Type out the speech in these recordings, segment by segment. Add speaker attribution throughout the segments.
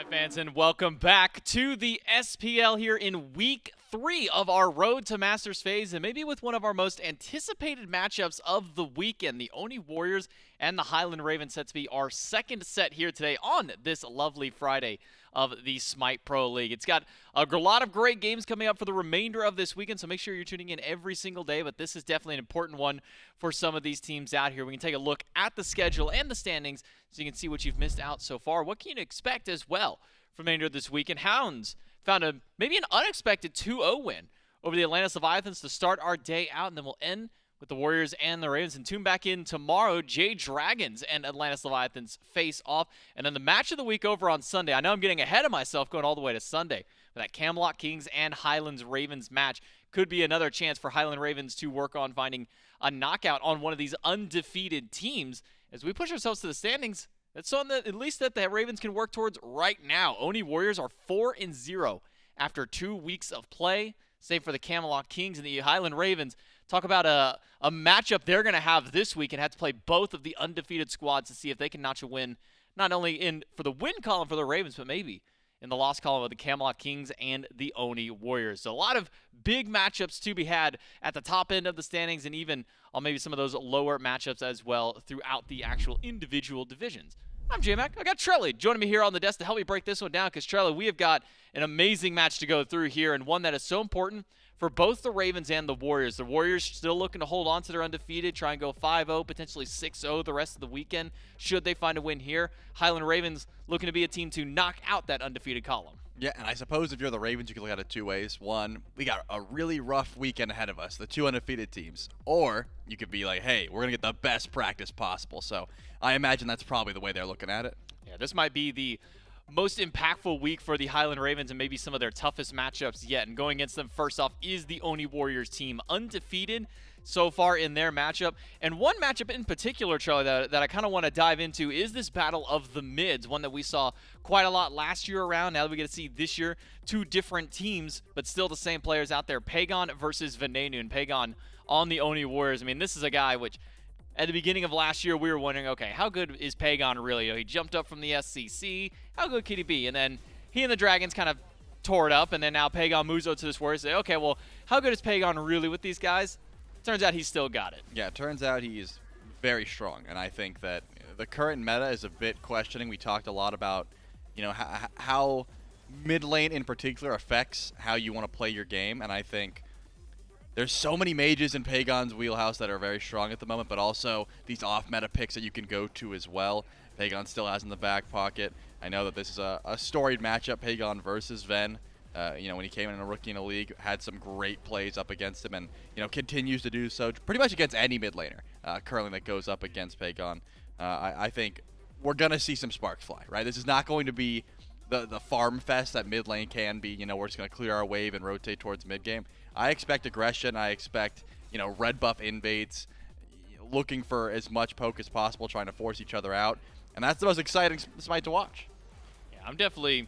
Speaker 1: Hi fans, and welcome back to the SPL here in week 3 of our Road to Masters phase, and maybe with one of our most anticipated matchups of the weekend, the Oni Warriors and the Highland Ravens, set to be our second set here today on this lovely Friday of the SMITE Pro League. It's got a lot of great games coming up for the remainder of this weekend, so make sure you're tuning in every single day, but this is definitely an important one for some of these teams out here. We can take a look at the schedule and the standings so you can see what you've missed out so far. What can you expect as well from the remainder of this weekend? Hounds found maybe an unexpected 2-0 win over the Atlantis Leviathans to start our day out, and then we'll end with the Warriors and the Ravens. And tune back in tomorrow. Jade Dragons and Atlantis Leviathans face off. And then the match of the week over on Sunday. I know I'm getting ahead of myself going all the way to Sunday. But that Camelot Kings and Highlands Ravens match could be another chance for Highland Ravens to work on finding a knockout on one of these undefeated teams. As we push ourselves to the standings, that's something that at least that the Ravens can work towards right now. Oni Warriors are 4-0 after 2 weeks of play. Same for the Camelot Kings and the Highland Ravens. Talk about a matchup they're going to have this week and have to play both of the undefeated squads to see if they can notch a win, not only for the win column for the Ravens, but maybe in the loss column of the Camelot Kings and the Oni Warriors. So a lot of big matchups to be had at the top end of the standings and even on maybe some of those lower matchups as well throughout the actual individual divisions. I'm J-Mac. I got Trelly joining me here on the desk to help me break this one down, because Trelly, we have got an amazing match to go through here, and one that is so important for both the Ravens and the Warriors. The Warriors still looking to hold on to their undefeated, try and go 5-0, potentially 6-0 the rest of the weekend, should they find a win here. Highland Ravens looking to be a team to knock out that undefeated column.
Speaker 2: Yeah, and I suppose if you're the Ravens, you can look at it two ways. One, we got a really rough weekend ahead of us, the two undefeated teams. Or you could be like, hey, we're going to get the best practice possible. So I imagine that's probably the way they're looking at it.
Speaker 1: Yeah, this might be the most impactful week for the Highland Ravens and maybe some of their toughest matchups yet. And going against them first off is the Oni Warriors team, undefeated so far in their matchup. And one matchup in particular, Charlie, that I kind of want to dive into is this battle of the mids, one that we saw quite a lot last year around. Now that we get to see this year, two different teams, but still the same players out there. Pegon versus Venenu, and Pegon on the Oni Warriors. I mean, this is a guy which at the beginning of last year, we were wondering, okay, how good is Pegon really? He jumped up from the SCC. How good could he be? And then he and the Dragons kind of tore it up, and then now Pegon moves over to this Warriors. Say, okay, well, how good is Pegon really with these guys? Turns out he's still got it.
Speaker 2: Yeah, it turns out he's very strong, and I think that the current meta is a bit questioning. We talked a lot about, how mid lane in particular affects how you want to play your game, and I think there's so many mages in Pegon's wheelhouse that are very strong at the moment, but also these off-meta picks that you can go to as well. Pegon still has in the back pocket. I know that this is a storied matchup, Pegon versus Ven. When he came in a rookie in the league, had some great plays up against him, and continues to do so pretty much against any mid laner currently that goes up against Pegon. I think we're gonna see some sparks fly. Right, this is not going to be the farm fest that mid lane can be. We're just gonna clear our wave and rotate towards mid game. I expect aggression. I expect red buff invades, looking for as much poke as possible, trying to force each other out, and that's the most exciting smite to watch.
Speaker 1: Yeah, I'm definitely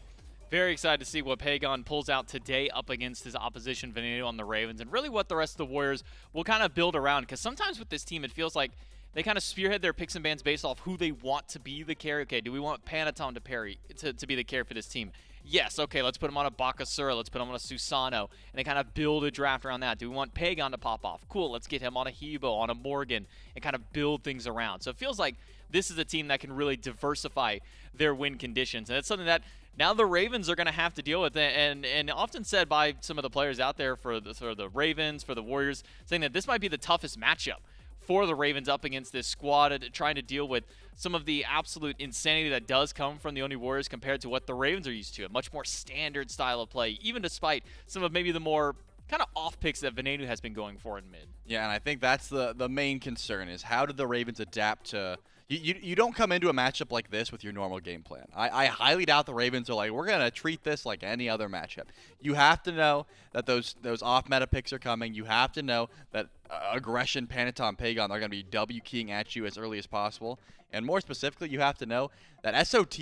Speaker 1: very excited to see what Pegon pulls out today up against his opposition, Venenu, on the Ravens, and really what the rest of the Warriors will kind of build around. Because sometimes with this team, it feels like they kind of spearhead their picks and bans based off who they want to be the carry. Okay, do we want Panitom to be the carry for this team? Yes, okay, let's put him on a BaRRaCCuDDa, let's put him on a Susano, and they kind of build a draft around that. Do we want Pegon to pop off? Cool, let's get him on a Hebo, on a Morgan, and kind of build things around. So it feels like this is a team that can really diversify their win conditions, and it's something that now the Ravens are going to have to deal with, and often said by some of the players out there for the Ravens, for the Warriors, saying that this might be the toughest matchup for the Ravens up against this squad, trying to deal with some of the absolute insanity that does come from the Oni Warriors compared to what the Ravens are used to, a much more standard style of play, even despite some of maybe the more kind of off picks that Venenu has been going for in mid.
Speaker 2: Yeah, and I think that's the main concern is how did the Ravens adapt to... You don't come into a matchup like this with your normal game plan. I highly doubt the Ravens are like, we're going to treat this like any other matchup. You have to know that those off-meta picks are coming. You have to know that aggression, Panitom, Pegon are going to be W-keying at you as early as possible. And more specifically, you have to know that SOT,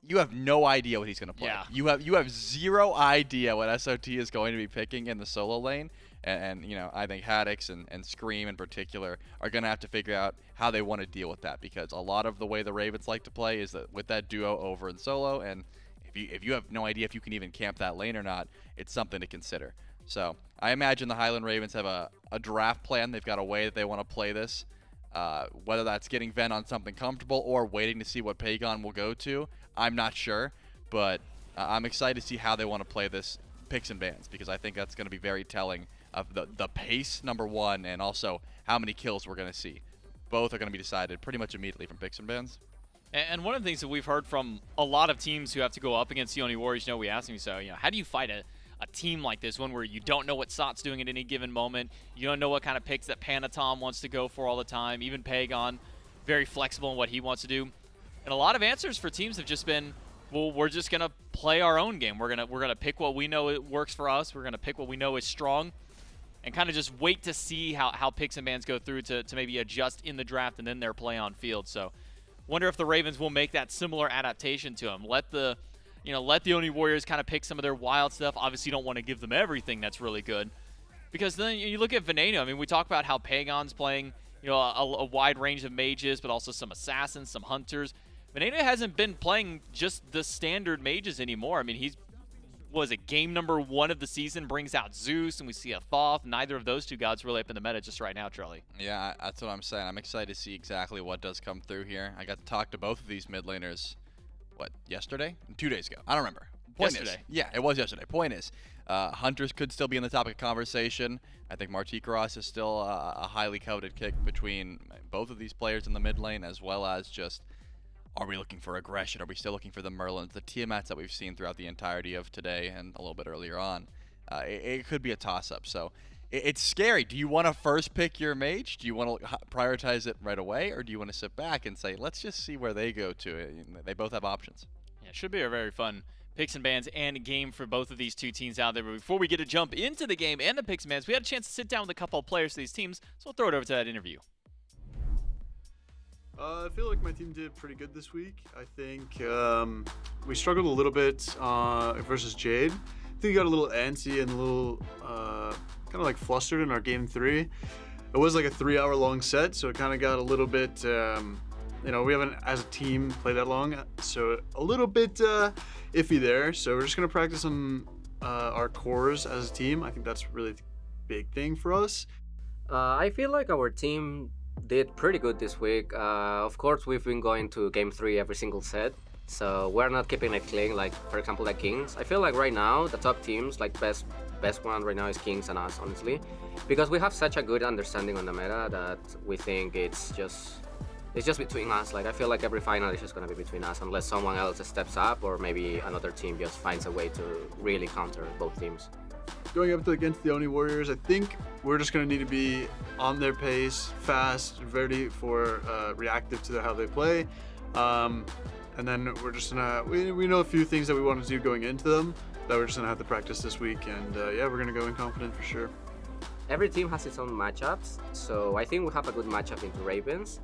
Speaker 2: you have no idea what he's going to play.
Speaker 1: Yeah.
Speaker 2: You have zero idea what SOT is going to be picking in the solo lane. And you know, I think Haddix and Screammmmm in particular are going to have to figure out how they want to deal with that, because a lot of the way the Ravens like to play is that with that duo over in solo, and if you have no idea if you can even camp that lane or not, it's something to consider. So I imagine the Highland Ravens have a draft plan. They've got a way that they want to play this, whether that's getting Ven on something comfortable or waiting to see what Pegon will go to. I'm not sure, but I'm excited to see how they want to play this picks and bans, because I think that's going to be very telling of the pace, number one, and also how many kills we're going to see. Both are going to be decided pretty much immediately from picks and bans.
Speaker 1: And one of the things that we've heard from a lot of teams who have to go up against the Oni Warriors, we asked them, so, how do you fight a team like this, one where you don't know what Sot's doing at any given moment, you don't know what kind of picks that Panitom wants to go for all the time, even Pegon, very flexible in what he wants to do. And a lot of answers for teams have just been, well, we're just going to play our own game. We're gonna pick what we know it works for us. We're going to pick what we know is strong, and kind of just wait to see how picks and bans go through to maybe adjust in the draft and then their play on field. So wonder if the Ravens will make that similar adaptation to them. Let the Oni Warriors kind of pick some of their wild stuff. Obviously, you don't want to give them everything that's really good, because then you look at Venenu. I mean, we talk about how Pegon's playing, a wide range of mages, but also some assassins, some hunters. Venenu hasn't been playing just the standard mages anymore. I mean, game number 1 of the season, brings out Zeus, and we see a Thoth. Neither of those two gods really up in the meta just right now, Charlie. Yeah,
Speaker 2: that's what I'm saying. I'm excited to see exactly what does come through here. I got to talk to both of these mid laners, yesterday? 2 days ago. I don't remember.
Speaker 1: Yesterday.
Speaker 2: Yeah, it was yesterday. Point is, Hunters could still be in the topic of conversation. I think Martikros is still a highly coveted kick between both of these players in the mid lane, as well as just, are we looking for aggression? Are we still looking for the Merlins, the Tiamats that we've seen throughout the entirety of today and a little bit earlier on? It could be a toss-up. So it's scary. Do you want to first pick your mage? Do you want to prioritize it right away? Or do you want to sit back and say, let's just see where they go to? They both have options.
Speaker 1: Yeah, it should be a very fun picks and bans and game for both of these two teams out there. But before we get to jump into the game and the picks and bans, we had a chance to sit down with a couple of players for these teams. So we'll throw it over to that interview.
Speaker 3: I feel like my team did pretty good this week. I think we struggled a little bit versus Jade. I think we got a little antsy and a little kind of like flustered in our game 3. It was like a 3-hour-long set, so it kind of got a little bit, we haven't as a team played that long, so a little bit iffy there. So we're just going to practice on our cores as a team. I think that's really the big thing for us.
Speaker 4: I feel like our team did pretty good this week. Of course, we've been going to game 3 every single set, so we're not keeping it clean, like for example like Kings. I feel like right now the top teams, like best one right now is Kings and us, honestly, because we have such a good understanding on the meta that we think it's just between us. Like I feel like every final is just gonna be between us unless someone else steps up or maybe another team just finds a way to really counter both teams.
Speaker 3: Going up against the Oni Warriors, I think we're just going to need to be on their pace, fast, ready for reactive to how they play. And then we're just going to, we know a few things that we want to do going into them that we're just going to have to practice this week. And yeah, we're going to go in confident for sure.
Speaker 4: Every team has its own matchups, so I think we have a good matchup into Ravens.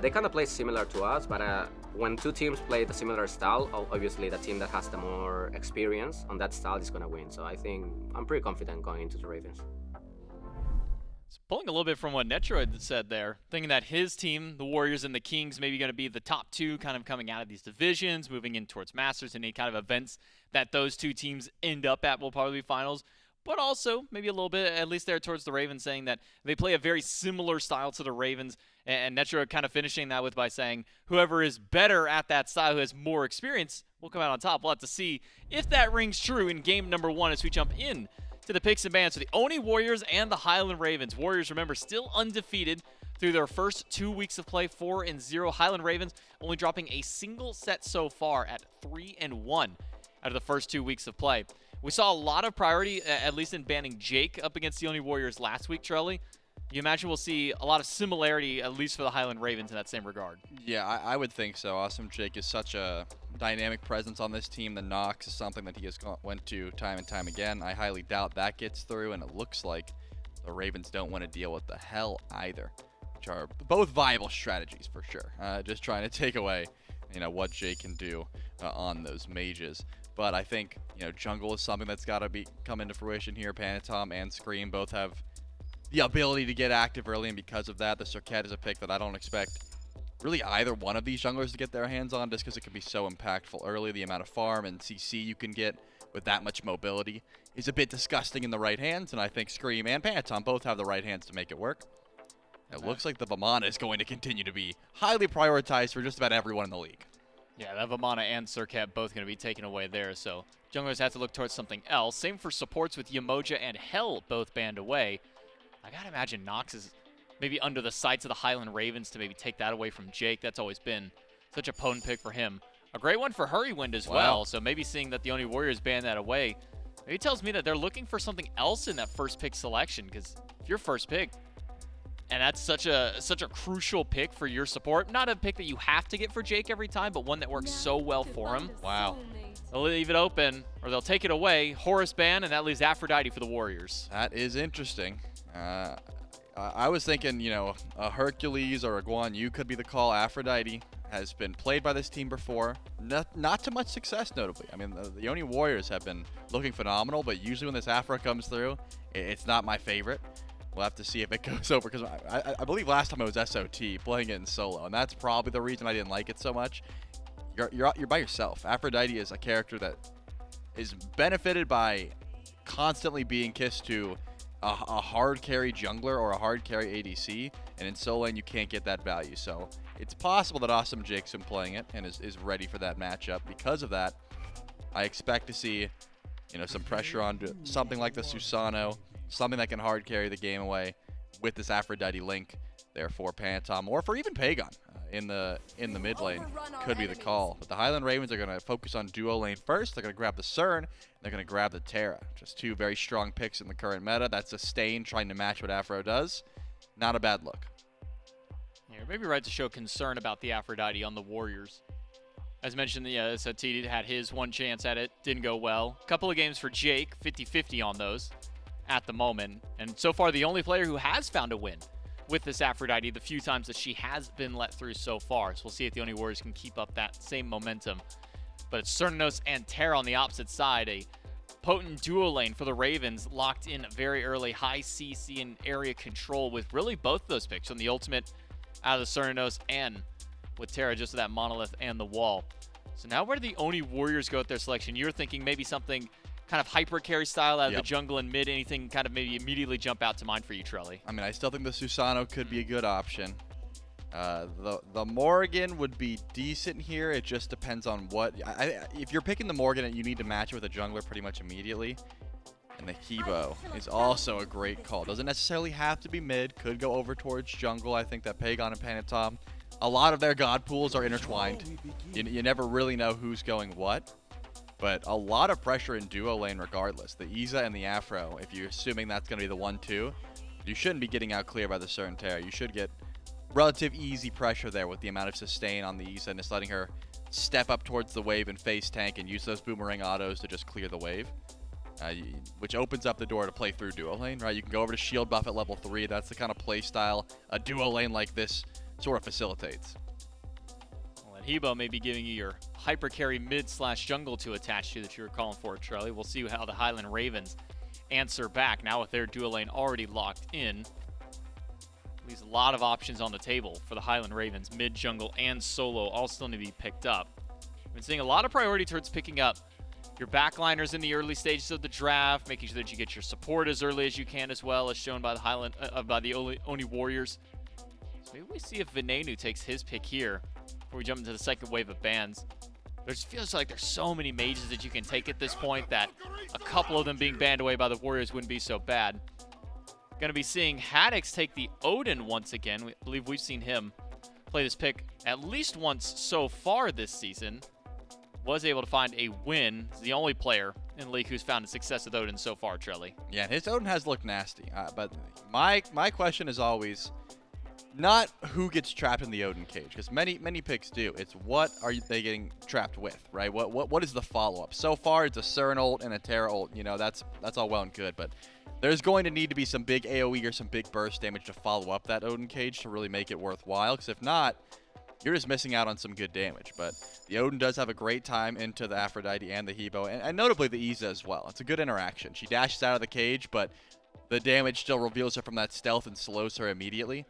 Speaker 4: They kind of play similar to us, but when two teams play the similar style, obviously the team that has the more experience on that style is going to win. So I think I'm pretty confident going into the Ravens.
Speaker 1: So pulling a little bit from what Netrioid said there, thinking that his team, the Warriors and the Kings, maybe going to be the top 2 kind of coming out of these divisions, moving in towards Masters, and any kind of events that those two teams end up at will probably be finals. But also, maybe a little bit, at least there towards the Ravens, saying that they play a very similar style to the Ravens, and Netrioid kind of finishing that by saying whoever is better at that style, who has more experience, will come out on top. We'll have to see if that rings true in game number 1 as we jump in to the picks and bans for the Oni Warriors and the Highland Ravens. Warriors, remember, still undefeated through their first 2 weeks of play, 4-0. Highland Ravens only dropping a single set so far at 3-1 out of the first 2 weeks of play. We saw a lot of priority, at least in banning Jake up against the Oni Warriors last week, Charlie. You imagine we'll see a lot of similarity, at least for the Highland Ravens, in that same regard.
Speaker 2: Yeah, I would think so. Awesome Jake is such a dynamic presence on this team. The Nox is something that he has went to time and time again. I highly doubt that gets through, and it looks like the Ravens don't want to deal with the Hell either, which are both viable strategies for sure. Just trying to take away what Jake can do on those mages. But I think, jungle is something that's got to come into fruition here. Panitom and Scream both have the ability to get active early, and because of that, the Circuit is a pick that I don't expect really either one of these junglers to get their hands on, just because it can be so impactful early. The amount of farm and CC you can get with that much mobility is a bit disgusting in the right hands, and I think Scream and Panitom both have the right hands to make it work. It looks like the Vamana is going to continue to be highly prioritized for just about everyone in the league.
Speaker 1: Yeah, that Vamana and Circuit both going to be taken away there, so junglers have to look towards something else. Same for supports with Yamoja and Hell both banned away. I gotta imagine Nox is maybe under the sights of the Highland Ravens to maybe take that away from Jake. That's always been such a potent pick for him. A great one for Hurriwind as well, so maybe seeing that the Oni Warriors ban that away, maybe tells me that they're looking for something else in that first pick selection, because if you're first pick, and that's such a crucial pick for your support. Not a pick that you have to get for Jake every time, but one that works so well for him.
Speaker 2: Wow.
Speaker 1: They'll leave it open, or they'll take it away. Horus ban, and that leaves Aphrodite for the Warriors.
Speaker 2: That is interesting. I was thinking, a Hercules or a Guan Yu could be the call. Aphrodite has been played by this team before. Not to much success, notably. I mean, the Oni Warriors have been looking phenomenal, but usually when this Aphro comes through, it's not my favorite. We'll have to see if it goes over, because I believe last time it was SOT, playing it in solo, and that's probably the reason I didn't like it so much. You're by yourself. Aphrodite is a character that is benefited by constantly being kissed to a hard carry jungler or a hard carry ADC, and in solo lane you can't get that value. So it's possible that Awesome Jake's been playing it and is ready for that matchup. Because of that, I expect to see some pressure on something like the Susano, something that can hard carry the game away with this Aphrodite link there for Panitom, or for even Pegon in the mid lane could be the call. But the Highland Ravens are going to focus on duo lane first. They're going to grab the Cern, they're going to grab the Terra. Just two very strong picks in the current meta. That's Sustain trying to match what Aphro does. Not a bad look.
Speaker 1: Yeah, you're maybe right to show concern about the Aphrodite on the Warriors. As mentioned, SOT had his one chance at it. Didn't go well. A couple of games for Jake, 50-50 on those at the moment. And so far, the only player who has found a win with this Aphrodite the few times that she has been let through so far. So we'll see if the Oni Warriors can keep up that same momentum. But it's Cernunnos and Terra on the opposite side. A potent duo lane for the Ravens, locked in very early, high CC and area control with really both of those picks on the ultimate out of the Cernunnos, and with Terra just that monolith and the wall. So now where do the Oni Warriors go with their selection? You're thinking maybe something kind of hyper carry style out of the jungle and mid. Anything kind of maybe immediately jump out to mind for you, Trelly?
Speaker 2: I mean, I still think the Susano could be a good option. The Morrigan would be decent here. It just depends on what. If you're picking the Morrigan, you need to match it with a jungler pretty much immediately. And the Hebo is also a great call. Doesn't necessarily have to be mid. Could go over towards jungle. I think that Pegon and Panitom, a lot of their god pools are intertwined. You never really know who's going what. But a lot of pressure in duo lane regardless. The Iza and the Aphro, if you're assuming that's going to be the 1-2, you shouldn't be getting out clear by the Cern Terra. You should get relative easy pressure there with the amount of sustain on the Iza and just letting her step up towards the wave and face tank and use those boomerang autos to just clear the wave. Which opens up the door to play through duo lane, right? You can go over to shield buff at level 3. That's the kind of play style a duo lane like this sort of facilitates.
Speaker 1: Well, and Hebo may be giving you your hyper carry mid / jungle to attach to that you were calling for, Charlie. We'll see how the Highland Ravens answer back now with their duo lane already locked in. Leaves a lot of options on the table for the Highland Ravens. Mid, jungle, and solo all still need to be picked up. We've been seeing a lot of priority towards picking up your backliners in the early stages of the draft, making sure that you get your support as early as you can, as well as shown by the Oni Warriors. So maybe we see if Venenu takes his pick here before we jump into the second wave of bans. There feels like there's so many mages that you can take at this point that a couple of them being banned away by the Warriors wouldn't be so bad. Going to be seeing Haddix take the Odin once again. We believe we've seen him play this pick at least once so far this season. Was able to find a win. He's the only player in the league who's found a success with Odin so far, Trelly.
Speaker 2: Yeah, his Odin has looked nasty. But my question is always not who gets trapped in the Odin cage, because many picks do. It's what are they getting trapped with, right? What is the follow-up? So far, it's a Cern ult and a Terra ult. You know, that's all well and good, but there's going to need to be some big AoE or some big burst damage to follow up that Odin cage to really make it worthwhile, because if not, you're just missing out on some good damage. But the Odin does have a great time into the Aphrodite and the Hebo, and notably the Iza as well. It's a good interaction. She dashes out of the cage, but the damage still reveals her from that stealth and slows her immediately.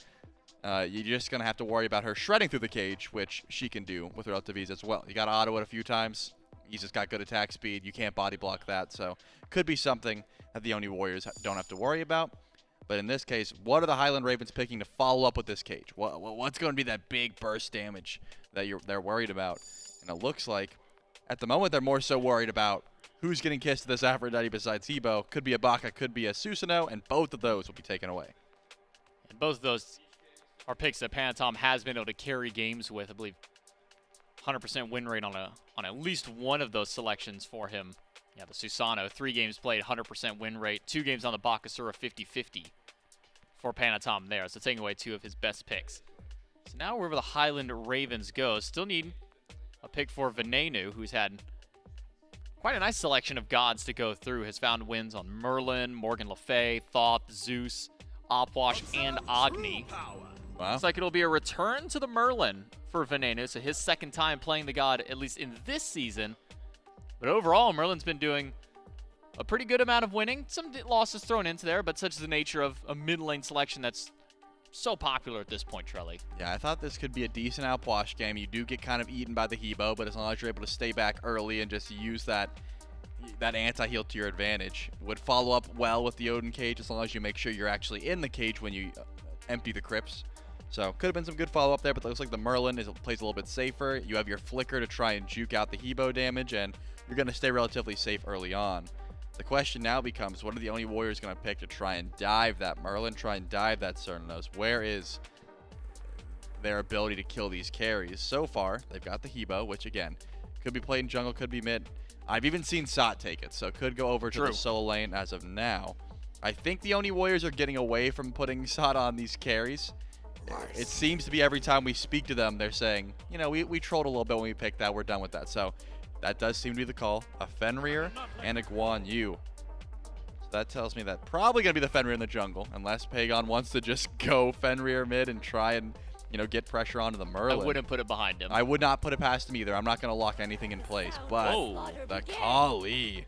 Speaker 2: You're just going to have to worry about her shredding through the cage, which she can do with relative ease as well. You got to auto it a few times. Iza's got good attack speed. You can't body block that, so could be something that the Oni Warriors don't have to worry about. But in this case, what are the Highland Ravens picking to follow up with this cage? What's going to be that big burst damage that they're worried about? And it looks like, at the moment, they're more so worried about who's getting kissed to this Aphrodite besides Hebo. Could be a Baka, could be a Susanoo, and both of those will be taken away.
Speaker 1: And both of those are picks that Panitom has been able to carry games with. I believe 100% win rate on at least one of those selections for him. Yeah, the Susanoo, 3 games played, 100% win rate. 2 games on the BaRRaCCuDDa, 50-50 for Panitom there. So taking away 2 of his best picks. So now wherever the Highland Ravens go, still need a pick for Venenu, who's had quite a nice selection of gods to go through. Has found wins on Merlin, Morgan Le Fay, Thoth, Zeus, Opwash, and Agni.
Speaker 2: Wow.
Speaker 1: Looks like it'll be a return to the Merlin for Venenu, so his second time playing the god, at least in this season. But overall, Merlin's been doing a pretty good amount of winning. Some losses thrown into there, but such is the nature of a mid-lane selection that's so popular at this point, Trelly.
Speaker 2: Yeah, I thought this could be a decent outwash game. You do get kind of eaten by the Hebo, but as long as you're able to stay back early and just use that anti-heal to your advantage, would follow up well with the Odin cage as long as you make sure you're actually in the cage when you empty the crypts. So could have been some good follow-up there, but it looks like the Merlin plays a little bit safer. You have your Flicker to try and juke out the Hebo damage, and you're going to stay relatively safe early on. The question now becomes, what are the Oni Warriors going to pick to try and dive that Merlin, try and dive that Cernunnos? Where is their ability to kill these carries? So far, they've got the Hebo, which again, could be played in jungle, could be mid. I've even seen Sot take it, so could go over to the solo lane as of now. I think the Oni Warriors are getting away from putting Sot on these carries. It seems to be every time we speak to them, they're saying, you know, we trolled a little bit when we picked that. We're done with that. So that does seem to be the call. A Fenrir and a Guan Yu. So that tells me that probably going to be the Fenrir in the jungle, unless Pegon wants to just go Fenrir mid and try and, you know, get pressure onto the Merlin.
Speaker 1: I wouldn't put it behind him.
Speaker 2: I would not put it past him either. I'm not going to lock anything in place. But the Kali.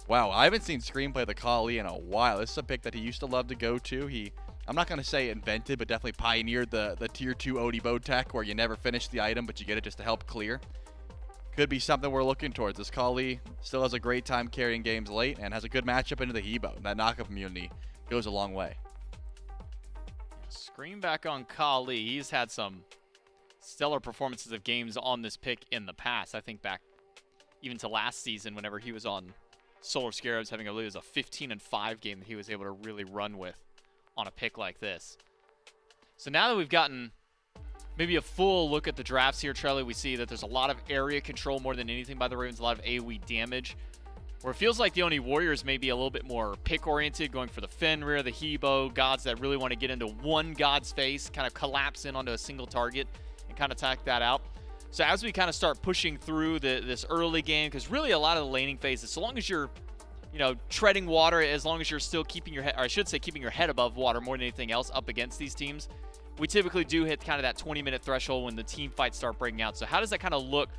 Speaker 2: Wow, I haven't seen Scream play the Kali in a while. This is a pick that he used to love to go to. I'm not going to say invented, but definitely pioneered the tier 2 Odibo tech where you never finish the item, but you get it just to help clear. Could be something we're looking towards. This Kali still has a great time carrying games late and has a good matchup into the Hebo. That knockup immunity goes a long way.
Speaker 1: Scream back on Kali. He's had some stellar performances of games on this pick in the past. I think back even to last season whenever he was on Solar Scarabs, having, I believe, it was a 15-5 game that he was able to really run with on a pick like this. So now that we've gotten maybe a full look at the drafts here, Trelly, we see that there's a lot of area control more than anything by the Ravens, a lot of AoE damage, where it feels like the Oni Warriors may be a little bit more pick-oriented, going for the Fenrir, the Hebo, gods that really want to get into one god's face, kind of collapse in onto a single target and kind of attack that out. So as we kind of start pushing through this early game, because really a lot of the laning phases, so long as you're, you know, treading water, as long as you're still keeping your head, or I should say keeping your head above water more than anything else up against these teams, we typically do hit kind of that 20-minute threshold when the team fights start breaking out. So how does that kind of look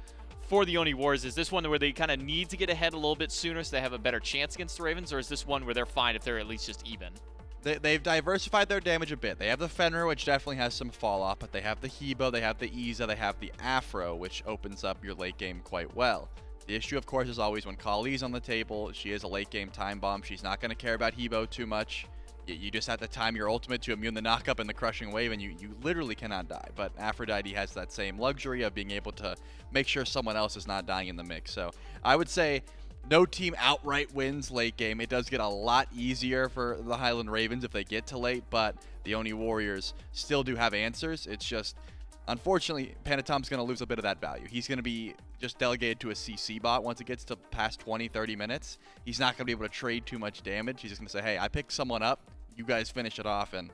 Speaker 1: for the Oni Warriors? Is this one where they kind of need to get ahead a little bit sooner so they have a better chance against the Ravens, or is this one where they're fine if they're at least just even?
Speaker 2: They've diversified their damage a bit. They have the Fenrir, which definitely has some fall off, but they have the Hebo, they have the Iza, they have the Afro, which opens up your late game quite well. The issue, of course, is always when Kali's on the table. She is a late game time bomb. She's not going to care about Hebo too much. You just have to time your ultimate to immune the knockup and the crushing wave, and you literally cannot die. But Aphrodite has that same luxury of being able to make sure someone else is not dying in the mix. So I would say no team outright wins late game. It does get a lot easier for the Highland Ravens if they get to late, but the Oni Warriors still do have answers. It's just, unfortunately, Panitom's going to lose a bit of that value. He's going to be just delegated to a CC bot once it gets to past 20, 30 minutes. He's not going to be able to trade too much damage. He's just going to say, hey, I picked someone up. You guys finish it off. And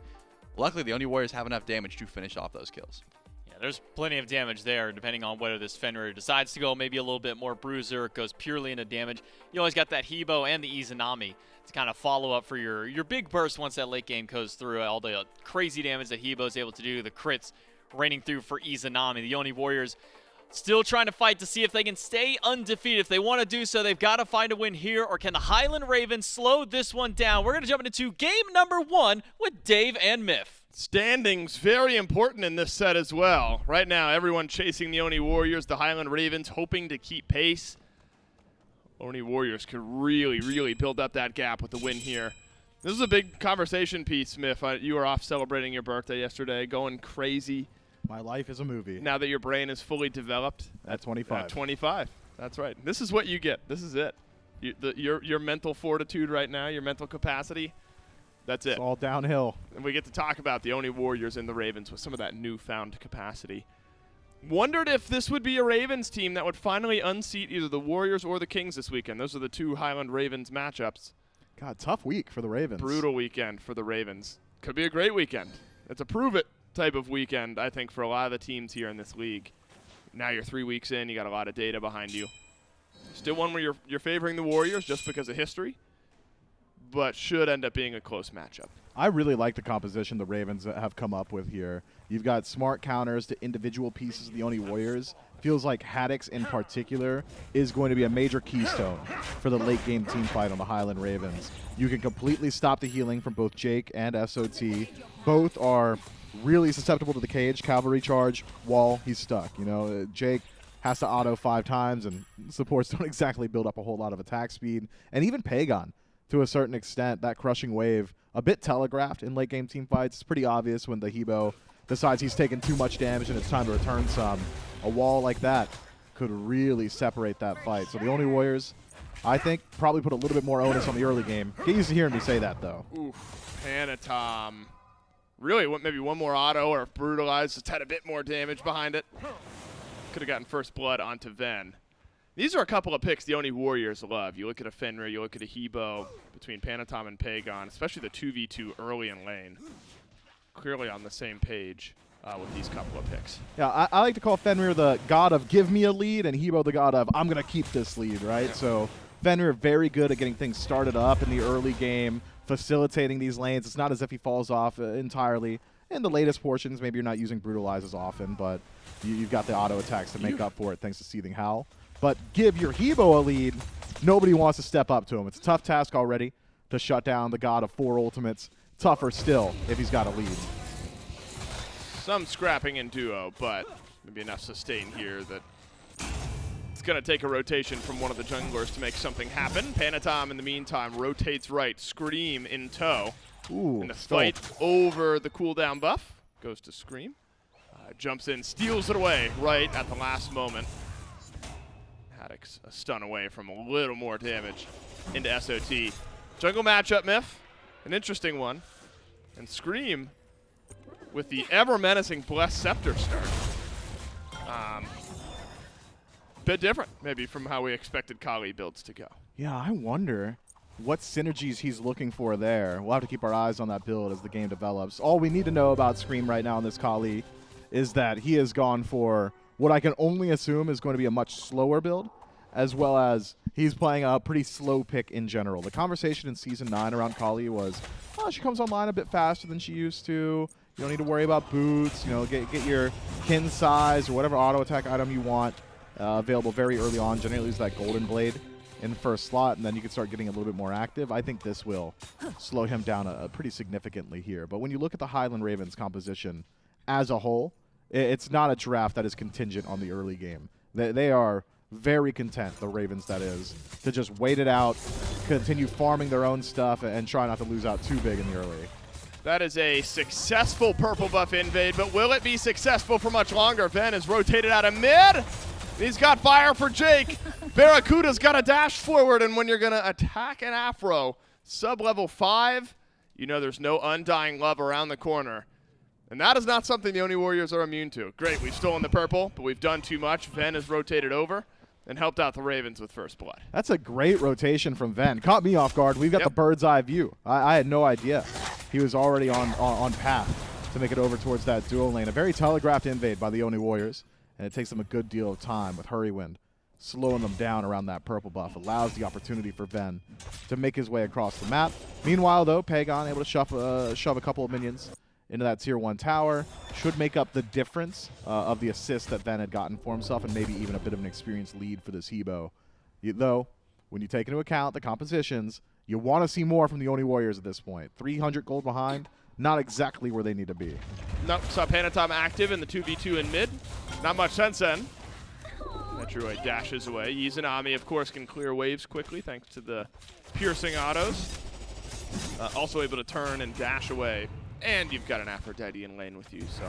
Speaker 2: luckily, the Oni Warriors have enough damage to finish off those kills.
Speaker 1: Yeah, there's plenty of damage there, depending on whether this Fenrir decides to go maybe a little bit more bruiser, it goes purely into damage. You always got that Hebo and the Izanami to kind of follow up for your big burst once that late game goes through. All the crazy damage that Hebo is able to do, the crits raining through for Izanami. The Oni Warriors still trying to fight to see if they can stay undefeated. If they want to do so, they've got to find a win here, or can the Highland Ravens slow this one down? We're going to jump into game number 1 with Dave and Myth.
Speaker 5: Standings very important in this set as well. Right now, everyone chasing the Oni Warriors, the Highland Ravens hoping to keep pace. Oni Warriors could really build up that gap with the win here. This is a big conversation piece, Smith. You were off celebrating your birthday yesterday, going crazy.
Speaker 6: My life is a movie.
Speaker 5: Now that your brain is fully developed.
Speaker 6: At 25.
Speaker 5: At 25. That's right. This is what you get. This is it. Your mental fortitude right now, your mental capacity, that's it.
Speaker 6: It's all downhill.
Speaker 5: And we get to talk about the Oni Warriors and the Ravens with some of that newfound capacity. Wondered if this would be a Ravens team that would finally unseat either the Warriors or the Kings this weekend. Those are the two Highland Ravens matchups.
Speaker 6: God, tough week for the Ravens.
Speaker 5: Brutal weekend for the Ravens. Could be a great weekend. It's a prove-it type of weekend, I think, for a lot of the teams here in this league. Now you're 3 weeks in. You got a lot of data behind you. Still one where you're favoring the Warriors just because of history, but should end up being a close matchup.
Speaker 6: I really like the composition the Ravens have come up with here. You've got smart counters to individual pieces of the Oni Warriors. Feels like Haddix in particular is going to be a major keystone for the late game team fight on the Highland Ravens. You can completely stop the healing from both Jake and SOT. Both are really susceptible to the cage, cavalry charge, wall, he's stuck. You know, Jake has to auto 5 times, and supports don't exactly build up a whole lot of attack speed. And even Pegon, to a certain extent, that crushing wave, a bit telegraphed in late game team fights. It's pretty obvious when the Hebo decides he's taken too much damage and it's time to return some. A wall like that could really separate that fight. So the Oni Warriors, I think, probably put a little bit more onus on the early game. Get used to hearing me say that, though.
Speaker 5: Oof, Panitom. Really, maybe one more auto, or if Brutalized just had a bit more damage behind it. Could have gotten first blood onto Ven. These are a couple of picks the Oni Warriors love. You look at a Fenrir, you look at a Hebo between Panitom and Pegon, especially the 2v2 early in lane. Clearly on the same page with these couple of picks.
Speaker 6: Yeah, I like to call Fenrir the god of give me a lead, and Hebo the god of I'm going to keep this lead, right? So Fenrir very good at getting things started up in the early game, facilitating these lanes. It's not as if he falls off entirely. In the latest portions, maybe you're not using Brutalize as often, but you've got the auto attacks to make up for it thanks to Seething Howl. But give your Hebo a lead, nobody wants to step up to him. It's a tough task already to shut down the god of 4 ultimates. Tougher still if he's got a lead.
Speaker 5: Some scrapping in duo, but maybe enough sustain here that it's going to take a rotation from one of the junglers to make something happen. Panitom, in the meantime, rotates right. Scream in tow.
Speaker 6: Ooh,
Speaker 5: in the fight over the cooldown buff. Goes to Scream. Jumps in, steals it away right at the last moment. Haddix a stun away from a little more damage into SOT. Jungle matchup, Myth. An interesting one. And Scream with the ever-menacing Blessed Scepter start. Bit different, maybe, from how we expected Kali builds to go.
Speaker 6: Yeah, I wonder what synergies he's looking for there. We'll have to keep our eyes on that build as the game develops. All we need to know about Scream right now in this Kali is that he has gone for what I can only assume is going to be a much slower build, as well as he's playing a pretty slow pick in general. The conversation in Season 9 around Kali was, oh, she comes online a bit faster than she used to. You don't need to worry about boots. You know, get your kin size or whatever auto attack item you want available very early on. Generally use that Golden Blade in the first slot, and then you can start getting a little bit more active. I think this will slow him down pretty significantly here. But when you look at the Highland Ravens composition as a whole, it's not a draft that is contingent on the early game. They are very content, the Ravens that is, to just wait it out, continue farming their own stuff, and try not to lose out too big in the early.
Speaker 5: That is a successful purple buff invade, but will it be successful for much longer? Ven is rotated out of mid. He's got fire for Jake. BaRRaCCuDDa's got to dash forward, and when you're going to attack an Afro, sub-level 5, you know there's no undying love around the corner. And that is not something the Oni Warriors are immune to. Great, we've stolen the purple, but we've done too much. Ven has rotated over and helped out the Ravens with first blood.
Speaker 6: That's a great rotation from Ven. Caught me off guard. We've got the bird's eye view. I had no idea. He was already on path to make it over towards that duo lane. A very telegraphed invade by the Oni Warriors, and it takes them a good deal of time with Hurriwind slowing them down around that purple buff. Allows the opportunity for Ven to make his way across the map. Meanwhile, though, Pegon able to shove a couple of minions into that tier 1 tower should make up the difference of the assist that Ven had gotten for himself, and maybe even a bit of an experience lead for this Hebo. Though, when you take into account the compositions, you want to see more from the Oni Warriors at this point. 300 gold behind, not exactly where they need to be.
Speaker 5: Nope, saw Panitom active in the 2v2 in mid. Not much sense then. Netrioid dashes away. Izanami, of course, can clear waves quickly thanks to the piercing autos. Also able to turn and dash away. And you've got an Aphrodite in lane with you, so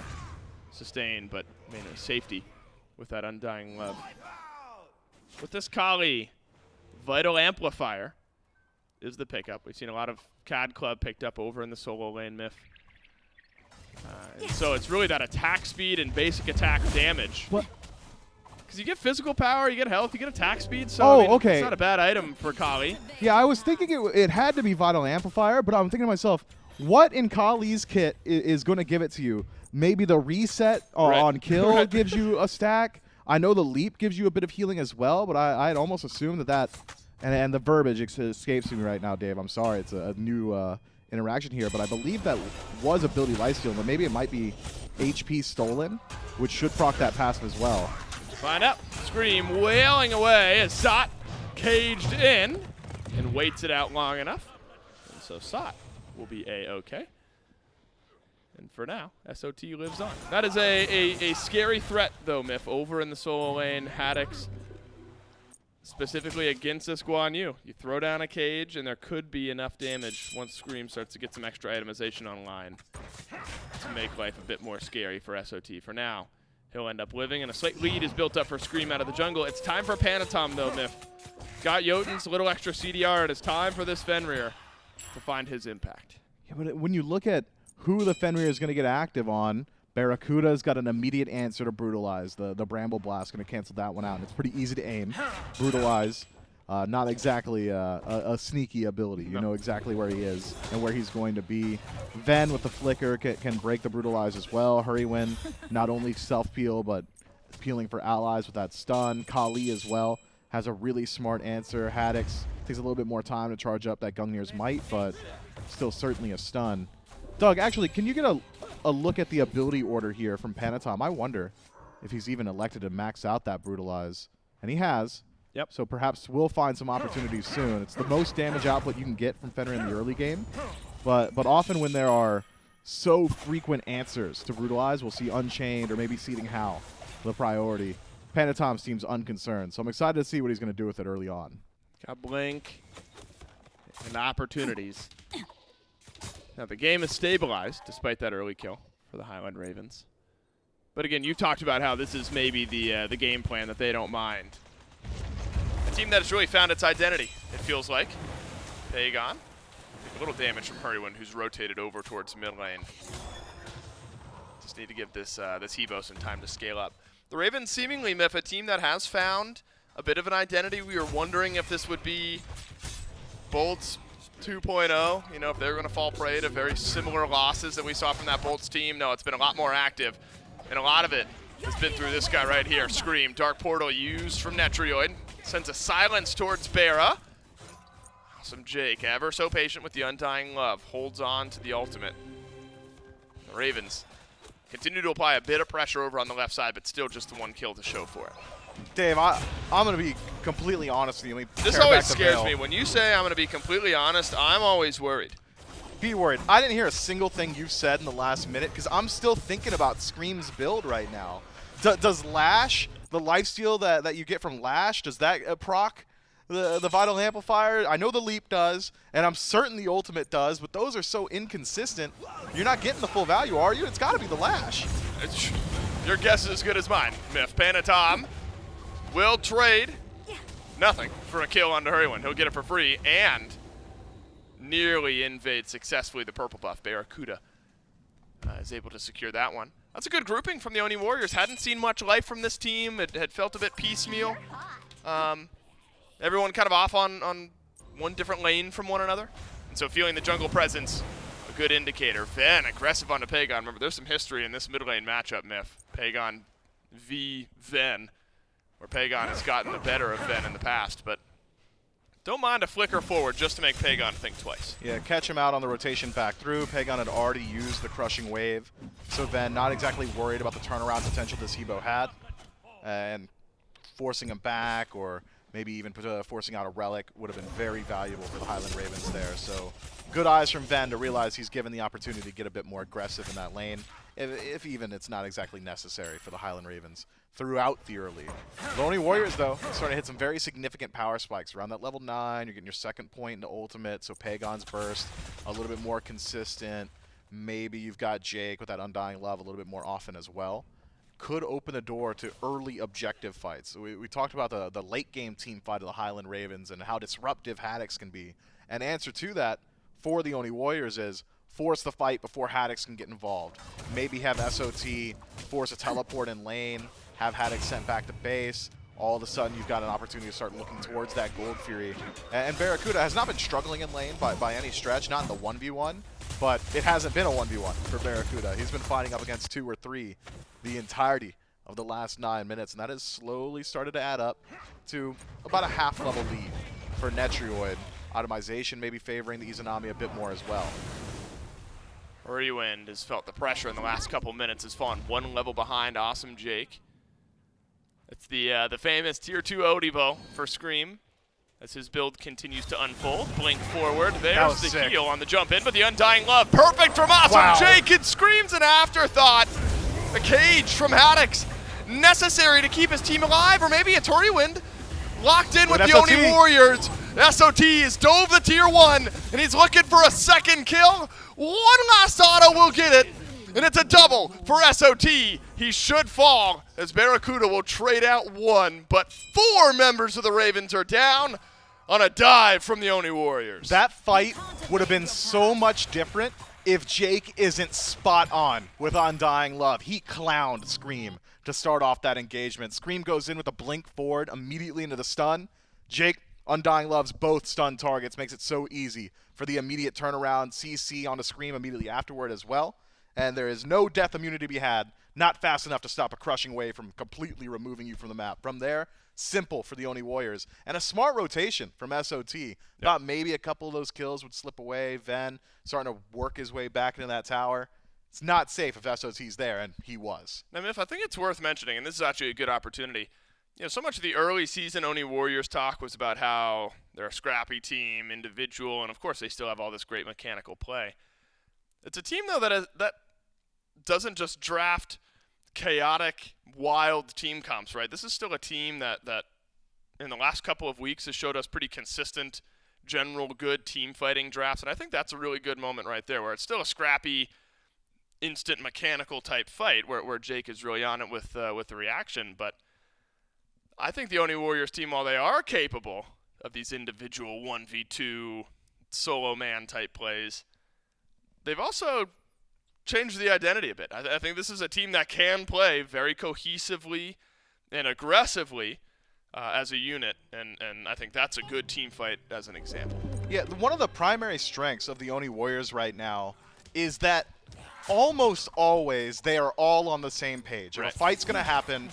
Speaker 5: sustain, but mainly safety with that Undying Love. With this Kali, Vital Amplifier is the pickup. We've seen a lot of CAD Club picked up over in the solo lane, Myth. And so it's really that attack speed and basic attack damage.
Speaker 6: What?
Speaker 5: Because you get physical power, you get health, you get attack speed, so I mean,
Speaker 6: okay.
Speaker 5: It's not a bad item for Kali.
Speaker 6: Yeah, I was thinking it had to be Vital Amplifier, but I'm thinking to myself, what in Kali's kit is going to give it to you? Maybe the reset on kill gives you a stack. I know the leap gives you a bit of healing as well, but I'd almost assume that and the verbiage escapes me right now, Dave. I'm sorry, it's a new interaction here, but I believe that was ability lifesteal, but maybe it might be HP stolen, which should proc that passive as well.
Speaker 5: Find out. Scream wailing away as Sot caged in and waits it out long enough. And so Sot will be A-okay. And for now, SOT lives on. That is a scary threat, though, Myth, over in the solo lane. Haddix, specifically against this Guan Yu. You throw down a cage, and there could be enough damage once Scream starts to get some extra itemization online to make life a bit more scary for SOT. For now, he'll end up living, and a slight lead is built up for Scream out of the jungle. It's time for Panitom, though, Myth. Got Jotun's a little extra CDR. It is time for this Fenrir to find his impact.
Speaker 6: Yeah, but when you look at who the Fenrir is going to get active on, BaRRaCCuDDa's got an immediate answer to Brutalize. The Bramble Blast going to cancel that one out, and it's pretty easy to aim. Brutalize, not exactly a sneaky ability. You know exactly where he is and where he's going to be. Ven with the Flicker can break the Brutalize as well. Hurriwind, not only self-peel, but peeling for allies with that stun. Kali as well has a really smart answer. Haddix takes a little bit more time to charge up that Gungnir's Might, but still certainly a stun. Doug, actually, can you get a look at the ability order here from Panitom? I wonder if he's even elected to max out that Brutalize. And he has.
Speaker 5: Yep.
Speaker 6: So perhaps we'll find some opportunities soon. It's the most damage output you can get from Fenrir in the early game. But often when there are so frequent answers to Brutalize, we'll see Unchained or maybe Seething Howl the priority. Panitom seems unconcerned, so I'm excited to see what he's going to do with it early on.
Speaker 5: Got Blink and opportunities. Now, the game is stabilized despite that early kill for the Highland Ravens. But again, you've talked about how this is maybe the game plan that they don't mind. A team that has really found its identity, it feels like. Pegon. A little damage from Hurriwind, who's rotated over towards mid lane. Just need to give this Hebo some time to scale up. The Ravens seemingly, Myth, a team that has found a bit of an identity. We were wondering if this would be Bolts 2.0, you know, if they're going to fall prey to very similar losses that we saw from that Bolts team. No, it's been a lot more active, and a lot of it has been through this guy right here, Scream. Dark Portal used from Netrioid, sends a silence towards BaRRa. Awesome Jake, ever so patient with the Undying Love, holds on to the ultimate. The Ravens continue to apply a bit of pressure over on the left side, but still just the one kill to show for it.
Speaker 2: Dave, I'm going to be completely honest with you.
Speaker 5: This always scares me. When you say I'm going to be completely honest, I'm always worried.
Speaker 2: Be worried. I didn't hear a single thing you said in the last minute because I'm still thinking about Scream's build right now. Does Lash, the lifesteal that you get from Lash, does that proc the Vital Amplifier? I know the Leap does, and I'm certain the Ultimate does, but those are so inconsistent. You're not getting the full value, are you? It's got to be the Lash.
Speaker 5: Your guess is as good as mine, Myth. Panitom will trade nothing for a kill onto Hurriwind. He'll get it for free and nearly invade successfully the purple buff. BaRRaCCuDDa is able to secure that one. That's a good grouping from the Oni Warriors. Hadn't seen much life from this team. It had felt a bit piecemeal. Everyone kind of off on one different lane from one another. And so feeling the jungle presence, a good indicator. Ven aggressive onto Pegon. Remember, there's some history in this mid lane matchup, Myth. Pegon v Ven, where Pegon has gotten the better of Ven in the past. But Don't mind a flicker forward just to make Pegon think twice.
Speaker 6: Yeah, catch him out on the rotation back through. Pegon had already used the crushing wave, so Ven not exactly worried about the turnaround potential this Hebo had, and forcing him back or maybe even forcing out a relic would have been very valuable for the Highland Ravens there. So good eyes from Ven to realize he's given the opportunity to get a bit more aggressive in that lane, if even it's not exactly necessary for the Highland Ravens throughout the early. The Oni Warriors, though, starting to hit some very significant power spikes. Around that level 9, you're getting your second point into ultimate, so Pegon's burst a little bit more consistent. Maybe you've got Jake with that Undying Love a little bit more often as well. Could open the door to early objective fights. So we talked about the late game team fight of the Highland Ravens and how disruptive Haddix can be. And answer to that for the Oni Warriors is force the fight before Haddix can get involved. Maybe have SOT force a teleport in lane, have Haddix sent back to base. All of a sudden, you've got an opportunity to start looking towards that Gold Fury. And BaRRaCCuDDa has not been struggling in lane by any stretch, not in the 1v1, but it hasn't been a 1v1 for BaRRaCCuDDa. He's been fighting up against 2 or 3 the entirety of the last 9 minutes, and that has slowly started to add up to about a half-level lead for Netrioid. Itemization maybe favoring the Izanami a bit more as well.
Speaker 5: Hurriwind has felt the pressure in the last couple minutes, has fallen 1 level behind Awesome Jake. It's the famous Tier 2 Odibo for Screammmmm as his build continues to unfold. Blink forward, there's the
Speaker 6: sick.
Speaker 5: heal on the jump in, but the Undying Love, perfect from Awesome Jake, and Screammm's an afterthought. A cage from Haddix, necessary to keep his team alive, or maybe it's Hurriwind locked in with the
Speaker 6: SOT.
Speaker 5: Oni Warriors. SOT has dove the Tier 1, and he's looking for a second kill. One last auto will get it, and it's a double for SOT. He should fall, as BaRRaCCuDDa will trade out 1, but 4 members of the Ravens are down on a dive from the Oni Warriors.
Speaker 6: That fight would have been so much different if Jake isn't spot on with Undying Love. He clowned Screammmmm to start off that engagement. Screammmmm goes in with a blink forward immediately into the stun. Jake, Undying Loves both stun targets, makes it so easy for the immediate turnaround. CC onto Screammmmm immediately afterward as well. And there is no death immunity to be had. Not fast enough to stop a crushing wave from completely removing you from the map. From there, simple for the Oni Warriors. And a smart rotation from SOT. Thought maybe a couple of those kills would slip away. Ven starting to work his way back into that tower. It's not safe if SOT's there, and he was.
Speaker 5: Now, Miff, I think it's worth mentioning, and this is actually a good opportunity. You know, so much of the early season Oni Warriors talk was about how they're a scrappy team, individual, and of course they still have all this great mechanical play. It's a team, though, that doesn't just draft chaotic, wild team comps, right? This is still a team that in the last couple of weeks has showed us pretty consistent, general good team fighting drafts, and I think that's a really good moment right there, where it's still a scrappy, instant mechanical type fight, where Jake is really on it with the reaction. But I think the Oni Warriors team, while they are capable of these individual 1v2 solo man type plays, they've also changed the identity a bit. I think this is a team that can play very cohesively and aggressively as a unit, and I think that's a good team fight as an example.
Speaker 6: Yeah, one of the primary strengths of the Oni Warriors right now is that almost always they are all on the same page. If a fight's going to happen,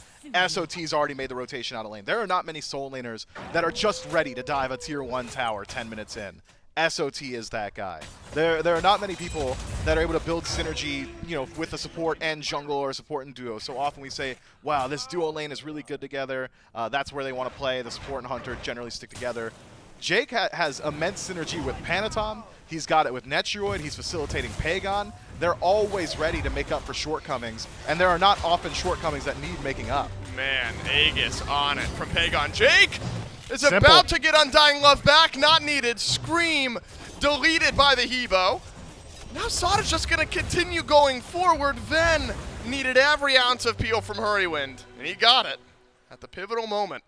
Speaker 6: SOT's already made the rotation out of lane. There are not many soul laners that are just ready to dive a tier 1 tower 10 minutes in. SOT is that guy. There are not many people that are able to build synergy, you know, with a support and jungle or a support and duo. So often we say, wow, this duo lane is really good together. That's where they want to play. The support and hunter generally stick together. Jake has immense synergy with Panitom. He's got it with Netrioid. He's facilitating Pegon. They're always ready to make up for shortcomings, and there are not often shortcomings that need making up.
Speaker 5: Man, Aegis on it from Pegon. Jake is about to get Undying Love back. Not needed. Screammmmm deleted by the Hebo. Now Sada's just going to continue going forward. Ven needed every ounce of peel from Hurriwind, and he got it at the pivotal moment.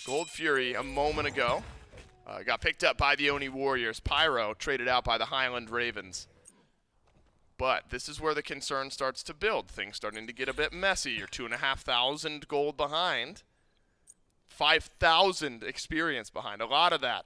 Speaker 5: Gold Fury a moment ago got picked up by the Oni Warriors. Pyro traded out by the Highland Ravens. But this is where the concern starts to build. Things starting to get a bit messy. You're 2,500 gold behind. 5,000 experience behind. A lot of that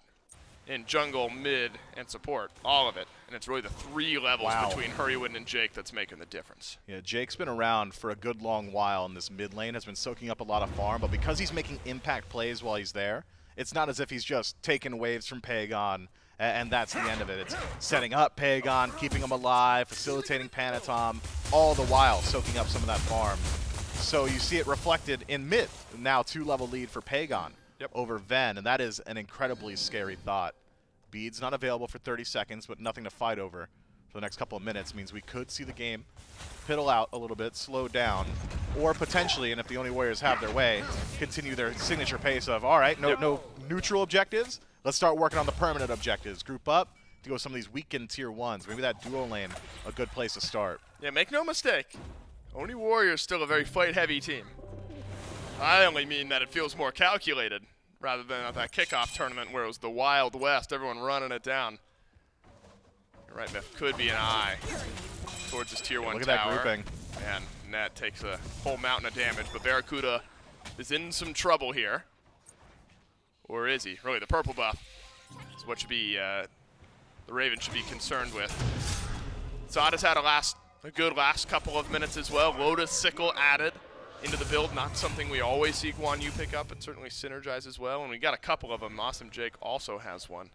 Speaker 5: in jungle, mid, and support. All of it. And it's really the 3 levels between Hurriwind and Jake that's making the difference.
Speaker 6: Yeah, Jake's been around for a good long while in this mid lane, has been soaking up a lot of farm, but because he's making impact plays while he's there, It's not as if he's just taking waves from Pegon and that's the end of it. It's setting up Pegon, keeping him alive, facilitating Panitom, all the while soaking up some of that farm. So you see it reflected in mid. Now 2-level lead for Pegon over Ven, and that is an incredibly scary thought. Beads not available for 30 seconds, but nothing to fight over for the next couple of minutes means we could see the game piddle out a little bit, slow down, or potentially, and if the Oni Warriors have their way, continue their signature pace of, all right, no neutral objectives, let's start working on the permanent objectives. Group up to go some of these weakened tier 1s. Maybe that duo lane, a good place to start.
Speaker 5: Yeah, make no mistake. Oni Warriors still a very fight-heavy team. I only mean that it feels more calculated rather than at that kickoff tournament where it was the Wild West, everyone running it down. You're right, Myth. Could be an eye towards his tier 1
Speaker 6: Look
Speaker 5: tower.
Speaker 6: at that grouping.
Speaker 5: And Net takes a whole mountain of damage, but BaRRaCCuDDa is in some trouble here. Or is he? Really, the purple buff is what should be the Ravens should be concerned with. Zada's had a good last couple of minutes as well. Lotus Sickle added into the build, not something we always see Guan Yu pick up, but certainly synergize as well. And we got a couple of them. Awesome Jake also has one.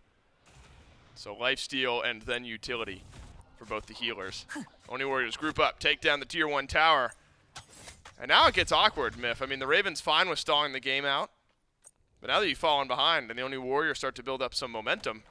Speaker 5: So lifesteal and then utility for both the healers. Oni Warriors group up, take down the tier 1 tower. And now it gets awkward, Myth. I mean, the Ravens fine with stalling the game out. But now that you've fallen behind and the Oni Warriors start to build up some momentum,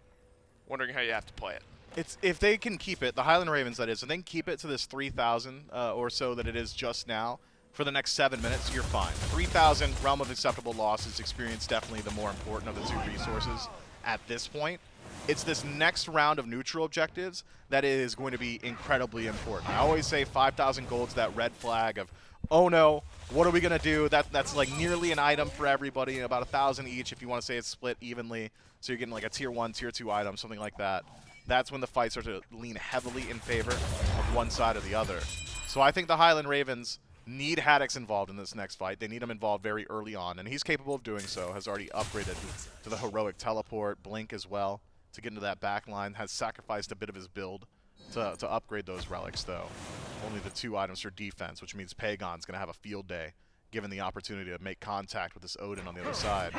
Speaker 5: wondering how you have to play it.
Speaker 6: It's if they can keep it, the Highland Ravens that is, if they can keep it to this 3,000 or so that it is just now for the next 7 minutes, you're fine. 3,000 realm of acceptable losses, experience definitely the more important of the two resources at this point. It's this next round of neutral objectives that is going to be incredibly important. I always say 5,000 gold's that red flag of, oh no, what are we going to do? That's like nearly an item for everybody, about 1,000 each if you want to say it's split evenly. So you're getting like a tier 1, tier 2 item, something like that. That's when the fights start to lean heavily in favor of one side or the other. So I think the Highland Ravens need Haddix involved in this next fight. They need him involved very early on, and he's capable of doing so. Has already upgraded to the heroic teleport, blink as well to get into that back line. Has sacrificed a bit of his build to upgrade those relics, though. Only the 2 items for defense, which means Pegon's going to have a field day given the opportunity to make contact with this Odin on the other side.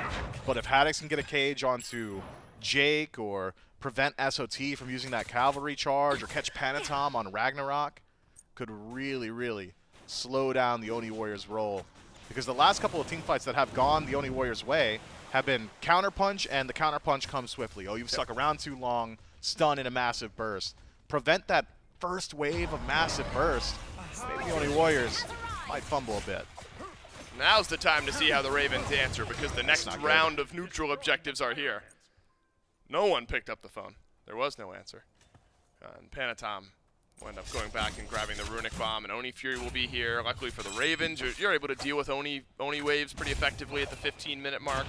Speaker 6: But if Haddix can get a cage onto Jake or prevent SOT from using that cavalry charge or catch Panitom on Ragnarok, could really, really slow down the Oni Warriors' roll. Because the last couple of team fights that have gone the Oni Warriors' way have been counterpunch, and the counterpunch comes swiftly. Oh, you've stuck around too long, stun in a massive burst. Prevent that first wave of massive burst. Maybe the Oni Warriors might fumble a bit.
Speaker 5: Now's the time to see how the Ravens answer, because the next round of neutral objectives are here. No one picked up the phone. There was no answer. And Panitom will end up going back and grabbing the Runic Bomb, and Oni Fury will be here. Luckily for the Ravens, you're able to deal with Oni waves pretty effectively at the 15-minute mark.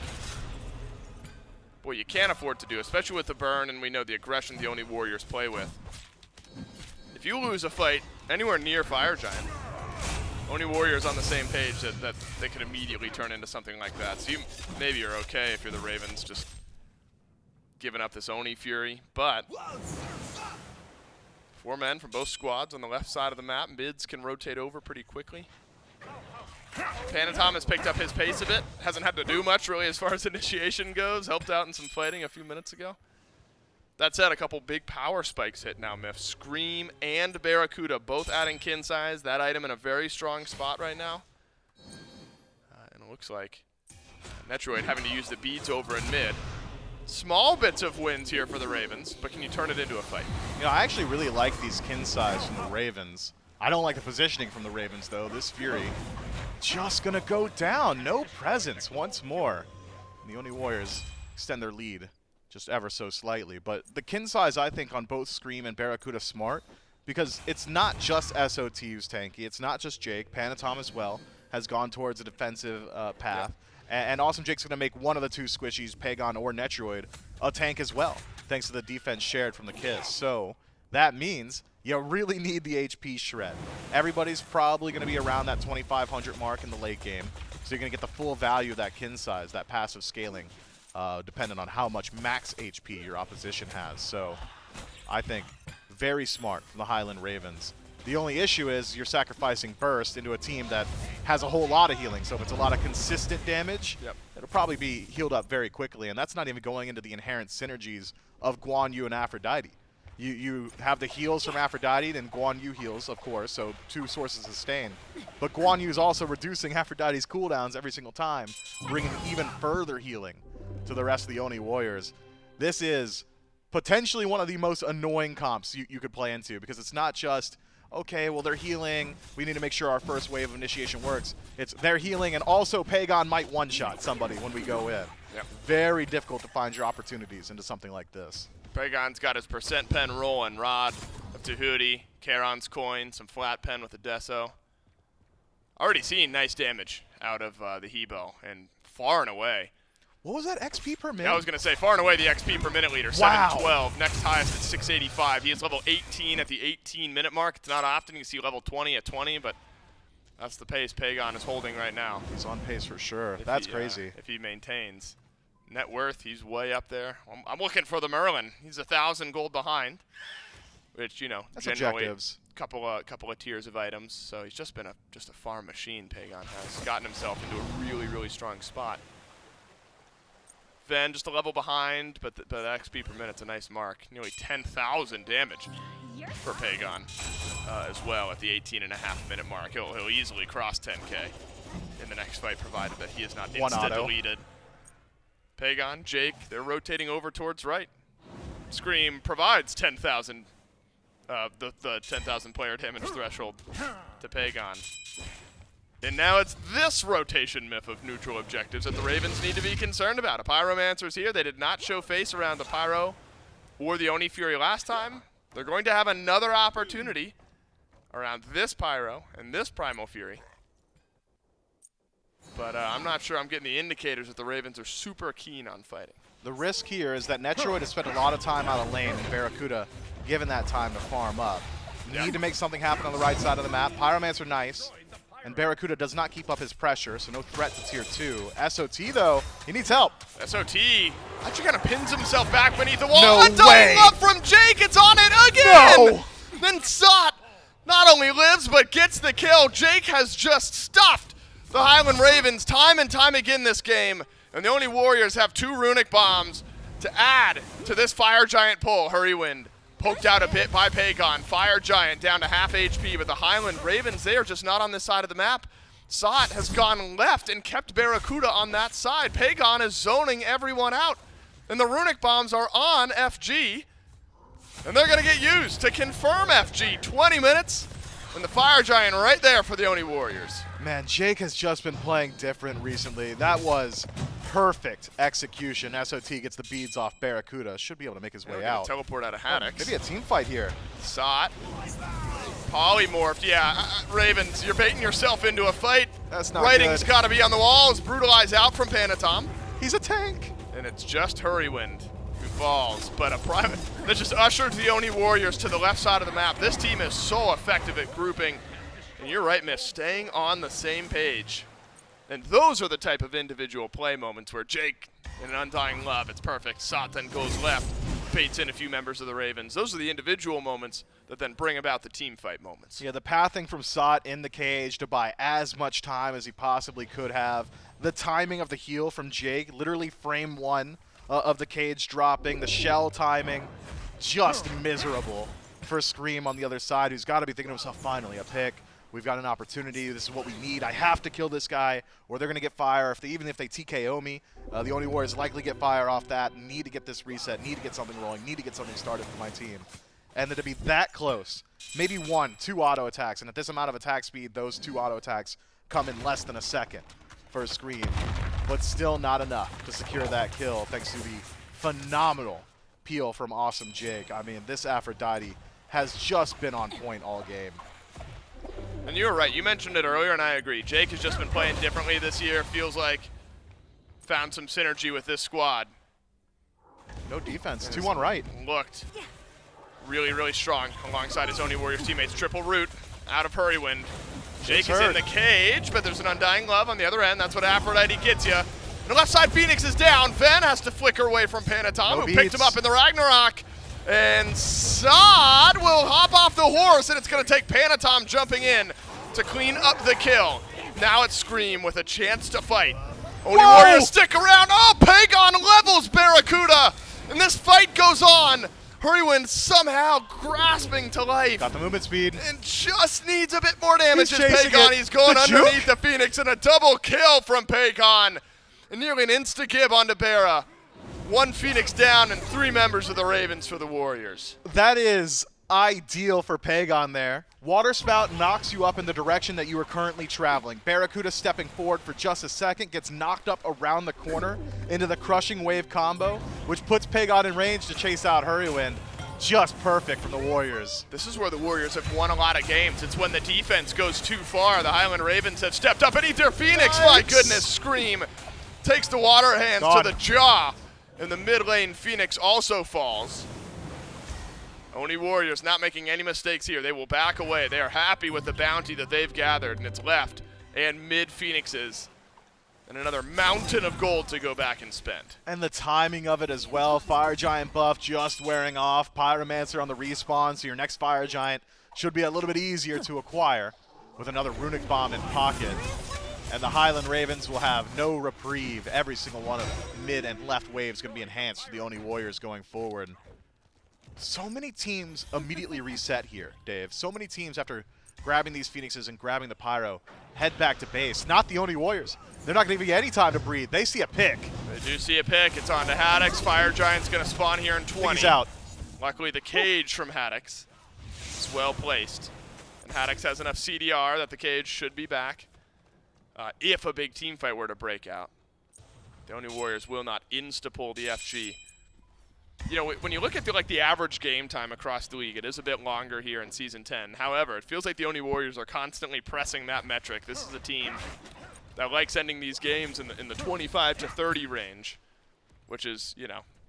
Speaker 5: Boy, you can't afford to do, especially with the burn, and we know the aggression the Oni Warriors play with. If you lose a fight anywhere near Fire Giant, Oni Warriors on the same page that they could immediately turn into something like that. So maybe you're okay if you're the Ravens, just giving up this Oni Fury, but 4 men from both squads on the left side of the map. Mids can rotate over pretty quickly. Panitom has picked up his pace a bit. Hasn't had to do much really as far as initiation goes. Helped out in some fighting a few minutes ago. That said, a couple big power spikes hit now, Myth. Scream and BaRRaCCuDDa both adding kin size. That item in a very strong spot right now. And it looks like Netrioid having to use the beads over in mid. Small bits of wins here for the Ravens, but can you turn it into a fight?
Speaker 6: You know, I actually really like these kin size from the Ravens. I don't like the positioning from the Ravens, though. This Fury just going to go down. No presence once more. And the Oni Warriors extend their lead just ever so slightly. But the kin size, I think, on both Scream and BaRRaCCuDDa smart, because it's not just SOT who's tanky. It's not just Jake. Panitom as well has gone towards a defensive path. Yep. And Awesome Jake's going to make one of the 2 squishies, Pegon or Netrioid, a tank as well, thanks to the defense shared from the Kiss. So that means you really need the HP shred. Everybody's probably going to be around that 2,500 mark in the late game, so you're going to get the full value of that kin size, that passive scaling, depending on how much max HP your opposition has. So I think very smart from the Highland Ravens. The only issue is you're sacrificing burst into a team that has a whole lot of healing. So if it's a lot of consistent damage, it'll probably be healed up very quickly, and that's not even going into the inherent synergies of Guan Yu and Aphrodite. You have the heals from Aphrodite, then Guan Yu heals, of course, so 2 sources of sustain. But Guan Yu is also reducing Aphrodite's cooldowns every single time, bringing even further healing to the rest of the Oni Warriors. This is potentially one of the most annoying comps you could play into, because it's not just, okay, well, they're healing, we need to make sure our first wave of initiation works. It's they're healing, and also Pegon might one-shot somebody when we go in.
Speaker 5: Yep.
Speaker 6: Very difficult to find your opportunities into something like this.
Speaker 5: Pegon's got his percent pen rolling. Rod up to Hoodie, Charon's coin, some flat pen with the Deso. Already seeing nice damage out of the Hebo, and far and away.
Speaker 6: What was that XP per minute?
Speaker 5: I was going to say, far and away the XP per minute leader,
Speaker 6: Wow.
Speaker 5: 712. Next highest at 685. He is level 18 at the 18-minute mark. It's not often you see level 20 at 20, but that's the pace Pegon is holding right now.
Speaker 6: He's on pace for sure. That's crazy.
Speaker 5: If he maintains. Net worth, he's way up there. I'm looking for the Merlin. He's 1,000 gold behind, which, you know,
Speaker 6: That's
Speaker 5: generally
Speaker 6: objectives.
Speaker 5: couple of tiers of items. So he's just been just a farm machine. Pegon has gotten himself into a really, really strong spot. Ven just a level behind, but the XP per minute's a nice mark. Nearly 10,000 damage for Pegon as well at the 18.5-minute mark. He'll easily cross 10K in the next fight, provided that he is not insta-deleted. Pegon, Jake, they're rotating over towards right. Scream provides 10,000, the 10,000 player damage threshold to Pegon. And now it's this rotation myth of neutral objectives that the Ravens need to be concerned about. A Pyromancer's here. They did not show face around the Pyro or the Oni Fury last time. They're going to have another opportunity around this Pyro and this Primal Fury. But I'm not sure I'm getting the indicators that the Ravens are super keen on fighting.
Speaker 6: The risk here is that Netrioid has spent a lot of time out of lane, and BaRRaCCuDDa given that time to farm up. Need to make something happen on the right side of the map. Pyromancer nice, and BaRRaCCuDDa does not keep up his pressure, so no threat to tier 2. SOT, though, he needs help.
Speaker 5: SOT actually kind of pins himself back beneath the wall.
Speaker 6: No
Speaker 5: Undying
Speaker 6: way.
Speaker 5: Love from Jake. It's on it again.
Speaker 6: No.
Speaker 5: Then Sot not only lives, but gets the kill. Jake has just stuffed the Highland Ravens time and time again this game, and the Oni Warriors have 2 runic bombs to add to this Fire Giant pull. Hurriwind poked out a bit by Pegon. Fire Giant down to half HP, but the Highland Ravens, they are just not on this side of the map. Sot has gone left and kept BaRRaCCuDDa on that side. Pegon is zoning everyone out, and the runic bombs are on FG, and they're going to get used to confirm FG. 20 minutes, and the Fire Giant right there for the Oni Warriors.
Speaker 6: Man, Jake has just been playing different recently. That was perfect execution. SOT gets the beads off BaRRaCCuDDa. Should be able to make his way out.
Speaker 5: Teleport out of Haddix.
Speaker 6: Maybe a team fight here.
Speaker 5: Sot. Polymorphed. Yeah, Ravens, you're baiting yourself into a fight.
Speaker 6: That's not
Speaker 5: Writing's
Speaker 6: good.
Speaker 5: got to be on the walls. Brutalize out from Panitom.
Speaker 6: He's a tank.
Speaker 5: And it's just Hurriwind who falls. But a private that just ushered the Oni Warriors to the left side of the map. This team is so effective at grouping. And you're right, Miss, staying on the same page. And those are the type of individual play moments where Jake, in an Undying Love, it's perfect. Sot then goes left, baits in a few members of the Ravens. Those are the individual moments that then bring about the team fight moments.
Speaker 6: Yeah, the pathing from Sot in the cage to buy as much time as he possibly could have. The timing of the heal from Jake, literally frame 1 of the cage dropping. The shell timing, just miserable for Scream on the other side, who's got to be thinking to himself, finally, a pick. We've got an opportunity. This is what we need. I have to kill this guy, or they're going to get fire. Even if they TKO me, the Oni Warriors likely get fire off that. Need to get this reset. Need to get something rolling. Need to get something started for my team. And then to be that close, maybe 1, 2 auto attacks. And at this amount of attack speed, those 2 auto attacks come in less than a second for a Scream. But still not enough to secure that kill, thanks to the phenomenal peel from awesome Jake. I mean, this Aphrodite has just been on point all game.
Speaker 5: And you were right. You mentioned it earlier, and I agree. Jake has just been playing differently this year. Feels like found some synergy with this squad.
Speaker 6: No defense. 2-1 right.
Speaker 5: Looked really, really strong alongside his Oni Warriors teammates. Triple root out of Hurriwind. Jake is in the cage, but there's an Undying Love on the other end. That's what Aphrodite gets you. And the left side Phoenix is down. Ven has to flicker away from Panitom, who picked him up in the Ragnarok. And Sod will hop off the horse, and it's going to take Panitom jumping in to clean up the kill. Now it's Scream with a chance to fight. Oni Warriors stick around. Oh, Pegon levels BaRRaCCuDDa. And this fight goes on. Hurriwind somehow grasping to life.
Speaker 6: Got the movement speed.
Speaker 5: And just needs a bit more damage as
Speaker 6: chasing
Speaker 5: Pegon.
Speaker 6: it.
Speaker 5: He's going
Speaker 6: The
Speaker 5: underneath
Speaker 6: juke?
Speaker 5: the Phoenix and a double kill from Pegon. And nearly an insta-gib onto BaRRa. 1 Phoenix down and 3 members of the Ravens for the Warriors.
Speaker 6: That is ideal for Pegon there. Water Spout knocks you up in the direction that you are currently traveling. BaRRaCCuDDa stepping forward for just a second, gets knocked up around the corner into the crushing wave combo, which puts Pegon in range to chase out Hurriwind. Just perfect from the Warriors.
Speaker 5: This is where the Warriors have won a lot of games. It's when the defense goes too far. The Highland Ravens have stepped up and eat their Phoenix. My goodness, Scream takes the water hands to the jaw. And the mid lane Phoenix also falls. Oni Warriors not making any mistakes here. They will back away. They are happy with the bounty that they've gathered, and it's left and mid Phoenixes. And another mountain of gold to go back and spend.
Speaker 6: And the timing of it as well. Fire Giant buff just wearing off. Pyromancer on the respawn, so your next Fire Giant should be a little bit easier to acquire with another Runic Bomb in pocket. And the Highland Ravens will have no reprieve. Every single one of mid and left waves going to be enhanced to the Oni Warriors going forward. So many teams immediately reset here, Dave. So many teams, after grabbing these Phoenixes and grabbing the Pyro, head back to base. Not the Oni Warriors. They're not going to give you any time to breathe. They see a pick.
Speaker 5: They do see a pick. It's on to Haddix. Fire Giant's going to spawn here in 20.
Speaker 6: He's out.
Speaker 5: Luckily, the cage from Haddix is well placed. And Haddix has enough CDR that the cage should be back. If a big team fight were to break out. The Oni Warriors will not insta-pull the FG. You know, when you look at the average game time across the league, it is a bit longer here in Season 10. However, it feels like the Oni Warriors are constantly pressing that metric. This is a team that likes ending these games in the 25 to 30 range, which is,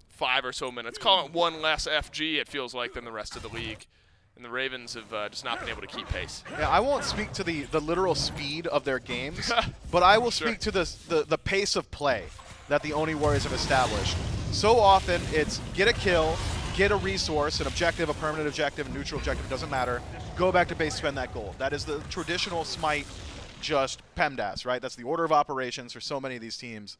Speaker 5: 5 or so minutes. Call it 1 less FG, it feels like, than the rest of the league. And the Ravens have just not been able to keep pace.
Speaker 6: Yeah, I won't speak to the literal speed of their games, but I will speak to the pace of play that the Oni Warriors have established. So often it's get a kill, get a resource, an objective, a permanent objective, a neutral objective, doesn't matter. Go back to base, spend that gold. That is the traditional SMITE, just PEMDAS, right? That's the order of operations for so many of these teams.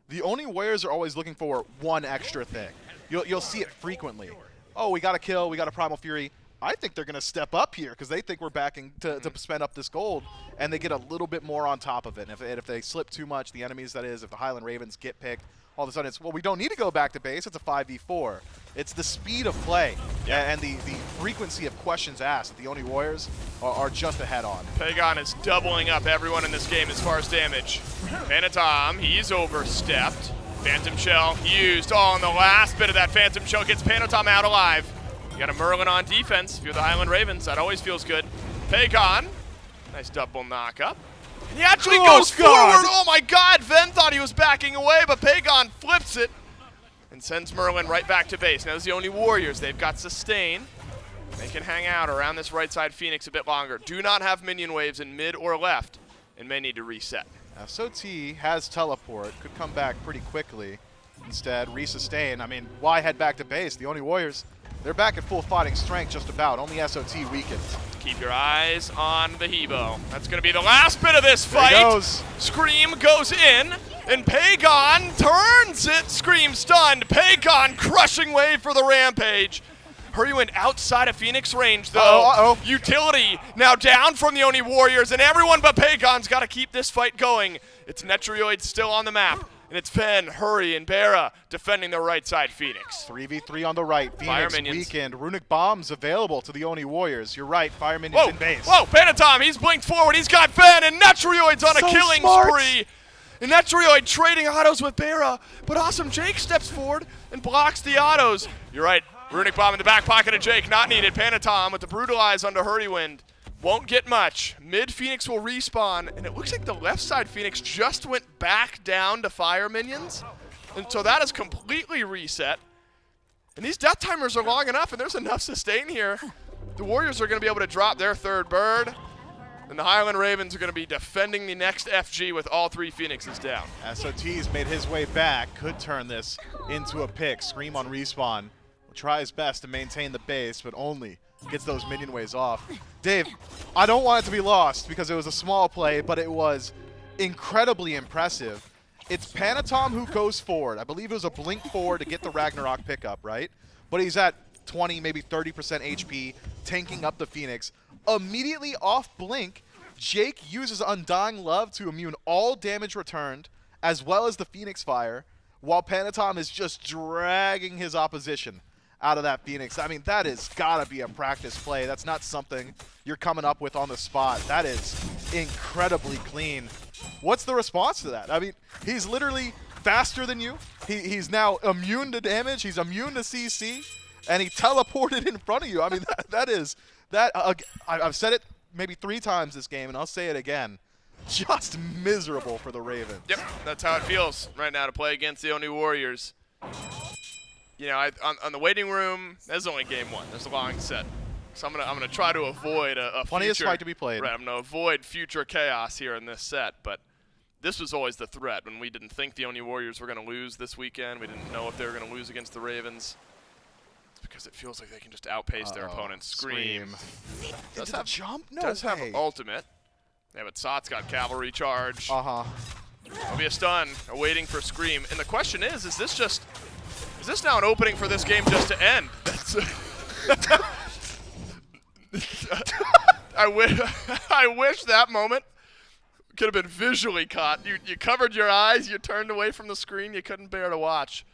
Speaker 6: The Oni Warriors are always looking for one extra thing. You'll see it frequently. Oh, we got a kill, we got a Primal Fury. I think they're going to step up here because they think we're backing to spend up this gold, and they get a little bit more on top of it. And if they slip too much, the enemies, that is, if the Highland Ravens get picked, all of a sudden it's, well, we don't need to go back to base. It's a 5v4. It's the speed of play and the frequency of questions asked that the Oni Warriors are just ahead on.
Speaker 5: Pegon is doubling up everyone in this game as far as damage. Panitom, he's overstepped. Phantom Shell used. Oh, and the last bit of that Phantom Shell gets Panitom out alive. You got a Merlin on defense if you're the Highland Ravens. That always feels good. Pegon, nice double knock up. And he actually goes forward. Oh my god, Ven thought he was backing away, but Pegon flips it and sends Merlin right back to base. Now there's the Oni Warriors. They've got sustain. They can hang out around this right side Phoenix a bit longer. Do not have minion waves in mid or left and may need to reset.
Speaker 6: Now SOT has teleport, could come back pretty quickly. Instead, resustain. I mean, why head back to base? The Oni Warriors, they're back at full fighting strength just about. Only SOT weakened.
Speaker 5: Keep your eyes on the Hebo. That's going to be the last bit of this fight.
Speaker 6: There he goes.
Speaker 5: Scream goes in, and Pegon turns it. Scream stunned. Pegon crushing wave for the Rampage. Hurriwind outside of Phoenix range, though. Utility now down from the Oni Warriors, and everyone but Pegon's got to keep this fight going. It's Netrioid still on the map. And it's Fen, Hurry, and BaRRa defending the right side Phoenix.
Speaker 6: 3v3 on the right.
Speaker 5: Fire
Speaker 6: Phoenix
Speaker 5: minions.
Speaker 6: weakened. Runic Bombs available to the Oni Warriors. You're right. Fire minions in base.
Speaker 5: Whoa, Panitom, he's blinked forward. He's got Fen, and Netrioid's on a killing spree. And Netrioid trading autos with BaRRa, but Awesome Jake steps forward and blocks the autos. You're right. Runic Bomb in the back pocket of Jake, not needed. Panitom with the Brutalize onto Hurriwind. Won't get much. Mid Phoenix will respawn, and it looks like the left side Phoenix just went back down to fire minions. And so that is completely reset. And these death timers are long enough, and there's enough sustain here. The Warriors are going to be able to drop their third bird, and the Highland Ravens are going to be defending the next FG with all 3 Phoenixes down.
Speaker 6: SOT's made his way back. Could turn this into a pick. Scream on respawn. Will try his best to maintain the base, but only gets those minion waves off. Dave, I don't want it to be lost because it was a small play, but it was incredibly impressive. it's Panitom who goes forward. I believe it was a blink forward to get the Ragnarok pickup, right? But he's at 20, maybe 30% HP, tanking up the Phoenix. Immediately off blink, Jake uses Undying Love to immune all damage returned, as well as the Phoenix Fire, while Panitom is just dragging his opposition out of that Phoenix. I mean, that has got to be a practice play. That's not something you're coming up with on the spot. That is incredibly clean. What's the response to that? I mean, he's literally faster than you. He's now immune to damage. He's immune to CC, and he teleported in front of you. I mean, I've said it maybe 3 times this game, and I'll say it again. Just miserable for the Ravens.
Speaker 5: Yep, that's how it feels right now to play against the Oni Warriors. You know, on the waiting room, there's only game 1. There's a long set. So I'm gonna try to avoid a
Speaker 6: Funniest
Speaker 5: future,
Speaker 6: fight to be played.
Speaker 5: Right, I'm gonna avoid future chaos here in this set, but this was always the threat when we didn't think the Oni Warriors were gonna lose this weekend. We didn't know if they were gonna lose against the Ravens. It's because it feels like they can just outpace their opponents. Scream.
Speaker 6: Does have jump? No
Speaker 5: does
Speaker 6: way.
Speaker 5: have ultimate. Yeah, but Sot's got cavalry charge.
Speaker 6: Uh-huh.
Speaker 5: There'll be a stun, awaiting for Scream. And the question is this now an opening for this game just to end? I wish that moment could have been visually caught. You covered your eyes, you turned away from the screen, you couldn't bear to watch.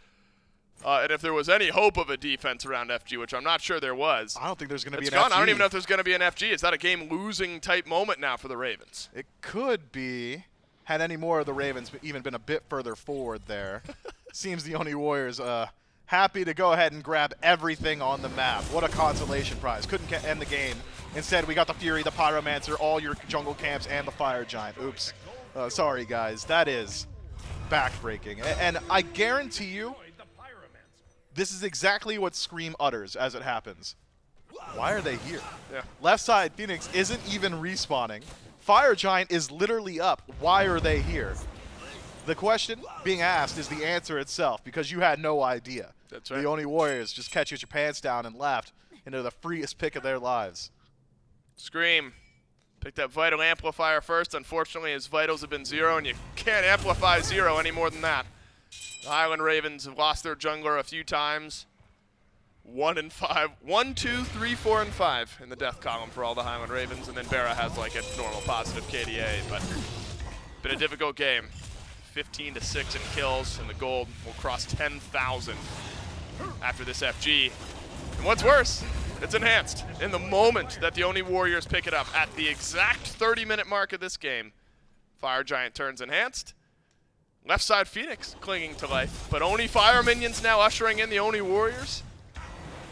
Speaker 5: And if there was any hope of a defense around FG, which I'm not sure there was.
Speaker 6: I don't think there's going to be
Speaker 5: it's
Speaker 6: an
Speaker 5: gone.
Speaker 6: FG.
Speaker 5: I don't even know if there's going to be an FG. Is that a game-losing type moment now for the Ravens?
Speaker 6: It could be, had any more of the Ravens even been a bit further forward there. Seems the Oni Warriors happy to go ahead and grab everything on the map. What a consolation prize. Couldn't end the game. Instead, we got the Fury, the Pyromancer, all your jungle camps, and the Fire Giant. Oops. Sorry, guys. That is backbreaking. And I guarantee you, this is exactly what Scream utters as it happens. Why are they here?
Speaker 5: Yeah.
Speaker 6: Left side, Phoenix isn't even respawning. Fire Giant is literally up. Why are they here? The question being asked is the answer itself, because you had no idea.
Speaker 5: That's right.
Speaker 6: The Oni Warriors just catch you with your pants down and left into the freest pick of their lives.
Speaker 5: Scream. Pick that Vital Amplifier first. Unfortunately, his vitals have been 0, and you can't amplify 0 any more than that. The Highland Ravens have lost their jungler a few times. 1 and 5. 1, 2, 3, 4, and 5 in the death column for all the Highland Ravens, and then BaRRa has like a normal positive KDA, but been a difficult game. 15-6 in kills, and the gold will cross 10,000 after this FG. And what's worse, it's enhanced. In the moment that the Oni Warriors pick it up, at the exact 30-minute mark of this game, Fire Giant turns enhanced. Left side Phoenix clinging to life, but Oni Fire minions now ushering in the Oni Warriors.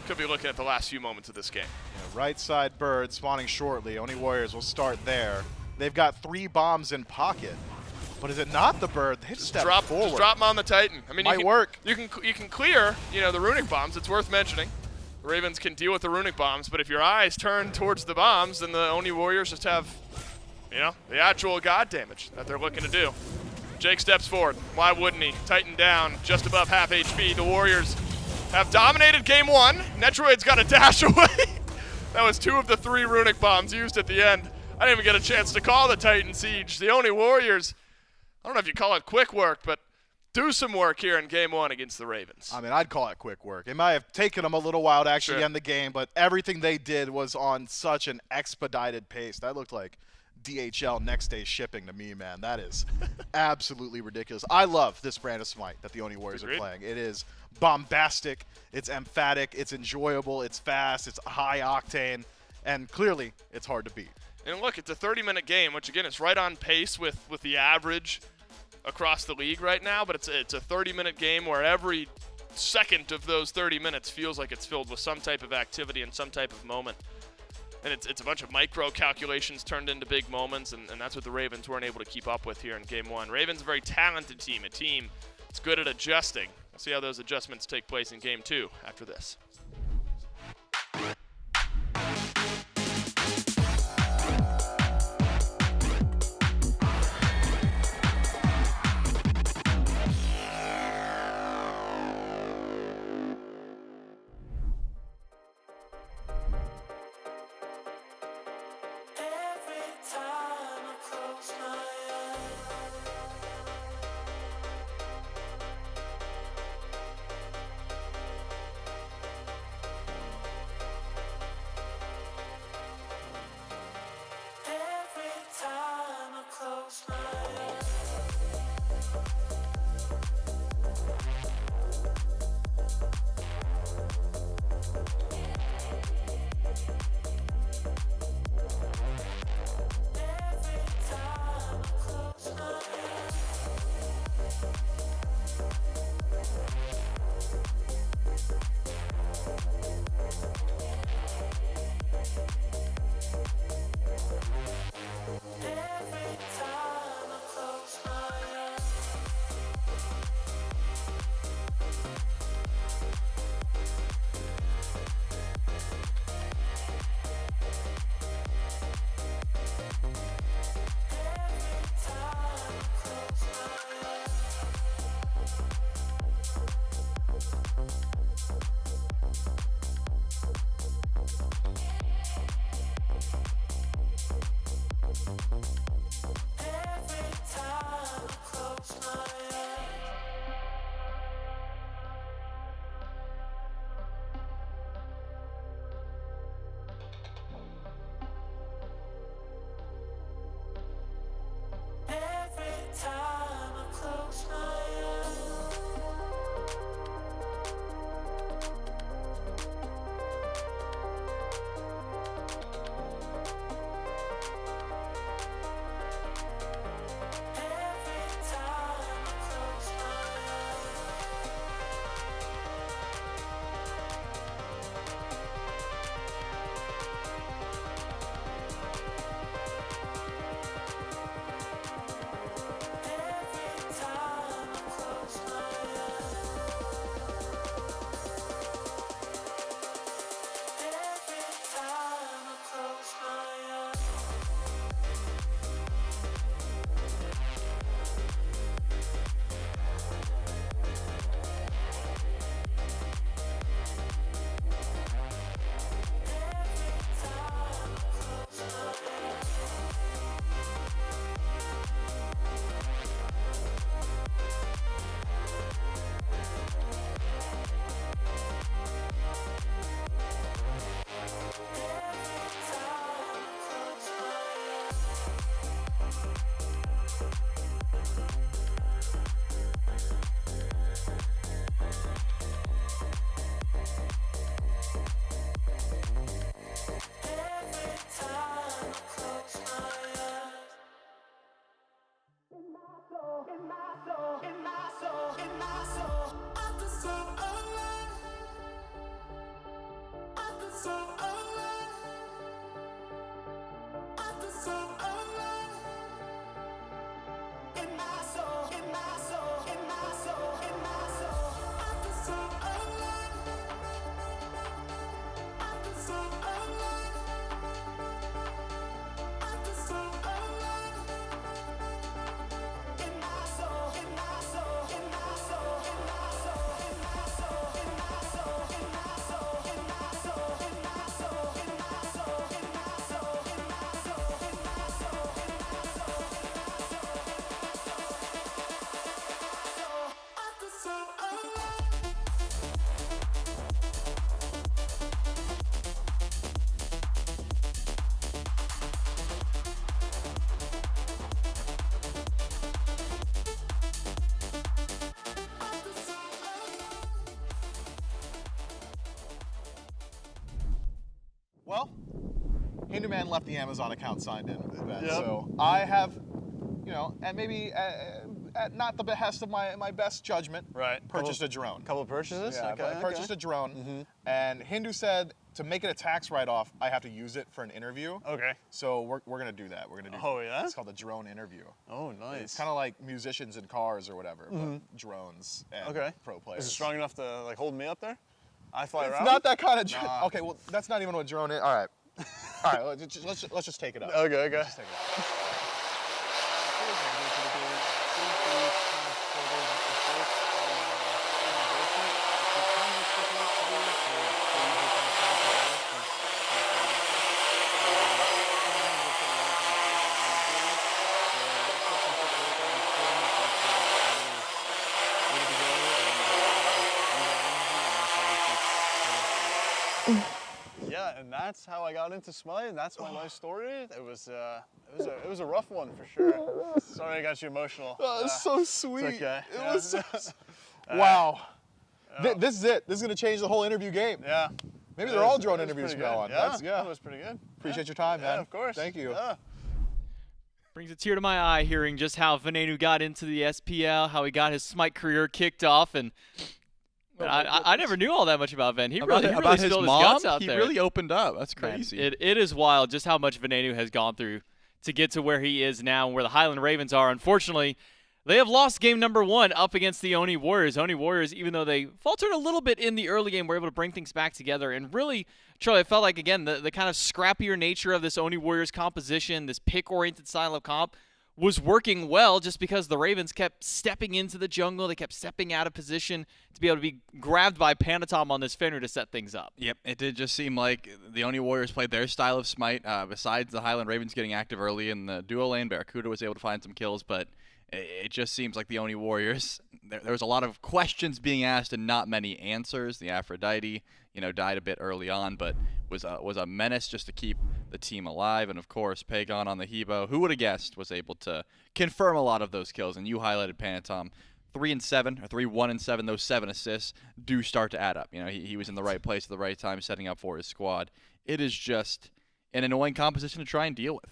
Speaker 5: Could be looking at the last few moments of this game.
Speaker 6: Yeah, right side Bird spawning shortly. Oni Warriors will start there. They've got 3 bombs in pocket. But is it not the Bird? They just step forward.
Speaker 5: Just drop them on the Titan. I mean,
Speaker 6: Might work.
Speaker 5: You can clear, the runic bombs. It's worth mentioning. The Ravens can deal with the runic bombs, but if your eyes turn towards the bombs, then the Oni Warriors just have, the actual god damage that they're looking to do. Jake steps forward. Why wouldn't he? Titan down, just above half HP. The Warriors have dominated game 1. Netrioid's got a dash away. That was 2 of the 3 runic bombs used at the end. I didn't even get a chance to call the Titan siege. The Oni Warriors, I don't know if you call it quick work, but do some work here in game 1 against the Ravens.
Speaker 6: I mean, I'd call it quick work. It might have taken them a little while to actually end the game, but everything they did was on such an expedited pace. That looked like DHL next day shipping to me, man. That is absolutely ridiculous. I love this brand of SMITE that the Oni Warriors are playing. It is bombastic, it's emphatic, it's enjoyable, it's fast, it's high octane, and clearly it's hard to beat.
Speaker 5: And look, it's a 30-minute game, which again is right on pace with the average across the league right now, but it's a 30-minute game where every second of those 30 minutes feels like it's filled with some type of activity and some type of moment. And it's a bunch of micro calculations turned into big moments, and that's what the Ravens weren't able to keep up with here in game 1. Ravens a very talented team, a team that's good at adjusting. We'll see how those adjustments take place in game 2 after this.
Speaker 6: Well, Hinduman left the Amazon account signed in, Ben,
Speaker 7: Yep.
Speaker 6: so I have, you know, and maybe at not the behest of my best judgment,
Speaker 7: Right.
Speaker 6: purchased a drone.
Speaker 7: Couple purchases?
Speaker 6: Yeah,
Speaker 7: Okay,
Speaker 6: I purchased a drone, and Hindu said to make it a tax write-off, I have to use it for an interview.
Speaker 7: Okay.
Speaker 6: So we're gonna do that. We're gonna do.
Speaker 7: Oh, yeah?
Speaker 6: It's called the drone interview.
Speaker 7: Oh, nice.
Speaker 6: It's kind of like musicians in cars or whatever, but drones and
Speaker 7: Okay.
Speaker 6: pro players.
Speaker 7: Is it strong enough to like hold me up there? I fly
Speaker 6: It's
Speaker 7: around?
Speaker 6: not that kind of drone.
Speaker 7: Nah.
Speaker 6: Okay, well that's not even what drone is. All right, all right. Let's just take it up.
Speaker 7: Okay, okay.
Speaker 6: Let's take it up.
Speaker 7: Yeah, and that's how I got into SMITE, and that's my life story. It was a rough one for sure. Sorry I got you emotional.
Speaker 6: Oh, it's so sweet.
Speaker 7: It's okay.
Speaker 6: It
Speaker 7: Yeah.
Speaker 6: was so, wow. This is it. This is gonna change the whole interview game.
Speaker 7: Yeah.
Speaker 6: Maybe
Speaker 7: It
Speaker 6: they're all
Speaker 7: was-
Speaker 6: drone
Speaker 7: it was
Speaker 6: interviews
Speaker 7: pretty
Speaker 6: from now
Speaker 7: good.
Speaker 6: on.
Speaker 7: Yeah,
Speaker 6: That's, yeah.
Speaker 7: It was pretty good.
Speaker 6: Appreciate
Speaker 7: Yeah.
Speaker 6: your time, man.
Speaker 7: Yeah, of course.
Speaker 6: Thank you.
Speaker 7: Yeah.
Speaker 1: Brings a tear to my eye hearing just how Venenu got into the SPL, how he got his SMITE career kicked off, and I never knew all that much about Ven. He really
Speaker 2: about his
Speaker 1: spilled
Speaker 2: mom,
Speaker 1: his guts out
Speaker 2: he
Speaker 1: there.
Speaker 2: really opened up. That's
Speaker 1: Man,
Speaker 2: crazy.
Speaker 1: it is wild just how much Venenu has gone through to get to where he is now and where the Highland Ravens are. Unfortunately, they have lost game number 1 up against the Oni Warriors. Oni Warriors, even though they faltered a little bit in the early game, were able to bring things back together. And really, Charlie, I felt like, again, the kind of scrappier nature of this Oni Warriors composition, this pick-oriented style of comp, was working well just because the Ravens kept stepping into the jungle. They kept stepping out of position to be able to be grabbed by Panitom on this Fenrir to set things up.
Speaker 2: Yep, it did just seem like the Oni Warriors played their style of SMITE. Besides the Highland Ravens getting active early in the duo lane, BaRRaCCuDDa was able to find some kills, but it just seems like the Oni Warriors, there was a lot of questions being asked and not many answers. The Aphrodite, died a bit early on, but was a menace just to keep the team alive. And of course, Pegon on the Hebo, who would have guessed, was able to confirm a lot of those kills. And you highlighted Panitom, 3-7 or 3-1-7. Those 7 assists do start to add up. He was in the right place at the right time, setting up for his squad. It is just an annoying composition to try and deal with.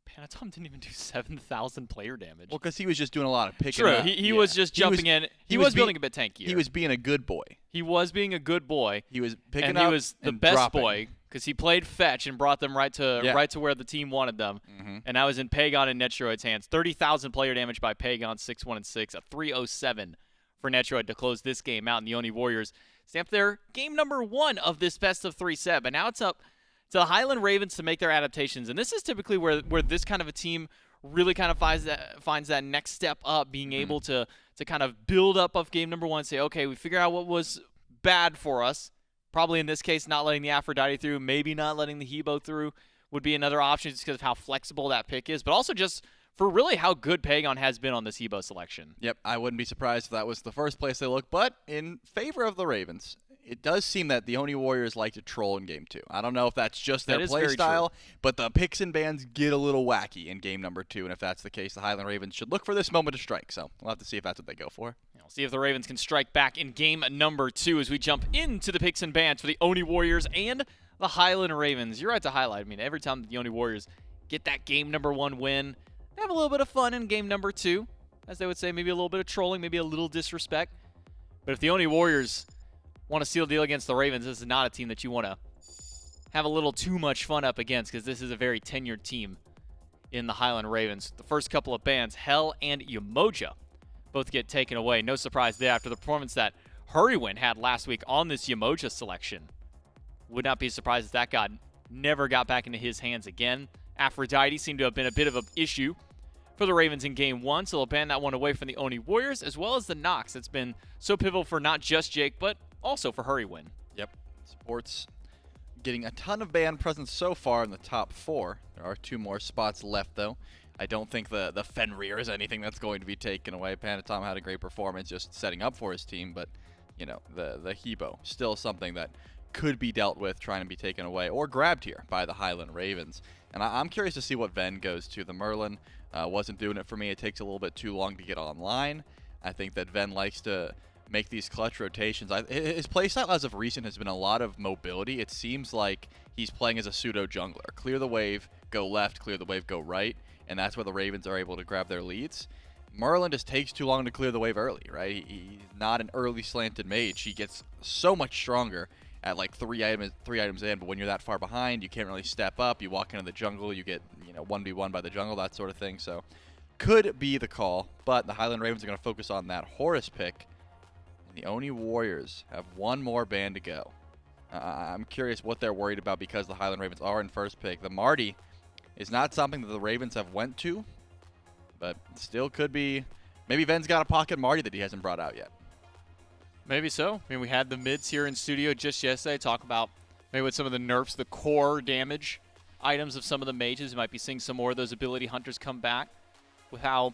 Speaker 1: Panitom didn't even do 7,000 player damage.
Speaker 2: Well, because he was just doing a lot of picking
Speaker 1: True,
Speaker 2: up.
Speaker 1: he was just jumping in. He was building a bit tankier.
Speaker 2: He was being a good boy.
Speaker 1: He was being a good boy.
Speaker 2: He was picking
Speaker 1: and
Speaker 2: up
Speaker 1: he was the
Speaker 2: and
Speaker 1: best
Speaker 2: dropping.
Speaker 1: boy because he played fetch and brought them right to where the team wanted them. And that was in Pegon and Netrioid's hands. 30,000 player damage by Pegon, 6-1-6, a 307 for Netrioid to close this game out. And the Oni Warriors stamp their game number 1 of this best of 3 set. But now it's up to the Highland Ravens to make their adaptations. And this is typically where this kind of a team really kind of finds that next step up, being able to kind of build up of game number 1 and say, okay, we figure out what was bad for us. Probably in this case, not letting the Aphrodite through, maybe not letting the Hebo through would be another option just because of how flexible that pick is, but also just for really how good Pegon has been on this Hebo selection.
Speaker 2: Yep, I wouldn't be surprised if that was the first place they looked, but in favor of the Ravens. It does seem that the Oni Warriors like to troll in Game 2. I don't know if that's just their play style, but the picks and bans get a little wacky in Game number 2, and if that's the case, the Highland Ravens should look for this moment to strike. So we'll have to see if that's what they go for.
Speaker 1: We'll see if the Ravens can strike back in Game number 2 as we jump into the picks and bans for the Oni Warriors and the Highland Ravens. You're right to highlight. I mean, every time the Oni Warriors get that Game number 1 win, they have a little bit of fun in Game number 2, as they would say, maybe a little bit of trolling, maybe a little disrespect. But if the Oni Warriors want to seal the deal against the Ravens, this is not a team that you want to have a little too much fun up against, because this is a very tenured team in the Highland Ravens. The first couple of bans, Hell and Umoja, both get taken away. No surprise there after the performance that Hurriwind had last week on this Umoja selection. Would not be surprised if that god never got back into his hands again. Aphrodite seemed to have been a bit of an issue for the Ravens in Game 1, so they'll ban that one away from the Oni Warriors, as well as the Nox. That's been so pivotal for not just Jake, but also for Hurriwind.
Speaker 2: Yep. Sports getting a ton of ban presence so far in the top 4. There are 2 more spots left, though. I don't think the Fenrir is anything that's going to be taken away. Panitom had a great performance just setting up for his team, but, you know, the Hebo, still something that could be dealt with, trying to be taken away or grabbed here by the Highland Ravens. And I'm curious to see what Ven goes to. The Merlin wasn't doing it for me. It takes a little bit too long to get online. I think that Ven likes to make these clutch rotations. His playstyle as of recent has been a lot of mobility. It seems like he's playing as a pseudo jungler. Clear the wave, go left, clear the wave, go right, and that's where the Ravens are able to grab their leads. Merlin just takes too long to clear the wave early, right? He's not an early slanted mage. He gets so much stronger at like three items in, but when you're that far behind, you can't really step up. You walk into the jungle, you get, you know, 1v1 by the jungle, that sort of thing. So could be the call, but the Highland Ravens are going to focus on that Horus pick. And the Oni Warriors have 1 more ban to go. I'm curious what they're worried about, because the Highland Ravens are in first pick. The Marty is not something that the Ravens have went to, but still could be. Maybe Ven's got a pocket Marty that he hasn't brought out yet.
Speaker 1: Maybe so. I mean, we had the mids here in studio just yesterday talk about maybe with some of the nerfs, the core damage items of some of the mages. You might be seeing some more of those ability hunters come back with how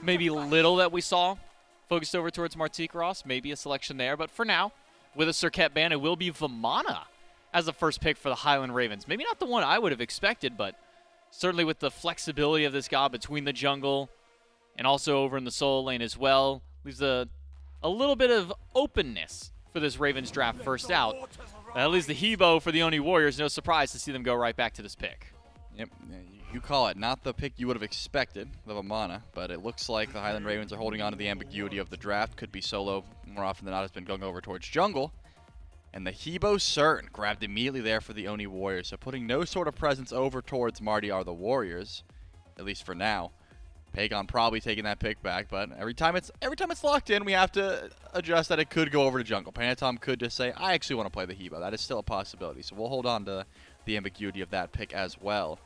Speaker 1: maybe little that we saw focused over towards Martikros. Maybe a selection there. But for now, with a Circuit ban, it will be Vamana as the first pick for the Highland Ravens. Maybe not the one I would have expected, but certainly with the flexibility of this god between the jungle and also over in the solo lane as well, leaves a little bit of openness for this Ravens draft first out. At least the Hebo for the Oni Warriors, no surprise to see them go right back to this pick.
Speaker 2: Yep, you call it. Not the pick you would have expected, the Vamana, but it looks like the Highland Ravens are holding on to the ambiguity of the draft. Could be solo more often than not, has been going over towards jungle. And the Hebo Cern grabbed immediately there for the Oni Warriors, so putting no sort of presence over towards Marty are the Warriors, at least for now. Pegon probably taking that pick back, but every time it's locked in, we have to adjust that it could go over to jungle. Panitom could just say, I actually want to play the Hebo. That is still a possibility, so we'll hold on to the ambiguity of that pick as well,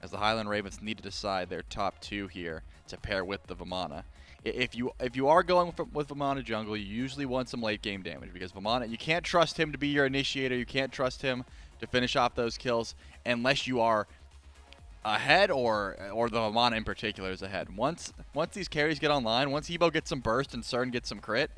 Speaker 2: as the Highland Ravens need to decide their top 2 here to pair with the Vamana. If you are going with Vamana jungle, you usually want some late game damage, because Vamana, you can't trust him to be your initiator. You can't trust him to finish off those kills unless you are ahead, or the Vamana in particular is ahead. Once these carries get online, once Hebo gets some burst and Cern gets some crit,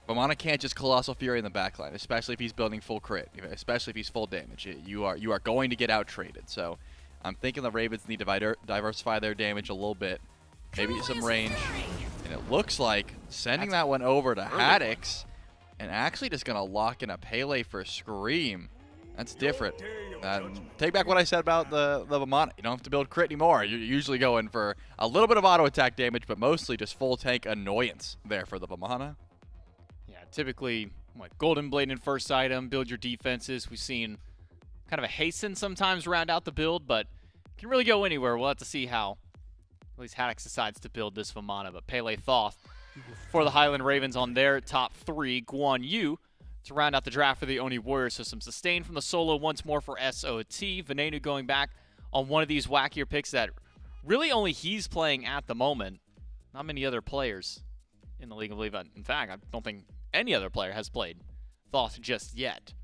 Speaker 2: Vamana can't just Colossal Fury in the backline, especially if he's building full crit, especially if he's full damage. You are going to get out traded. So I'm thinking the Ravens need to diversify their damage a little bit, maybe some range, and it looks like sending that one over to Haddix, and actually just gonna lock in a Pele for Scream. That's different. Take back what I said about the Vamana. You don't have to build crit anymore. You're usually going for a little bit of auto attack damage, but mostly just full tank annoyance there for the Vamana.
Speaker 1: Yeah, typically, like Golden Blade in first item, build your defenses. We've seen kind of a hasten sometimes round out the build, but can really go anywhere. We'll have to see how at least Haddix decides to build this Vamana. But Pele Thoth for the Highland Ravens on their top 3. Guan Yu to round out the draft for the Oni Warriors. So some sustain from the solo once more for SOT. Venenu going back on one of these wackier picks that really only he's playing at the moment. Not many other players in the League of Legends. In fact, I don't think any other player has played Thoth just yet.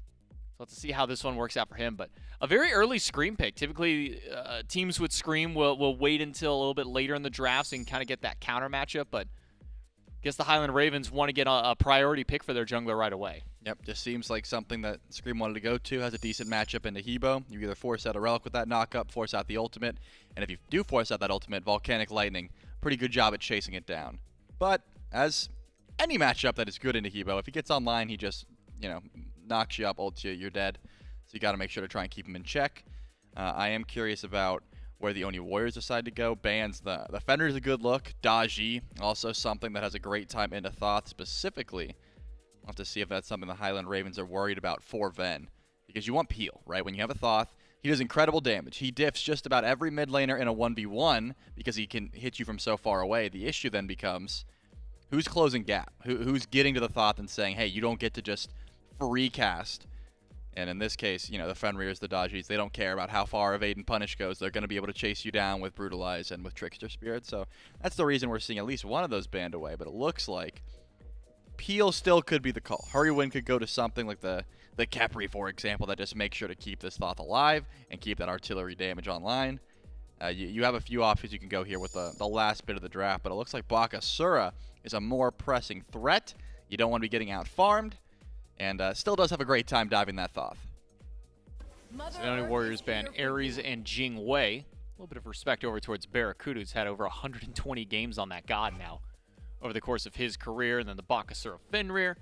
Speaker 1: So let's see how this one works out for him. But a very early Scream pick. Typically, teams with Scream will wait until a little bit later in the draft so you can kind of get that counter matchup. But I guess the Highland Ravens want to get a priority pick for their jungler right away.
Speaker 2: Yep, just seems like something that Scream wanted to go to. Has a decent matchup into Hebo. You either force out a Relic with that knockup, force out the ultimate, and if you do force out that ultimate, Volcanic Lightning, pretty good job at chasing it down. But as any matchup that is good into Hebo, if he gets online, he just, knocks you up, ults you, you're dead. So you got to make sure to try and keep him in check. I am curious about where the Oni Warriors decide to go. Bans, the Fenrir is a good look. Daji, also something that has a great time into Thoth specifically. We'll have to see if that's something the Highland Ravens are worried about for Ven. because you want Peel, right? When you have a Thoth, he does incredible damage. He diffs just about every mid laner in a 1v1 because he can hit you from so far away. The issue then becomes who's closing gap? Who's getting to the Thoth and saying, hey, you don't get to just free cast. And in this case, you know, the Fenrirs, the Dodgies, they don't care about how far Evade and Punish goes. They're going to be able to chase you down with Brutalize and with Trickster Spirit. So that's the reason we're seeing at least one of those banned away. But it looks like Peel still could be the call. Hurriwind could go to something like the Khepri, for example, that just makes sure to keep this Thoth alive and keep that artillery damage online. You have a few options you can go here with the last bit of the draft, but it looks like BaRRaCCuDDa is a more pressing threat. You don't want to be getting out-farmed. And still does have a great time diving that Thoth.
Speaker 1: So the Oni Warriors ban Ares and Jing Wei. A little bit of respect over towards BaRRaCCuDDa, who's had over 120 games on that god now over the course of his career. And then the BaRRaCCuDDa Fenrir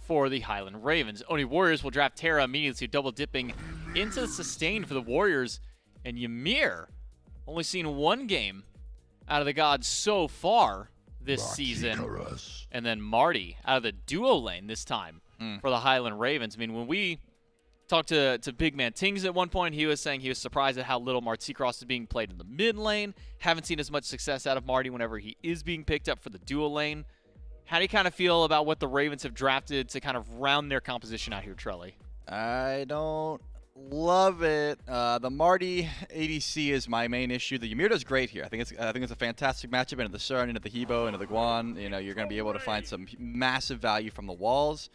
Speaker 1: for the Highland Ravens. Oni Warriors will draft Terra immediately, double dipping into sustain for the Warriors. And Ymir, only seen one game out of the gods so far this season. And then Marty out of the duo lane this time for the Highland Ravens. I mean, when we talked to Big Man Tings at one point, he was saying he was surprised at how little Marticross is being played in the mid lane. Haven't seen as much success out of Marty whenever he is being picked up for the duo lane. How do you kind of feel about what the Ravens have drafted to kind of round their composition out here, Trelly?
Speaker 2: I don't love it. The Marty ADC is my main issue. The Ymir does great here. I think it's a fantastic matchup into the Cern, into the Hebo, into the Guan. You know, you're going to be able to find some massive value from the walls.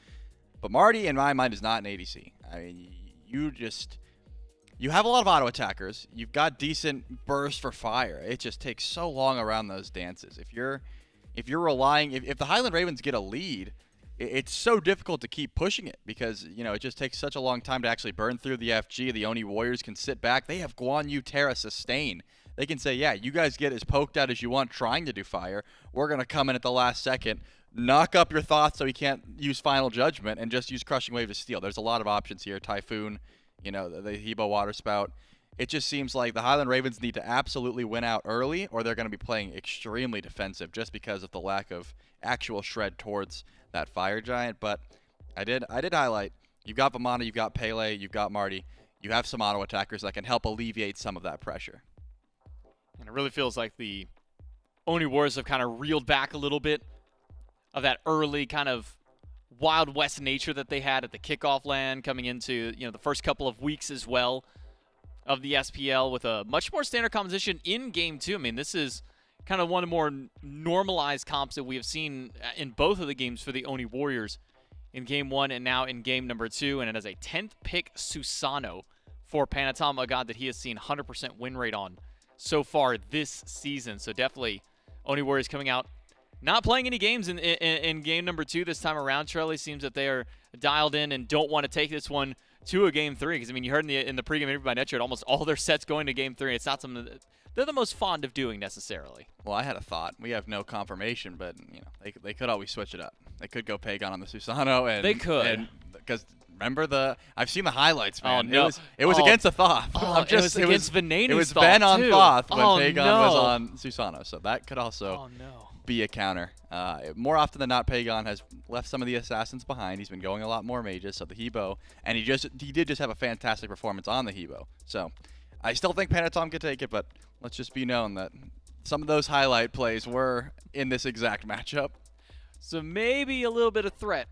Speaker 2: But Marty, in my mind, is not an ADC. I mean, you have a lot of auto attackers. You've got decent burst for fire. It just takes so long around those dances. If you're relying, if the Highland Ravens get a lead, it's so difficult to keep pushing it because, you know, it just takes such a long time to actually burn through the FG. The Oni Warriors can sit back. They have Guan Yu, Terra, sustain. They can say, yeah, you guys get as poked out as you want trying to do fire. We're going to come in at the last second, knock up your thoughts so he can't use Final Judgment, and just use Crushing Wave to steal. There's a lot of options here. Typhoon, you know, the Hebo Water Spout. It just seems like the Highland Ravens need to absolutely win out early, or they're going to be playing extremely defensive just because of the lack of actual shred towards that Fire Giant. But I did highlight, you've got Vamana, you've got Pele, you've got Marty. You have some auto attackers that can help alleviate some of that pressure.
Speaker 1: And it really feels like the Oni Warriors have kind of reeled back a little bit of that early kind of Wild West nature that they had at the kickoff land coming into, you know, the first couple of weeks as well of the SPL with a much more standard composition in Game 2. I mean, this is kind of one of the more normalized comps that we have seen in both of the games for the Oni Warriors in Game 1 and now in Game number 2. And it has a 10th pick Susano for Panitom, a god that he has seen 100% win rate on so far this season. So definitely Oni Warriors coming out not playing any games in Game number 2 this time around. Trelly seems that they are dialed in and don't want to take this one to a Game 3. Because, I mean, you heard in the pregame interview by Netrioid, almost all their sets going to Game 3. It's not something that they're the most fond of doing necessarily.
Speaker 2: Well, I had a thought. We have no confirmation, but, you know, they could always switch it up. They could go Pegon on the Susano. And,
Speaker 1: they could.
Speaker 2: Because remember I've seen the highlights, man.
Speaker 1: Oh, no.
Speaker 2: It was against a Thoth.
Speaker 1: Oh, it was against Venenu.
Speaker 2: It was Ben on Thoth when Pegon was
Speaker 1: no.
Speaker 2: on Susano. So that could also be a counter. More often than not, Pegon has left some of the assassins behind. He's been going a lot more mages, so the Hebo, and he did just have a fantastic performance on the Hebo. So I still think Panitom could take it, but let's just be known that some of those highlight plays were in this exact matchup.
Speaker 1: So maybe a little bit of threat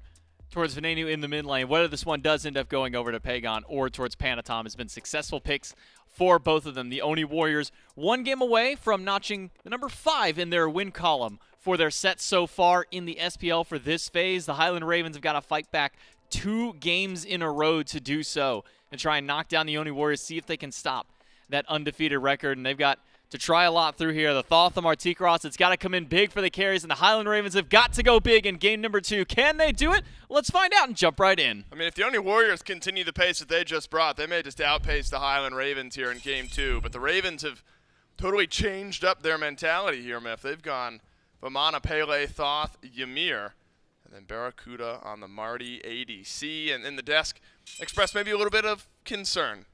Speaker 1: towards Venenu in the mid lane. Whether this one does end up going over to Pegon or towards Panitom has been successful picks for both of them. The Oni Warriors, one game away from notching the number 5 in their win column for their set so far in the SPL for this phase. The Highland Ravens have got to fight back 2 games in a row to do so and try and knock down the Oni Warriors, see if they can stop that undefeated record. And they've got to try a lot through here. The Thoth, the Marticross, it's got to come in big for the carries, and the Highland Ravens have got to go big in game number 2. Can they do it? Let's find out and jump right in.
Speaker 5: I mean, if the Oni Warriors continue the pace that they just brought, they may just outpace the Highland Ravens here in game 2. But the Ravens have totally changed up their mentality here, Miff. They've gone Vamana, Pele, Thoth, Ymir, and then BaRRaCCuDDa on the Marty ADC. And in the desk expressed maybe a little bit of concern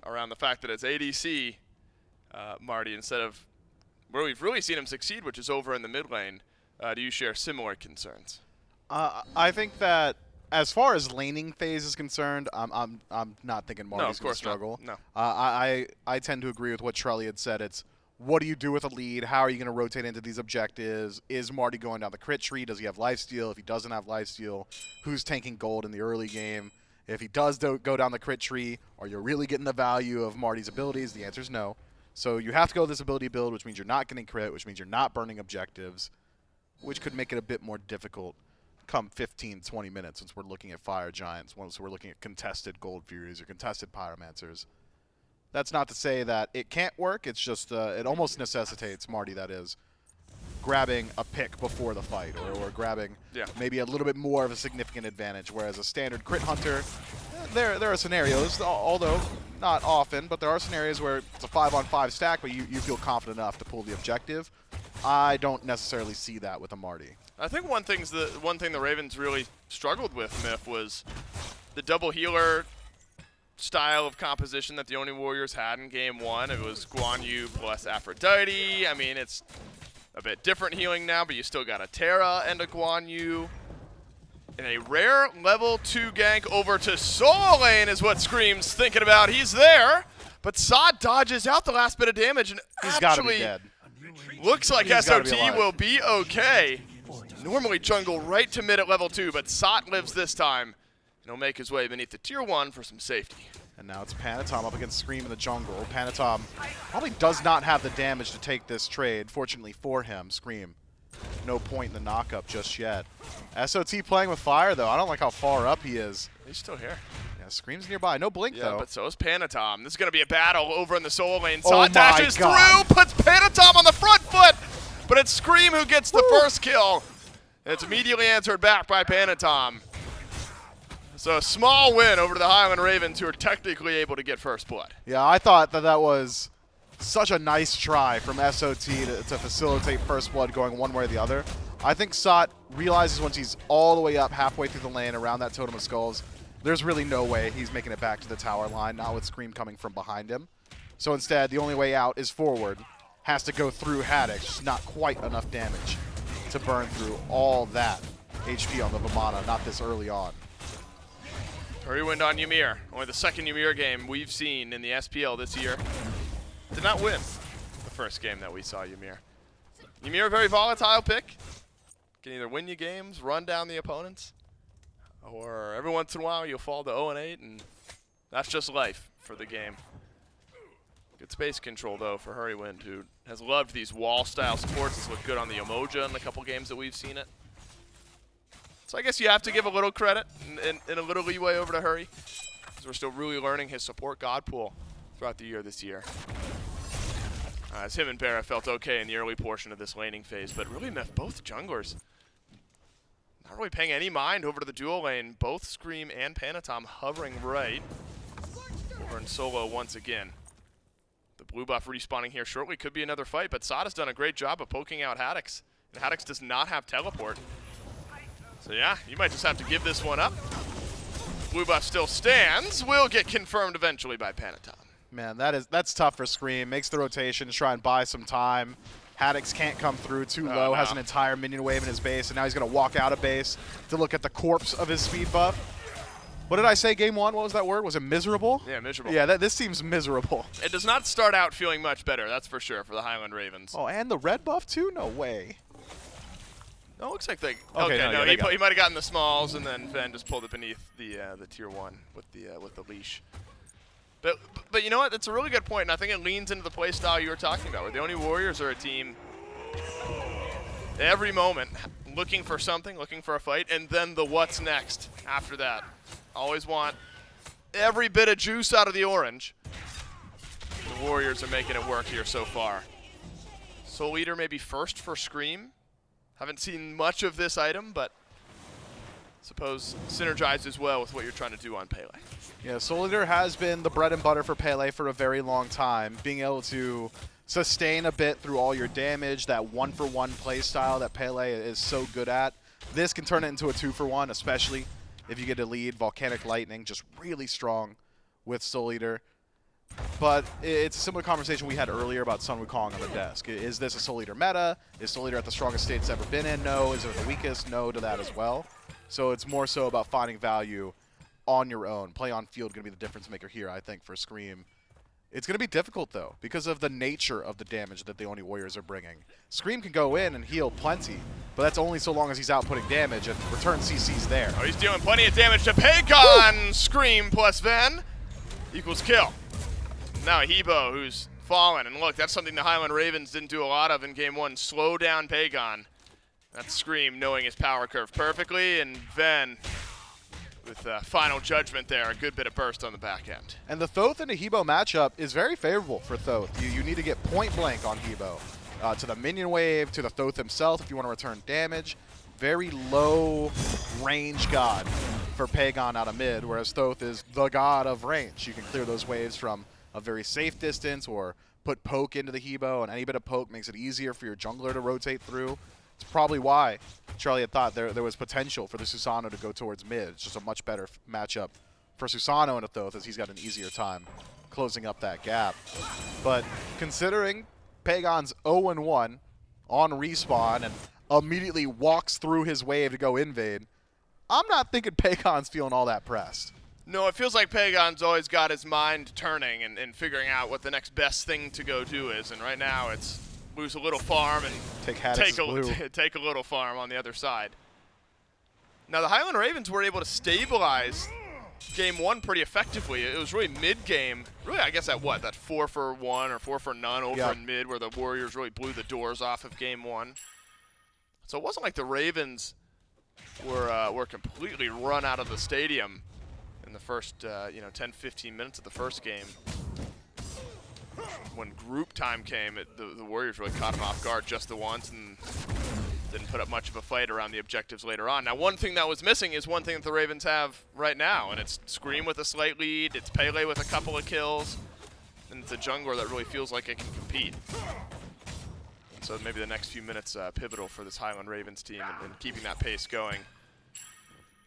Speaker 5: around the fact that it's ADC Marty instead of where we've really seen him succeed, which is over in the mid lane. Do you share similar concerns?
Speaker 7: I think that
Speaker 6: as far as laning phase is concerned, I'm not thinking Marty's going to struggle.
Speaker 5: No.
Speaker 6: I tend to agree with what Trelly had said. It's what do you do with a lead? How are you going to rotate into these objectives? Is Marty going down the crit tree? Does he have lifesteal? If he doesn't have lifesteal, who's tanking gold in the early game? If he does go down the crit tree, are you really getting the value of Marty's abilities? The answer is no. So you have to go this ability build, which means you're not getting crit, which means you're not burning objectives, which could make it a bit more difficult come 15, 20 minutes once we're looking at Fire Giants, once we're looking at contested Gold Furies or contested Pyromancers. That's not to say that it can't work. It's just it almost necessitates, Marty that is, grabbing a pick before the fight or grabbing maybe a little bit more of a significant advantage, whereas a standard crit hunter, there are scenarios, although not often, but there are scenarios where it's a 5-on-5 stack, but you feel confident enough to pull the objective. I don't necessarily see that with a Marty.
Speaker 5: I think one thing the Ravens really struggled with, Myth, was the double healer style of composition that the Oni Warriors had in Game 1. It was Guan Yu plus Aphrodite. I mean, it's a bit different healing now, but you still got a Terra and a Guan Yu. And a rare level 2 gank over to Solo lane is what Scream's thinking about. He's there, but Sod dodges out the last bit of damage and
Speaker 6: He's got to be
Speaker 5: actually
Speaker 6: dead.
Speaker 5: looks like
Speaker 6: He's gotta be
Speaker 5: SOT
Speaker 6: alive.
Speaker 5: will be okay. Normally jungle right to mid at level 2, but Sot lives this time. And he'll make his way beneath the tier 1 for some safety.
Speaker 6: And now it's Panitom up against Scream in the jungle. Panitom probably does not have the damage to take this trade. Fortunately for him, Scream, no point in the knockup just yet. SOT playing with fire, though. I don't like how far up he is.
Speaker 5: He's still here.
Speaker 6: Yeah, Scream's nearby. No blink,
Speaker 5: Yeah,
Speaker 6: though.
Speaker 5: but so is Panitom. This is going to be a battle over in the solo lane.
Speaker 6: Oh
Speaker 5: Sot
Speaker 6: my
Speaker 5: dashes
Speaker 6: God.
Speaker 5: through, puts Panitom on the front foot, but it's Scream who gets the first kill. It's immediately answered back by Panitom. So a small win over to the Highland Ravens, who are technically able to get first blood.
Speaker 6: Yeah, I thought that was such a nice try from SOT to facilitate first blood going one way or the other. I think Sot realizes once he's all the way up halfway through the lane around that Totem of Skulls, there's really no way he's making it back to the tower line, not with Scream coming from behind him. So instead, the only way out is forward. Has to go through Haddix, just not quite enough damage to burn through all that HP on the Vamana, not this early on.
Speaker 5: Hurriwind on Ymir. Only the second Ymir game we've seen in the SPL this year. Did not win the first game that we saw Ymir. Ymir, a very volatile pick. Can either win you games, run down the opponents, or every once in a while you'll fall to 0-8, and that's just life for the game. Good space control, though, for Hurriwind, who has loved these wall-style supports. It's looked good on the Umoja in the couple games that we've seen it. So I guess you have to give a little credit and a little leeway over to Hurry, because we're still really learning his support god pool throughout the year this year. As him and BaRRa felt okay in the early portion of this laning phase, but really both junglers not really paying any mind over to the dual lane. Both Scream and Panitom hovering right over in solo once again. The blue buff respawning here shortly. Could be another fight, but Sot has done a great job of poking out Haddix. And Haddix does not have teleport. So yeah, you might just have to give this one up. Blue buff still stands. Will get confirmed eventually by Panitom.
Speaker 6: Man, that's tough for Scream. Makes the rotation, try and buy some time. Haddix can't come through too low, has an entire minion wave in his base, and now he's going to walk out of base to look at the corpse of his speed buff. What did I say game 1? What was that word? Was it miserable?
Speaker 5: Yeah, miserable.
Speaker 6: Yeah, this seems miserable.
Speaker 5: It does not start out feeling much better, that's for sure, for the Highland Ravens.
Speaker 6: Oh, and the red buff too? No way.
Speaker 5: No, it looks like they.
Speaker 6: Okay, no,
Speaker 5: he
Speaker 6: got it.
Speaker 5: might have gotten the smalls, and then Ven just pulled it beneath the tier 1 with the leash. But you know what? That's a really good point, and I think it leans into the play style you were talking about, where the Oni Warriors are a team every moment looking for something, looking for a fight, and then the what's next after that. Always want every bit of juice out of the orange. The Warriors are making it work here so far. Soul Eater maybe first for Scream. Haven't seen much of this item, but suppose synergizes well with what you're trying to do on Pele.
Speaker 6: Yeah, Soul Eater has been the bread and butter for Pele for a very long time. Being able to sustain a bit through all your damage, that 1-for-1 play style that Pele is so good at. This can turn it into a 2-for-1, especially if you get a lead. Volcanic Lightning, just really strong with Soul Eater. But it's a similar conversation we had earlier about Sun Wukong on the desk. Is this a Soul Eater meta? Is Soul Eater at the strongest state it's ever been in? No. Is it the weakest? No to that as well. So it's more so about finding value on your own. Play on field going to be the difference maker here, I think, for Scream. It's going to be difficult, though, because of the nature of the damage that the Oni Warriors are bringing. Scream can go in and heal plenty, but that's only so long as he's outputting damage, and return CC's there.
Speaker 5: Oh, he's dealing plenty of damage to Pegon. Scream plus Ven equals kill. Now Hebo, who's fallen. And look, that's something the Highland Ravens didn't do a lot of in game 1. Slow down Pegon. That's Scream knowing his power curve perfectly, and Ven with final judgment there, a good bit of burst on the back end.
Speaker 6: And the Thoth and the Hebo matchup is very favorable for Thoth. You need to get point blank on Hebo. To the minion wave, to the Thoth himself if you want to return damage. Very low range god for Pegon out of mid, whereas Thoth is the god of range. You can clear those waves from a very safe distance or put poke into the Hebo, and any bit of poke makes it easier for your jungler to rotate through. It's probably why Charlie had thought there was potential for the Susano to go towards mid. It's just a much better matchup for Susano and a Thoth, as he's got an easier time closing up that gap. But considering Pegon's 0-1 on respawn and immediately walks through his wave to go invade, I'm not thinking Pegon's feeling all that pressed.
Speaker 5: No, it feels like Pegon's always got his mind turning and figuring out what the next best thing to go do is. And right now it's lose a little farm and take a little farm on the other side. Now the Highland Ravens were able to stabilize game 1 pretty effectively. It was really mid-game, really I guess at what, that 4 for 1 or 4 for none over in mid, where the Warriors really blew the doors off of game 1. So it wasn't like the Ravens were completely run out of the stadium in the first 10-15 minutes of the first game. When group time came, the Warriors really caught them off guard just the once and didn't put up much of a fight around the objectives later on. Now, one thing that was missing is one thing that the Ravens have right now, and it's Scream with a slight lead, it's Pele with a couple of kills, and it's a jungler that really feels like it can compete. And so maybe the next few minutes pivotal for this Highland Ravens team and keeping that pace going.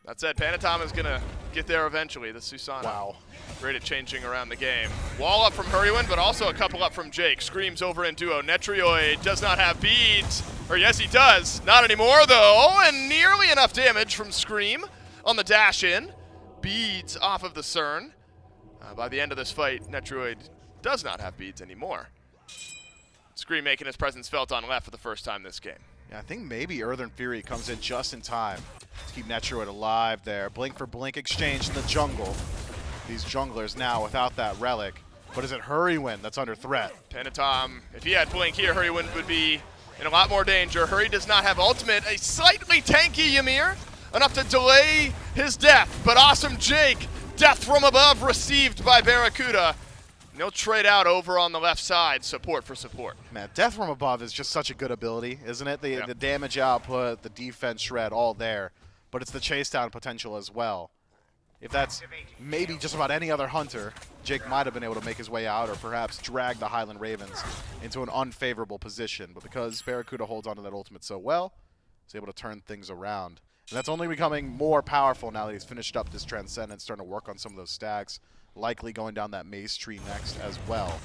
Speaker 5: That said, Panitom is going to get there eventually, the Susano.
Speaker 6: Wow.
Speaker 5: Great at changing around the game. Wall up from Hurriwind, but also a couple up from Jake. Screams over in duo. Netrioid does not have beads. Or yes, he does. Not anymore, though. And nearly enough damage from Scream on the dash in. Beads off of the Cern. By the end of this fight, Netrioid does not have beads anymore. Scream making his presence felt on left for the first time this game.
Speaker 6: Yeah, I think maybe Earthen Fury comes in just in time to keep Netrioid alive there. Blink for blink exchange in the jungle. These junglers now without that relic. But is it Hurriwind that's under threat?
Speaker 5: Panitom, if he had blink here, Hurriwind would be in a lot more danger. Hurry does not have ultimate. A slightly tanky Ymir, enough to delay his death. But awesome Jake, death from above received by BaRRaCCuDDa. He'll trade out over on the left side, support for support.
Speaker 6: Man, Death from Above is just such a good ability, isn't it? The damage output, the defense shred, all there. But it's the chase down potential as well. If that's maybe just about any other hunter, Jake might have been able to make his way out or perhaps drag the Highland Ravens into an unfavorable position. But because BaRRaCCuDDa holds onto that ultimate so well, he's able to turn things around. And that's only becoming more powerful now that he's finished up this Transcendence, starting to work on some of those stacks. Likely going down that maze tree next as well.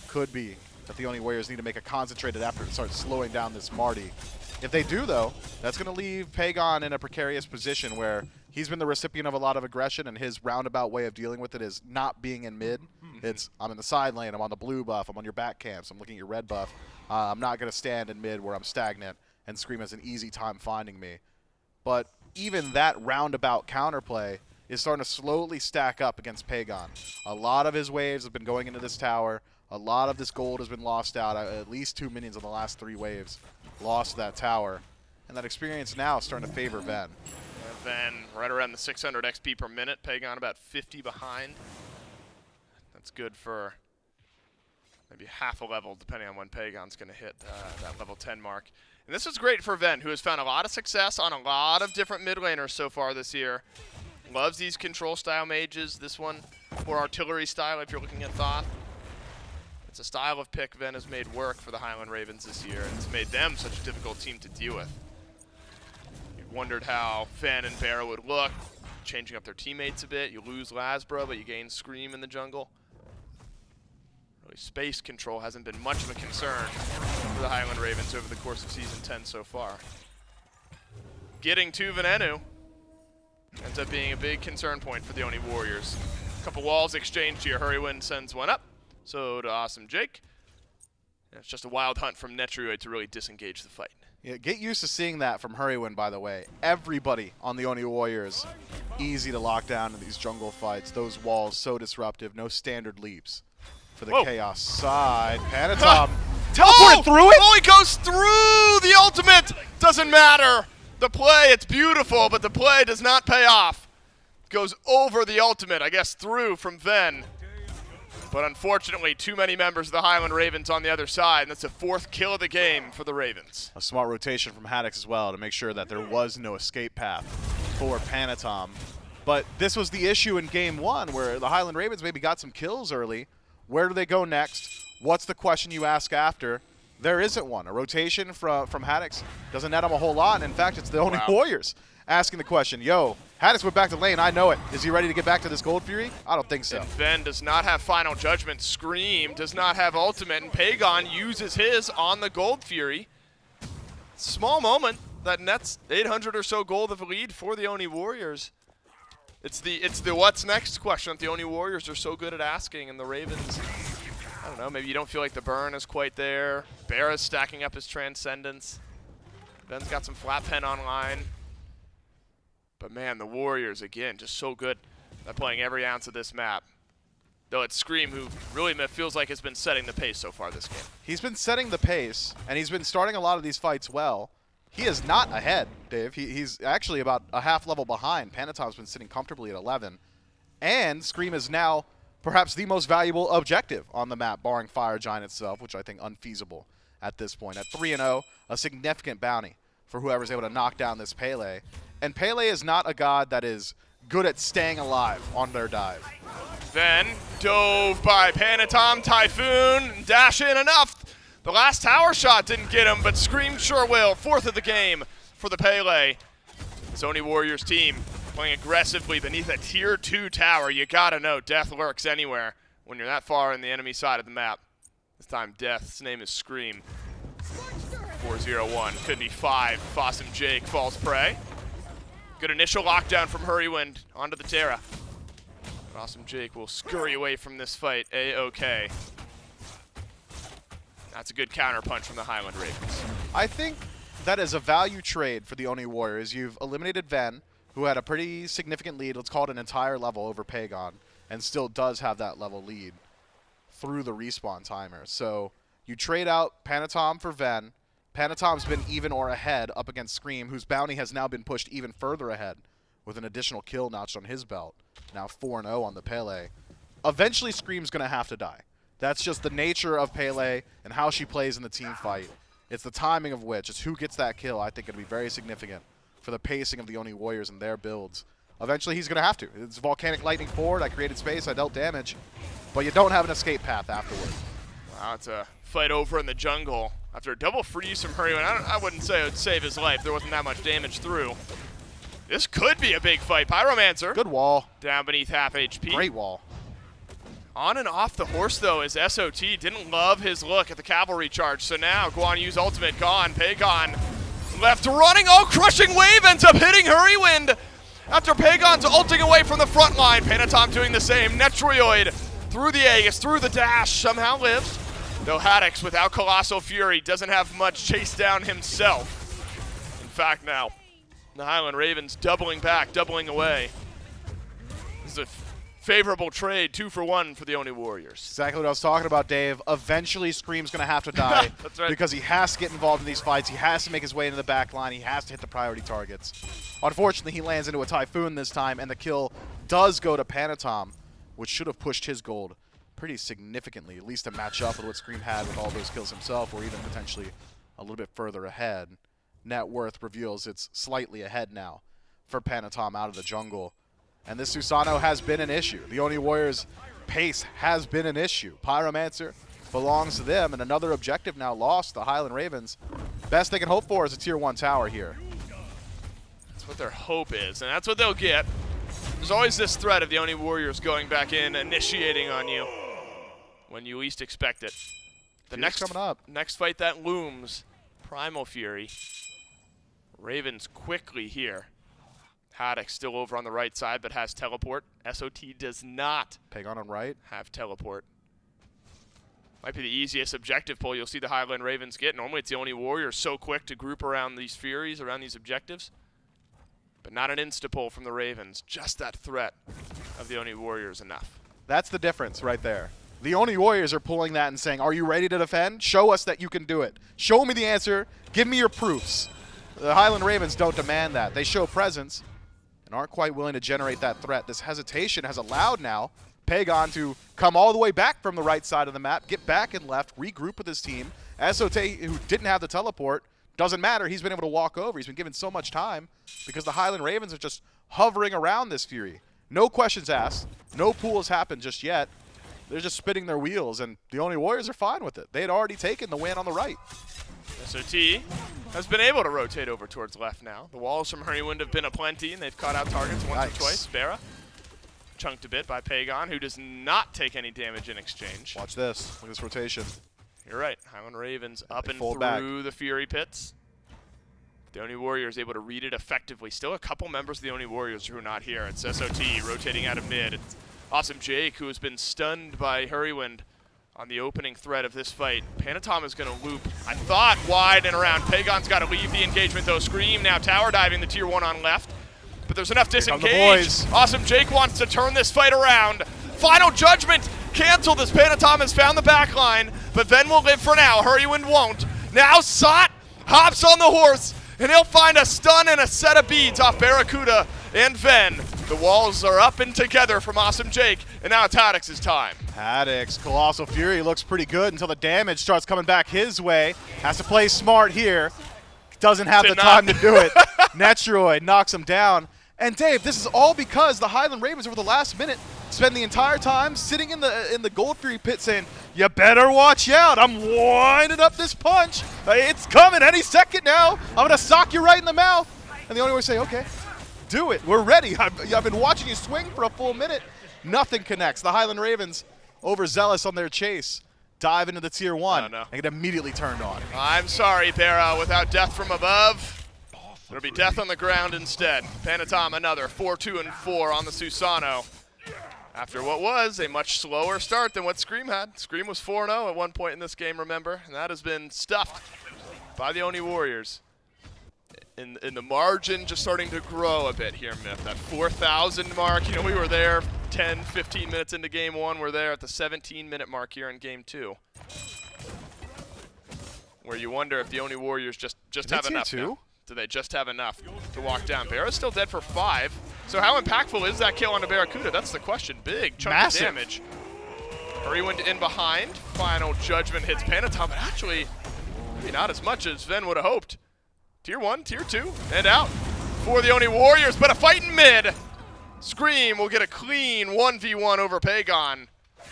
Speaker 6: Could be that the Oni Warriors need to make a concentrated effort to start slowing down this Marty. If they do, though, that's going to leave Pegon in a precarious position where he's been the recipient of a lot of aggression, and his roundabout way of dealing with it is not being in mid. It's, I'm in the side lane, I'm on the blue buff, I'm on your back camps, I'm looking at your red buff. I'm not going to stand in mid where I'm stagnant and Scream has an easy time finding me. But even that roundabout counterplay is starting to slowly stack up against Pegon. A lot of his waves have been going into this tower. A lot of this gold has been lost out. At least 2 minions in the last 3 waves lost to that tower. And that experience now is starting to favor Ven.
Speaker 5: Ven right around the 600 XP per minute. Pegon about 50 behind. That's good for maybe half a level, depending on when Pegon's going to hit that level 10 mark. And this is great for Ven, who has found a lot of success on a lot of different mid laners so far this year. Loves these control style mages. This one more artillery style if you're looking at Thoth. It's a style of pick Ven has made work for the Highland Ravens this year, and it's made them such a difficult team to deal with. You wondered how Ven and BaRRa would look, changing up their teammates a bit. You lose Lasbra, but you gain Scream in the jungle. Really, space control hasn't been much of a concern for the Highland Ravens over the course of Season 10 so far. Getting to Venenu. Ends up being a big concern point for the Oni Warriors. A couple walls exchanged here. Hurriwind sends one up. So to Awesome Jake. And it's just a wild hunt from Netrioid to really disengage the fight.
Speaker 6: Yeah, get used to seeing that from Hurriwind, by the way. Everybody on the Oni Warriors, easy to lock down in these jungle fights. Those walls so disruptive, no standard leaps for the Chaos side. Panitom teleported through it?
Speaker 5: Oh, he goes through the ultimate! Doesn't matter. The play, it's beautiful, but the play does not pay off. Goes over the ultimate, I guess through from Ven. But unfortunately, too many members of the Highland Ravens on the other side, and that's the 4th kill of the game for the Ravens.
Speaker 6: A smart rotation from Haddix as well to make sure that there was no escape path for Panitom. But this was the issue in game 1 where the Highland Ravens maybe got some kills early. Where do they go next? What's the question you ask after? There isn't one. A rotation from Haddix doesn't net him a whole lot. And in fact, it's the Oni Warriors asking the question, yo, Haddix went back to lane, I know it. Is he ready to get back to this Gold Fury? I don't think so.
Speaker 5: And Ven does not have Final Judgment. Scream does not have Ultimate, and Pegon uses his on the Gold Fury. Small moment that nets 800 or so gold of a lead for the Oni Warriors. It's the what's next question that the Oni Warriors are so good at asking, and the Ravens, I don't know, maybe you don't feel like the burn is quite there. BaRRa's stacking up his Transcendence. Ven's got some flat pen online. But man, the Warriors, again, just so good at playing every ounce of this map. Though it's Scream who really feels like has been setting the pace so far this game.
Speaker 6: He's been setting the pace, and he's been starting a lot of these fights well. He is not ahead, Dave. He's actually about a half level behind. Panitom's been sitting comfortably at 11. And Scream is now perhaps the most valuable objective on the map, barring Fire Giant itself, which I think unfeasible at this point. At 3-0, a significant bounty for whoever's able to knock down this Pele. And Pele is not a god that is good at staying alive on their dive.
Speaker 5: Then dove by Panitom, Typhoon, dash in enough. The last tower shot didn't get him, but Scream sure will. 4th of the game for the Pele. This Oni Warriors team playing aggressively beneath a tier 2 tower. You gotta know death lurks anywhere when you're that far in the enemy side of the map. This time Death's name is Scream. 4-0-1, could be 5. Awesome Jake falls prey. Good initial lockdown from Hurriwind onto the Terra. Awesome Jake will scurry away from this fight. A-okay. That's a good counter punch from the Highland Ravens.
Speaker 6: I think that is a value trade for the Oni Warriors. You've eliminated Ven, who had a pretty significant lead, let's call it an entire level over Pegon, and still does have that level lead through the respawn timer. So you trade out Panitom for Ven. Panitom's been even or ahead up against Scream, whose bounty has now been pushed even further ahead with an additional kill notched on his belt. Now 4-0 on the Pele. Eventually Scream's going to have to die. That's just the nature of Pele and how she plays in the team fight. It's the timing of which, it's who gets that kill, I think it'll be very significant for the pacing of the Oni Warriors and their builds. Eventually he's going to have to. It's Volcanic Lightning forward, I created space, I dealt damage, but you don't have an escape path afterward.
Speaker 5: Wow, it's a fight over in the jungle. After a double freeze from Hurriwind, I wouldn't say it would save his life. There wasn't that much damage through. This could be a big fight. Pyromancer.
Speaker 6: Good wall.
Speaker 5: Down beneath half HP.
Speaker 6: Great wall.
Speaker 5: On and off the horse, though, is SOT. Didn't love his look at the cavalry charge. So now, Guan use ultimate. Gone. Pegon left running. Oh, crushing wave ends up hitting Hurriwind. After Pegon's ulting away from the front line. Panitom doing the same. Netrioid through the Aegis, through the dash. Somehow lives. Though Haddix, without Colossal Fury, doesn't have much chase down himself. In fact, now, the Highland Ravens doubling back, doubling away. This is a favorable trade, 2-for-1 for the Oni Warriors.
Speaker 6: Exactly what I was talking about, Dave. Eventually, Scream's going to have to die.
Speaker 5: That's right.
Speaker 6: Because he has to get involved in these fights. He has to make his way into the back line. He has to hit the priority targets. Unfortunately, he lands into a Typhoon this time, and the kill does go to Panitom, which should have pushed his gold pretty significantly, at least to match up with what Scream had with all those kills himself, or even potentially a little bit further ahead. Net worth reveals it's slightly ahead now for Panitom out of the jungle. And this Susano has been an issue. The Oni Warriors' pace has been an issue. Pyromancer belongs to them, and another objective now lost, the Highland Ravens. Best they can hope for is a tier 1 tower here.
Speaker 5: That's what their hope is, and that's what they'll get. There's always this threat of the Oni Warriors going back in, initiating on you when you least expect it. The next fight that looms, Primal Fury. Ravens quickly here Haddix still over on the right side, but has teleport. SOT does not
Speaker 6: Pegon on right.
Speaker 5: have teleport. Might be the easiest objective pull you'll see the Highland Ravens get. Normally it's the Oni Warriors so quick to group around these Furies, around these objectives. But not an insta-pull from the Ravens. Just that threat of the Oni Warriors enough.
Speaker 6: That's the difference right there. The Oni Warriors are pulling that and saying, are you ready to defend? Show us that you can do it. Show me the answer. Give me your proofs. The Highland Ravens don't demand that. They show presence and aren't quite willing to generate that threat. This hesitation has allowed now Pegon to come all the way back from the right side of the map, get back and left, regroup with his team. SOT, who didn't have the teleport, doesn't matter. He's been able to walk over. He's been given so much time because the Highland Ravens are just hovering around this Fury. No questions asked. No pool has happened just yet. They're just spinning their wheels, and the Oni Warriors are fine with it. They had already taken the win on the right.
Speaker 5: SOT has been able to rotate over towards left now. The walls from Hurriwind have been aplenty, and they've caught out targets once or twice. BaRRa chunked a bit by Pegon, who does not take any damage in exchange.
Speaker 6: Watch this. Look at this rotation.
Speaker 5: You're right. Highland Ravens up and
Speaker 6: fold
Speaker 5: through
Speaker 6: back.
Speaker 5: the Fury pits. The Oni Warriors able to read it effectively. Still a couple members of the Oni Warriors who are not here. It's SOT rotating out of mid. It's Awesome Jake, who has been stunned by Hurriwind on the opening threat of this fight. Panitom is going to loop, I thought, wide and around. Pegon's got to leave the engagement, though. Scream now tower diving the tier 1 on left. But there's enough disengage. Awesome Jake wants to turn this fight around. Final Judgment canceled as Panitom has found the back line, but Ven will live for now. Hurriwind won't. Now Sot hops on the horse, and he'll find a stun and a set of beads off BaRRaCCuDDa and Ven. The walls are up and together from Awesome Jake, and now it's Haddix's time.
Speaker 6: Haddix, Colossal Fury looks pretty good until the damage starts coming back his way. Has to play smart here. Doesn't have the time to do it. Netrioid knocks him down. And Dave, this is all because the Highland Ravens over the last minute spend the entire time sitting in the Gold Fury pit saying, you better watch out. I'm winding up this punch. It's coming any second now. I'm going to sock you right in the mouth. And the only way to say, okay, do it. We're ready. I've been watching you swing for a full minute. Nothing connects. The Highland Ravens, overzealous on their chase, dive into the tier 1 and get immediately turned on.
Speaker 5: I'm sorry, BaRRa. Without death from above, it'll be death on the ground instead. Panitom another 4-2-4 on the Susano. After what was a much slower start than what Scream had. Scream was 4-0 at one point in this game, remember? And that has been stuffed by the Oni Warriors. In the margin just starting to grow a bit here, Myth. That 4,000 mark, you know, we were there 10, 15 minutes into game 1. We're there at the 17-minute mark here in game 2. Where you wonder if the Oni Warriors just have enough now. Do they just have enough to walk down? BaRRa's still dead for 5. So how impactful is that kill on the BaRRaCCuDDa? That's the question. Big chunk of damage. Hurriwind in behind. Final Judgment hits Panitom, but actually maybe not as much as Ven would have hoped. Tier 1, Tier 2, and out for the Oni Warriors, but a fight in mid. Scream will get a clean 1v1 over Pegon.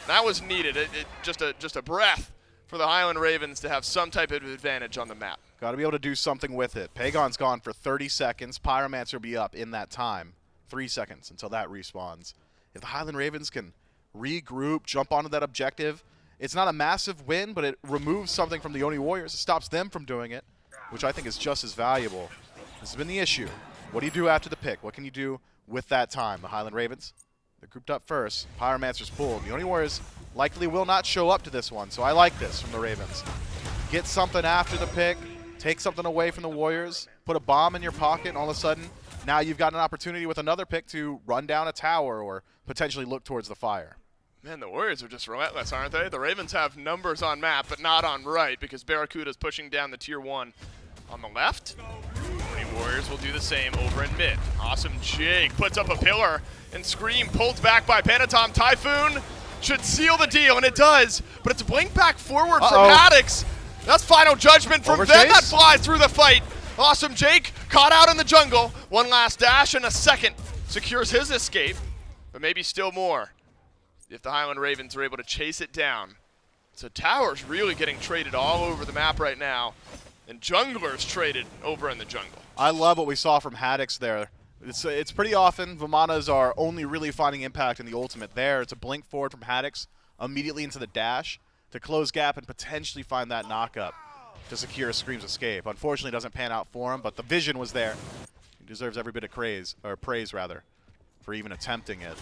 Speaker 5: That was needed. Just a breath for the Highland Ravens to have some type of advantage on the map.
Speaker 6: Got to be able to do something with it. Pegon's gone for 30 seconds. Pyromancer will be up in that time. 3 seconds until that respawns. If the Highland Ravens can regroup, jump onto that objective, it's not a massive win, but it removes something from the Oni Warriors. It stops them from doing it, which I think is just as valuable. This has been the issue. What do you do after the pick? What can you do with that time? The Highland Ravens, they're grouped up first. Pyromancer's pulled. The Oni Warriors likely will not show up to this one, so I like this from the Ravens. Get something after the pick, take something away from the Warriors, put a bomb in your pocket, and all of a sudden, now you've got an opportunity with another pick to run down a tower or potentially look towards the fire.
Speaker 5: Man, the Warriors are just relentless, aren't they? The Ravens have numbers on map, but not on right, because BaRRaCCuDDa is pushing down the tier 1 on the left. The Warriors will do the same over in mid. Awesome Jake puts up a pillar, and Scream pulled back by Panitom. Typhoon should seal the deal, and it does, but it's a blink back forward from Haddix. That's Final Judgment from Ven that flies through the fight. Awesome Jake caught out in the jungle. One last dash and a second secures his escape, but maybe still more if the Highland Ravens are able to chase it down. So Tower's really getting traded all over the map right now, and Junglers traded over in the jungle.
Speaker 6: I love what we saw from Haddix there. It's pretty often Vimanas are only really finding impact in the ultimate. There, it's a blink forward from Haddix immediately into the dash to close gap and potentially find that knock-up to secure Scream's escape. Unfortunately, it doesn't pan out for him, but the vision was there. deserves every bit of praise, rather, for even attempting it.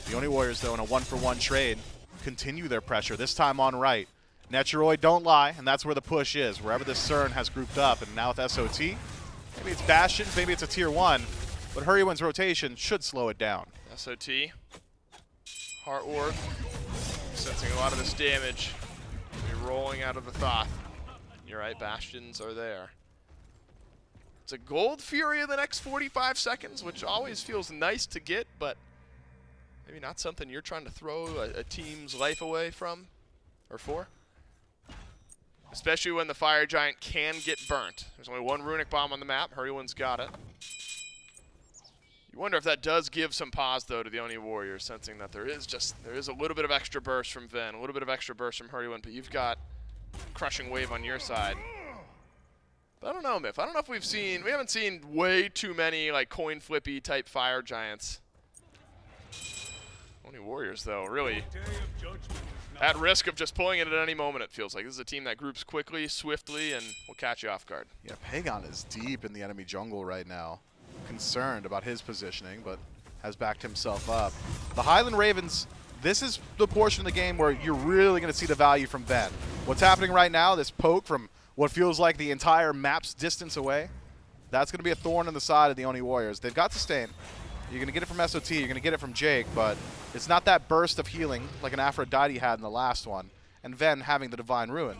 Speaker 6: The Oni Warriors, though, in a 1-for-1 trade, continue their pressure, this time on right. Netrioid don't lie, and that's where the push is. Wherever this Cern has grouped up, and now with SOT, maybe it's Bastion, maybe it's a tier 1, but Hurriwind's rotation should slow it down.
Speaker 5: SOT, Heart Ward, sensing a lot of this damage. Be rolling out of the Thoth. You're right, Bastions are there. It's a Gold Fury in the next 45 seconds, which always feels nice to get, but maybe not something you're trying to throw a team's life away from or for. Especially when the Fire Giant can get burnt. There's only one Runic Bomb on the map. Hurriwind's got it. You wonder if that does give some pause, though, to the Oni Warriors, sensing that there is a little bit of extra burst from Ven, a little bit of extra burst from Hurriwind, but you've got Crushing Wave on your side. But I don't know, Myth. I don't know if we haven't seen way too many like coin flippy type Fire Giants. Oni Warriors, though, really at risk of just pulling it at any moment, it feels like. This is a team that groups quickly, swiftly, and will catch you off guard.
Speaker 6: Yeah, Pegon is deep in the enemy jungle right now. Concerned about his positioning, but has backed himself up. The Highland Ravens, this is the portion of the game where you're really going to see the value from Ven. What's happening right now, this poke from what feels like the entire map's distance away, that's going to be a thorn in the side of the Oni Warriors. They've got Sustain. You're going to get it from SOT, you're going to get it from Jake, but it's not that burst of healing like an Aphrodite had in the last one. And Ven, having the Divine Ruin,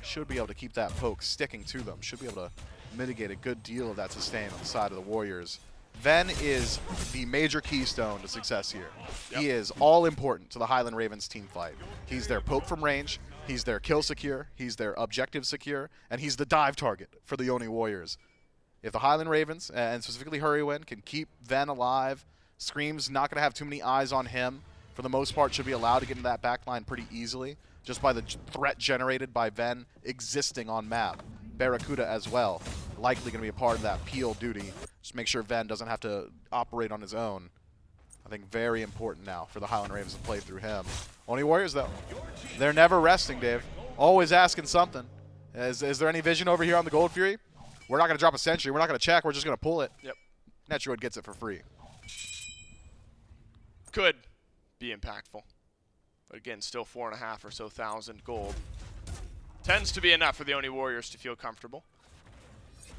Speaker 6: should be able to keep that poke sticking to them, should be able to mitigate a good deal of that sustain on the side of the Warriors. Ven is the major keystone to success here. Yep. He is all important to the Highland Ravens team fight. He's their poke from range, he's their kill secure, he's their objective secure, and he's the dive target for the Oni Warriors. If the Highland Ravens, and specifically Hurriwind, can keep Ven alive, Scream's not going to have too many eyes on him. For the most part, should be allowed to get into that backline pretty easily, just by the threat generated by Ven existing on map. BaRRaCCuDDa as well, likely going to be a part of that peel duty. Just make sure Ven doesn't have to operate on his own. I think very important now for the Highland Ravens to play through him. Oni Warriors, though, they're never resting, Dave. Always asking something. Is there any vision over here on the Gold Fury? We're not going to drop a sentry. We're not going to check. We're just going to pull it.
Speaker 5: Yep.
Speaker 6: Netrioid gets it for free.
Speaker 5: Could be impactful. But again, still 4,500 or so gold. Tends to be enough for the Oni Warriors to feel comfortable.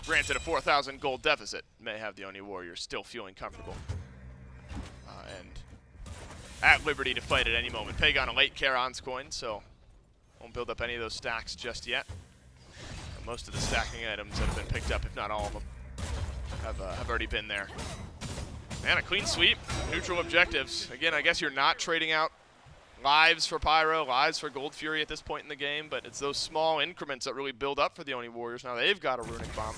Speaker 5: Granted, a 4,000 gold deficit may have the Oni Warriors still feeling comfortable. And at liberty to fight at any moment. Pegon a late Charon's coin, so won't build up any of those stacks just yet. Most of the stacking items that have been picked up, if not all of them, have already been there. Man, a clean sweep, neutral objectives. Again, I guess you're not trading out lives for Pyro, lives for Gold Fury at this point in the game, but it's those small increments that really build up for the Oni Warriors. Now they've got a Runic Bomb.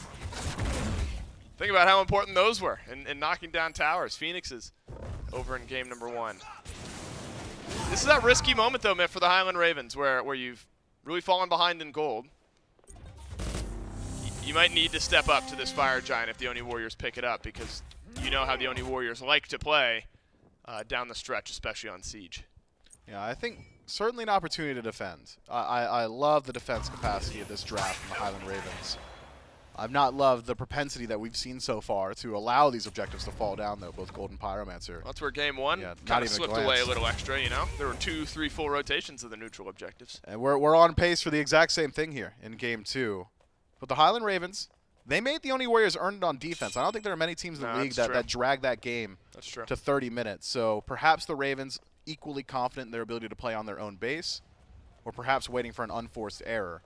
Speaker 5: Think about how important those were in knocking down towers. Phoenixes over in game number 1. This is that risky moment, though, Myth, for the Highland Ravens, where you've really fallen behind in gold. You might need to step up to this Fire Giant if the Oni Warriors pick it up, because you know how the Oni Warriors like to play down the stretch, especially on Siege.
Speaker 6: Yeah, I think certainly an opportunity to defend. I love the defense capacity of this draft from the Highland Ravens. I've not loved the propensity that we've seen so far to allow these objectives to fall down, though, both Gold and Pyromancer.
Speaker 5: Well, that's where game 1 kind of slipped away a little extra, you know? There were 2, 3 full rotations of the neutral objectives.
Speaker 6: And we're on pace for the exact same thing here in game 2. But the Highland Ravens, they made the Oni Warriors earn it on defense. I don't think there are many teams in the league that drag that game to 30 minutes. So perhaps the Ravens equally confident in their ability to play on their own base, or perhaps waiting for an unforced error.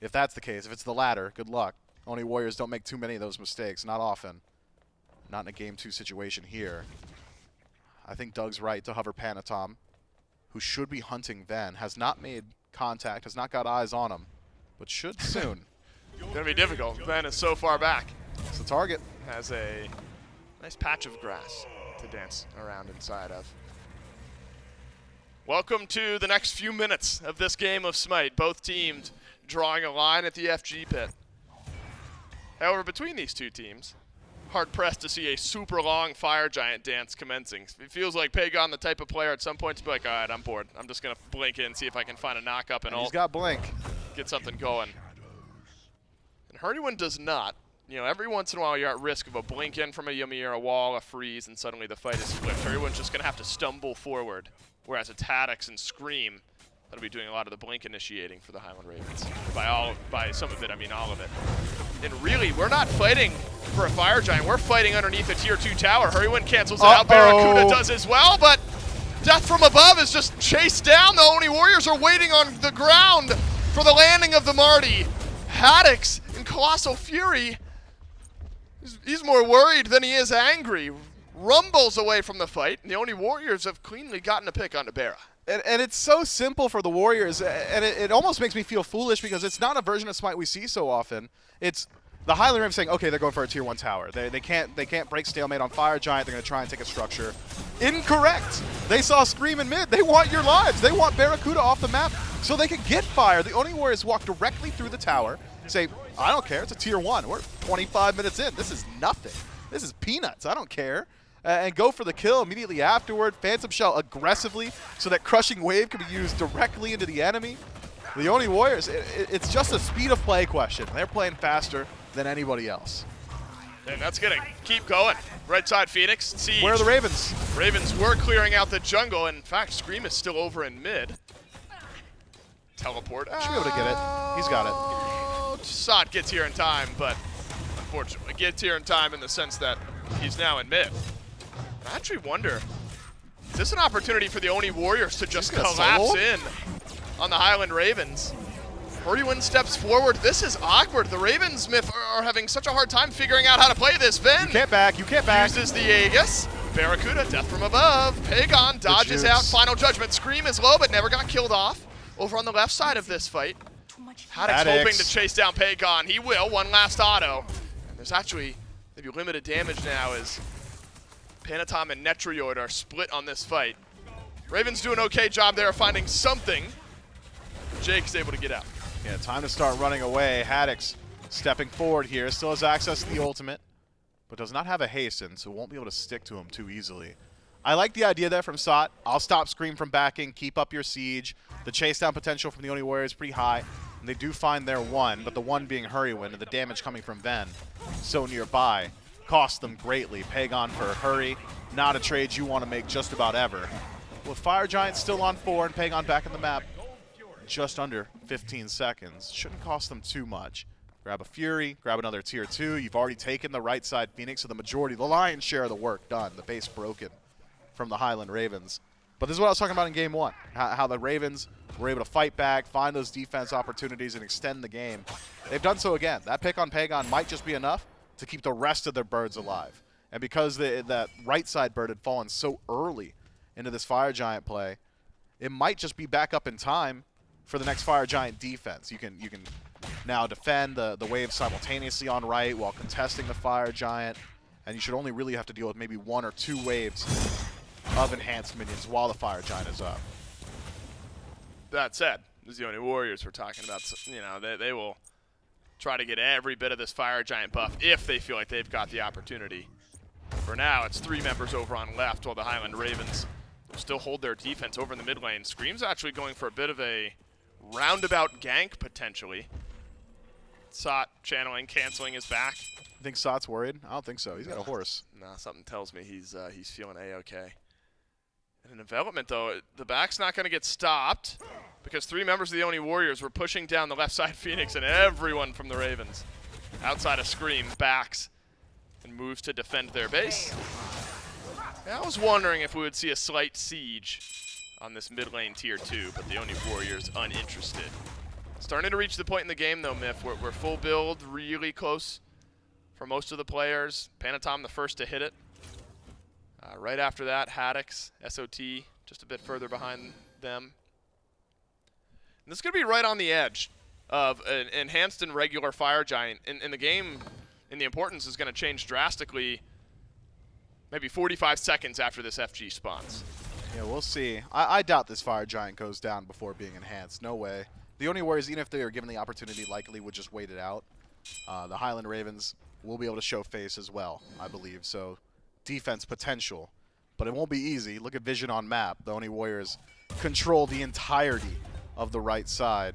Speaker 6: If that's the case, if it's the latter, good luck. Oni Warriors don't make too many of those mistakes, not often. Not in a game 2 situation here. I think Doug's right to hover Panitom, who should be hunting Ven, has not made contact, has not got eyes on him, but should soon.
Speaker 5: It's going to be difficult. Ven is so far back.
Speaker 6: It's the target.
Speaker 5: Has a nice patch of grass to dance around inside of. Welcome to the next few minutes of this game of SMITE. Both teams drawing a line at the FG pit. However, between these two teams, hard-pressed to see a super long Fire Giant dance commencing. It feels like Pegon, the type of player at some point to be like, all right, I'm bored. I'm just going to blink in, see if I can find a knock-up and
Speaker 6: he's got blink.
Speaker 5: Get something going. And Hurriwind does not. you know, every once in a while you're at risk of a blink in from a Ymir, a wall, a freeze, and suddenly the fight is flipped. Everyone's just going to have to stumble forward, whereas it's Haddix and Scream that'll be doing a lot of the blink initiating for the Highland Ravens. By some of it, I mean all of it. And really, we're not fighting for a Fire Giant. We're fighting underneath a Tier 2 tower. Hurriwind cancels it out. BaRRaCCuDDa does as well, but Death from Above is just chased down. The Oni Warriors are waiting on the ground for the landing of the Marty. Haddix in Colossal Fury, he's more worried than he is angry. Rumbles away from the fight, and the Oni Warriors have cleanly gotten a pick onto BaRRa.
Speaker 6: And it's so simple for the Warriors, and it almost makes me feel foolish because it's not a version of SMITE we see so often. It's the Highland Ravens saying, okay, they're going for a Tier 1 tower. They can't break stalemate on Fire Giant. They're going to try and take a structure. Incorrect. They saw Scream in mid. They want your lives. They want BaRRaCCuDDa off the map so they can get fire. The Oni Warriors walk directly through the tower, say, I don't care. It's a Tier 1. We're 25 minutes in. This is nothing. This is peanuts. I don't care. And go for the kill immediately afterward. Phantom Shell aggressively so that Crushing Wave can be used directly into the enemy. The Oni Warriors, it's just a speed of play question. They're playing faster than anybody else.
Speaker 5: And that's going to keep going. Right side Phoenix, Siege.
Speaker 6: Where are the Ravens?
Speaker 5: Ravens were clearing out the jungle. In fact, Scream is still over in mid. Teleport.
Speaker 6: Should be able to get it. He's got it.
Speaker 5: Sot gets here in time, but unfortunately gets here in time in the sense that he's now in mid. I actually wonder, is this an opportunity for the Oni Warriors to just collapse in on the Highland Ravens? Hurriwind steps forward. This is awkward. The Ravens, Myth, are having such a hard time figuring out how to play this. Ven
Speaker 6: You can't back.
Speaker 5: uses the Aegis. BaRRaCCuDDa, Death from Above. Pegon dodges out. Final Judgment. Scream is low, but never got killed off. Over on the left side of this fight, Haddix hoping to chase down Pegon. He will. One last auto. And there's actually maybe limited damage now as Panitom and Netrioid are split on this fight. Ravens do an okay job there of finding something. Jake's able to get out.
Speaker 6: Yeah, time to start running away. Haddix stepping forward here. Still has access to the ultimate, but does not have a hasten, so won't be able to stick to him too easily. I like the idea there from Sot. I'll stop Scream from backing, keep up your siege. The chase down potential from the Oni Warriors is pretty high, and they do find their one, but the one being Hurriwind and the damage coming from Ven so nearby cost them greatly. Pegon for Hurry, not a trade you want to make just about ever. With Fire Giant still on 4 and Pegon back in the map, just under 15 seconds. Shouldn't cost them too much. Grab a Fury, grab another Tier 2. You've already taken the right side Phoenix, so the majority, the lion's share of the work done. The base broken from the Highland Ravens. But this is what I was talking about in Game 1, how the Ravens were able to fight back, find those defense opportunities, and extend the game. They've done so again. That pick on Pegon might just be enough to keep the rest of their birds alive. And because that right side bird had fallen so early into this Fire Giant play, it might just be back up in time for the next Fire Giant defense. You can now defend the wave simultaneously on right while contesting the Fire Giant, and you should only really have to deal with maybe 1 or 2 waves of enhanced minions while the Fire Giant is up.
Speaker 5: That said, this is the Oni Warriors we're talking about. So, you know, they will try to get every bit of this Fire Giant buff if they feel like they've got the opportunity. For now, it's 3 members over on left while the Highland Ravens will still hold their defense over in the mid lane. Scream's actually going for a bit of a roundabout gank, potentially. Sot channeling, canceling his back.
Speaker 6: You think Sot's worried? I don't think so. He's got a horse.
Speaker 5: Nah, something tells me he's feeling A-okay. And in development, though, the back's not going to get stopped because 3 members of the Oni Warriors were pushing down the left side Phoenix, and everyone from the Ravens outside of Scream backs and moves to defend their base. Yeah, I was wondering if we would see a slight siege on this mid lane Tier 2, but the Oni Warriors uninterested. Starting to reach the point in the game, though, Myth, we're full build, really close for most of the players. Panitom the first to hit it. Right after that, Haddix, SOT, just a bit further behind them. And this is going to be right on the edge of an enhanced and regular Fire Giant. In the game, the importance is going to change drastically maybe 45 seconds after this FG spawns.
Speaker 6: Yeah, we'll see. I doubt this Fire Giant goes down before being enhanced. No way. The Oni Warriors, even if they are given the opportunity, likely would just wait it out. The Highland Ravens will be able to show face as well, I believe. So defense potential, but it won't be easy. Look at vision on map. The Oni Warriors control the entirety of the right side.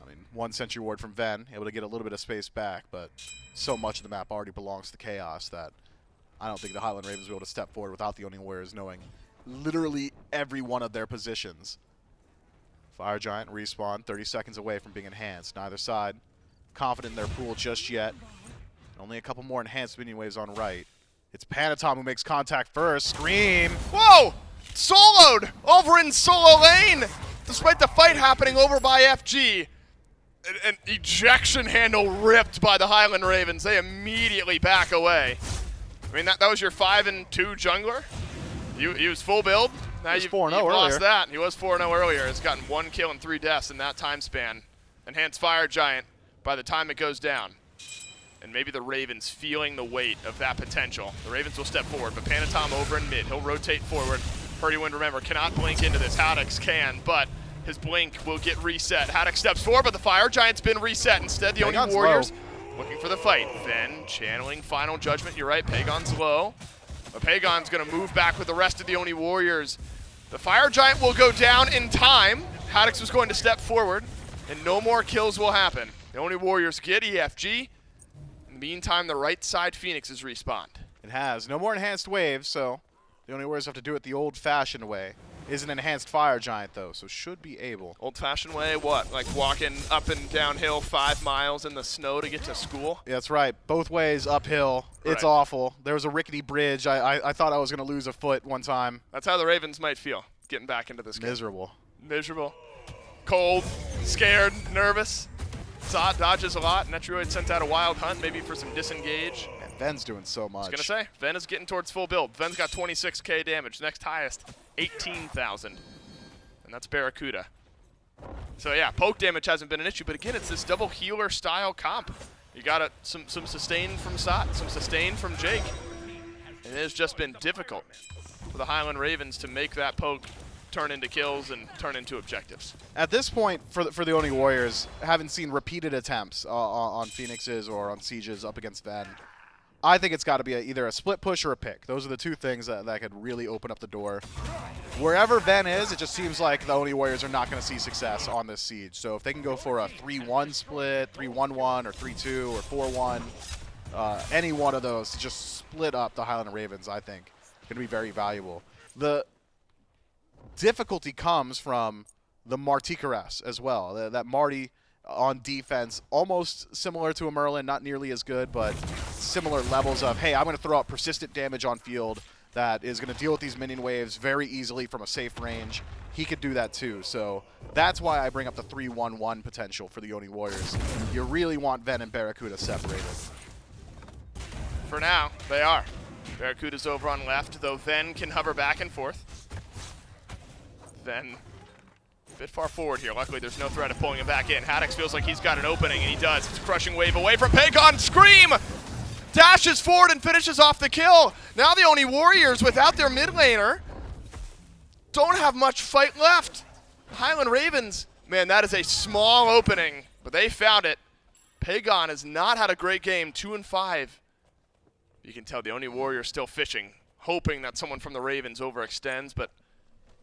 Speaker 6: I mean, One Sentry Ward from Ven, able to get a little bit of space back, but so much of the map already belongs to Chaos that I don't think the Highland Ravens will be able to step forward without the Oni Warriors knowing literally every one of their positions. Fire Giant respawn, 30 seconds away from being enhanced. Neither side confident in their pool just yet. Only a couple more enhanced minion waves on right. It's Panitom who makes contact first. Scream!
Speaker 5: Whoa! Soloed over in solo lane! Despite the fight happening over by FG. An ejection handle ripped by the Highland Ravens. They immediately back away. I mean, that was your 5-2 jungler. He was full build. Now you've lost that. He was 4-0 earlier. He's gotten 1 kill and 3 deaths in that time span. Enhanced Fire Giant by the time it goes down. And maybe the Ravens feeling the weight of that potential. The Ravens will step forward, but Panitom over in mid. He'll rotate forward. Hurriwind, remember, cannot blink into this. Haddix can, but his blink will get reset. Haddix steps forward, but the Fire Giant's been reset. Instead, the Oni Warriors looking for the fight. Then channeling Final Judgment. You're right, Pegon's low. But Pegon's going to move back with the rest of the Oni Warriors. The Fire Giant will go down in time. Haddix was going to step forward, and no more kills will happen. The Oni Warriors get EFG. In the meantime, the right side Phoenix has respawned.
Speaker 6: It has. No more enhanced waves, so the Oni Warriors have to do it the old-fashioned way. Is an enhanced Fire Giant, though, so should be able.
Speaker 5: Old-fashioned way, what? Like walking up and downhill 5 miles in the snow to get to school?
Speaker 6: Yeah, that's right. Both ways uphill. It's awful. There was a rickety bridge. I thought I was going to lose a foot one time.
Speaker 5: That's how the Ravens might feel getting back into this game.
Speaker 6: Miserable.
Speaker 5: Miserable. Cold, scared, nervous. Saw dodges a lot. Netrioid sent out a wild hunt, maybe for some disengage.
Speaker 6: And Ven's doing so much.
Speaker 5: I was going to say, Ven is getting towards full build. Ven's got 26k damage. Next highest, 18,000. And that's BaRRaCCuDDa. So yeah, poke damage hasn't been an issue, but again, it's this double healer style comp. You got some sustain from Sot, some sustain from Jake. And it has just been difficult for the Highland Ravens to make that poke turn into kills and turn into objectives.
Speaker 6: At this point, for the Oni Warriors, haven't seen repeated attempts on Phoenixes or on Sieges up against Ven. I think it's got to be either a split push or a pick. Those are the two things that could really open up the door. Wherever Ven is, it just seems like the Oni Warriors are not going to see success on this siege. So if they can go for a 3-1 split, 3-1-1, or 3-2, or 4-1, any one of those to just split up the Highland Ravens, I think, going to be very valuable. The difficulty comes from the Marticaras as well. That Marty on defense, almost similar to a Merlin, not nearly as good, but similar levels of, hey, I'm going to throw out persistent damage on field that is going to deal with these minion waves very easily from a safe range. He could do that too, so that's why I bring up the 3-1-1 potential for the Oni Warriors. You really want Ven and BaRRaCCuDDa separated.
Speaker 5: For now, they are. BaRRaCCuDDa's over on left, though Ven can hover back and forth. Ven a bit far forward here. Luckily, there's no threat of pulling him back in. Haddix feels like he's got an opening, and he does. It's a crushing wave away from Pegon. Scream! Dashes forward and finishes off the kill. Now the Oni Warriors, without their mid laner, don't have much fight left. Highland Ravens, man, that is a small opening, but they found it. Pegon has not had a great game, 2-5. You can tell the Oni Warriors still fishing, hoping that someone from the Ravens overextends, but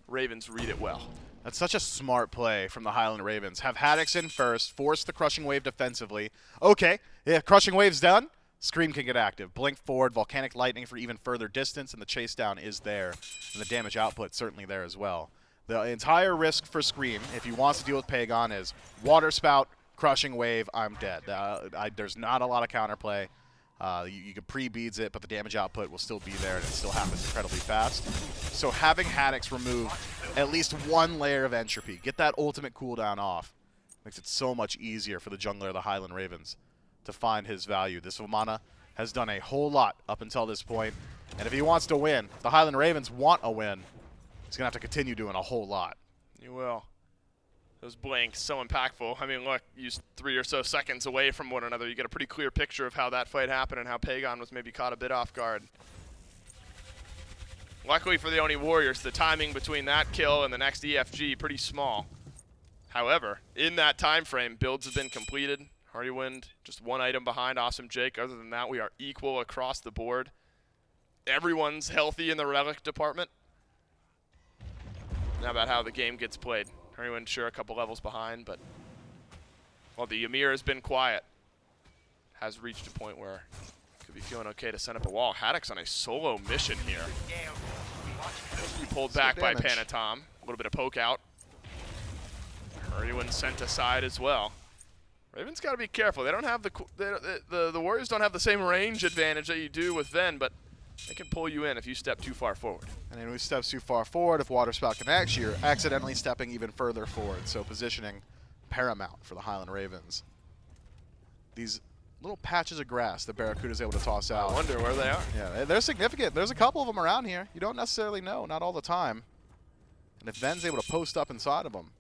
Speaker 5: Ravens read it well.
Speaker 6: That's such a smart play from the Highland Ravens. Have Haddix in first, force the Crushing Wave defensively. Okay, yeah, Crushing Wave's done. Scream can get active. Blink forward, Volcanic Lightning for even further distance, and the chase down is there. And the damage output certainly there as well. The entire risk for Scream, if he wants to deal with Pegon, is Water Spout, Crushing Wave, I'm dead. There's not a lot of counterplay. You can pre-beads it, but the damage output will still be there, and it still happens incredibly fast. So having Haddix remove at least one layer of entropy, get that ultimate cooldown off, makes it so much easier for the jungler of the Highland Ravens to find his value. This Vamana has done a whole lot up until this point, and if he wants to win, the Highland Ravens want a win, he's going to have to continue doing a whole lot.
Speaker 5: You will. Those blinks, so impactful. I mean, look, you 3 or so seconds away from one another. You get a pretty clear picture of how that fight happened and how Pegon was maybe caught a bit off guard. Luckily for the Oni Warriors, the timing between that kill and the next EFG pretty small. However, in that time frame, builds have been completed. Hurriwind, just one item behind Awesome Jake. Other than that, we are equal across the board. Everyone's healthy in the relic department. Now about how the game gets played. Hurriwind, sure, a couple levels behind, but Well, the Ymir has been quiet. Has reached a point where could be feeling okay to set up a wall. Haddix on a solo mission here. He pulled back by Panitom. A little bit of poke out. Hurriwind sent aside as well. Ravens got to be careful. They don't have the Warriors don't have the same range advantage that you do with Ven, but they can pull you in if you step too far forward.
Speaker 6: And then when he steps too far forward, if Water Spout connects, you're accidentally stepping even further forward. So positioning paramount for the Highland Ravens. These little patches of grass that BaRRaCCuDDa is able to toss out.
Speaker 5: I wonder where they are.
Speaker 6: Yeah, they're significant. There's a couple of them around here. You don't necessarily know, not all the time. And if Ven's able to post up inside of them,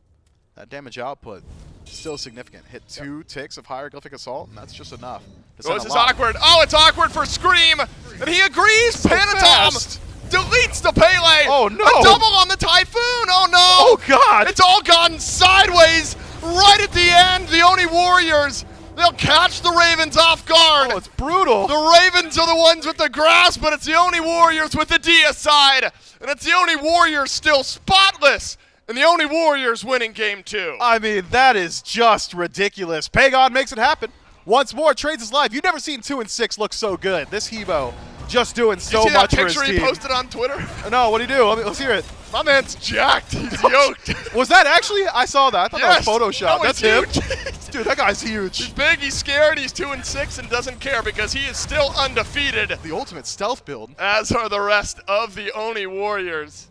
Speaker 6: that damage output is still significant. Hit 2 ticks of Hieroglyphic Assault, and that's just enough.
Speaker 5: Oh, this is awkward. Oh, it's awkward for Scream, and he agrees. So Panitom deletes the Pele.
Speaker 6: Oh, no.
Speaker 5: A double on the Typhoon. Oh, no.
Speaker 6: Oh, God.
Speaker 5: It's all gone sideways right at the end. The Oni Warriors, they'll catch the Ravens off guard.
Speaker 6: Oh, it's brutal.
Speaker 5: The Ravens are the ones with the grass, but it's the Oni Warriors with the D side. And it's the Oni Warriors still spotless. And the Oni Warriors winning game 2.
Speaker 6: I mean, that is just ridiculous. Pegon makes it happen. Once more, trades his life. You've never seen 2 and 6 look so good. This Hebo just doing so much for his team.
Speaker 5: You see that picture he posted on Twitter?
Speaker 6: No, what do you do? Let's hear it.
Speaker 5: My man's jacked. He's yoked.
Speaker 6: Was that actually? I saw that. I thought
Speaker 5: Yes.
Speaker 6: that was Photoshop.
Speaker 5: No,
Speaker 6: That's
Speaker 5: he's
Speaker 6: him. Dude, that guy's huge.
Speaker 5: He's big, he's scared, he's 2 and 6 and doesn't care because he is still undefeated.
Speaker 6: The ultimate stealth build.
Speaker 5: As are the rest of the Oni Warriors.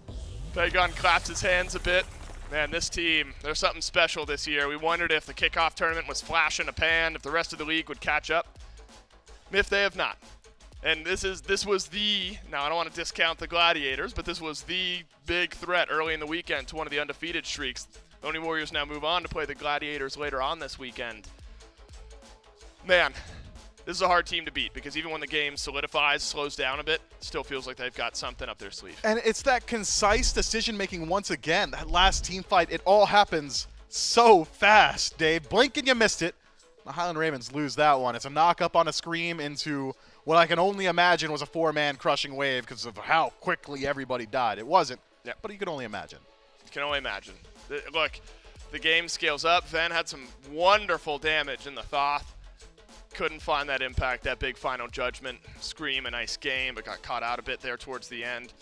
Speaker 5: Pegon claps his hands a bit. Man, this team, there's something special this year. We wondered if the kickoff tournament was flash in a pan, if the rest of the league would catch up. If they have not. And this was the, now I don't want to discount the Gladiators, but this was the big threat early in the weekend to one of the undefeated streaks. The Oni Warriors now move on to play the Gladiators later on this weekend. Man, this is a hard team to beat because even when the game solidifies, slows down a bit, it still feels like they've got something up their sleeve.
Speaker 6: And it's that concise decision-making once again. That last team fight, it all happens so fast, Dave. Blink and you missed it. The Highland Ravens lose that one. It's a knock-up on a Scream into what I can only imagine was a 4-man crushing wave because of how quickly everybody died. It wasn't, but you could only imagine.
Speaker 5: You can only imagine. Look, the game scales up. Ven had some wonderful damage in the Thoth. Couldn't find that impact, that big final judgment. Scream, a nice game, but got caught out a bit there towards the end.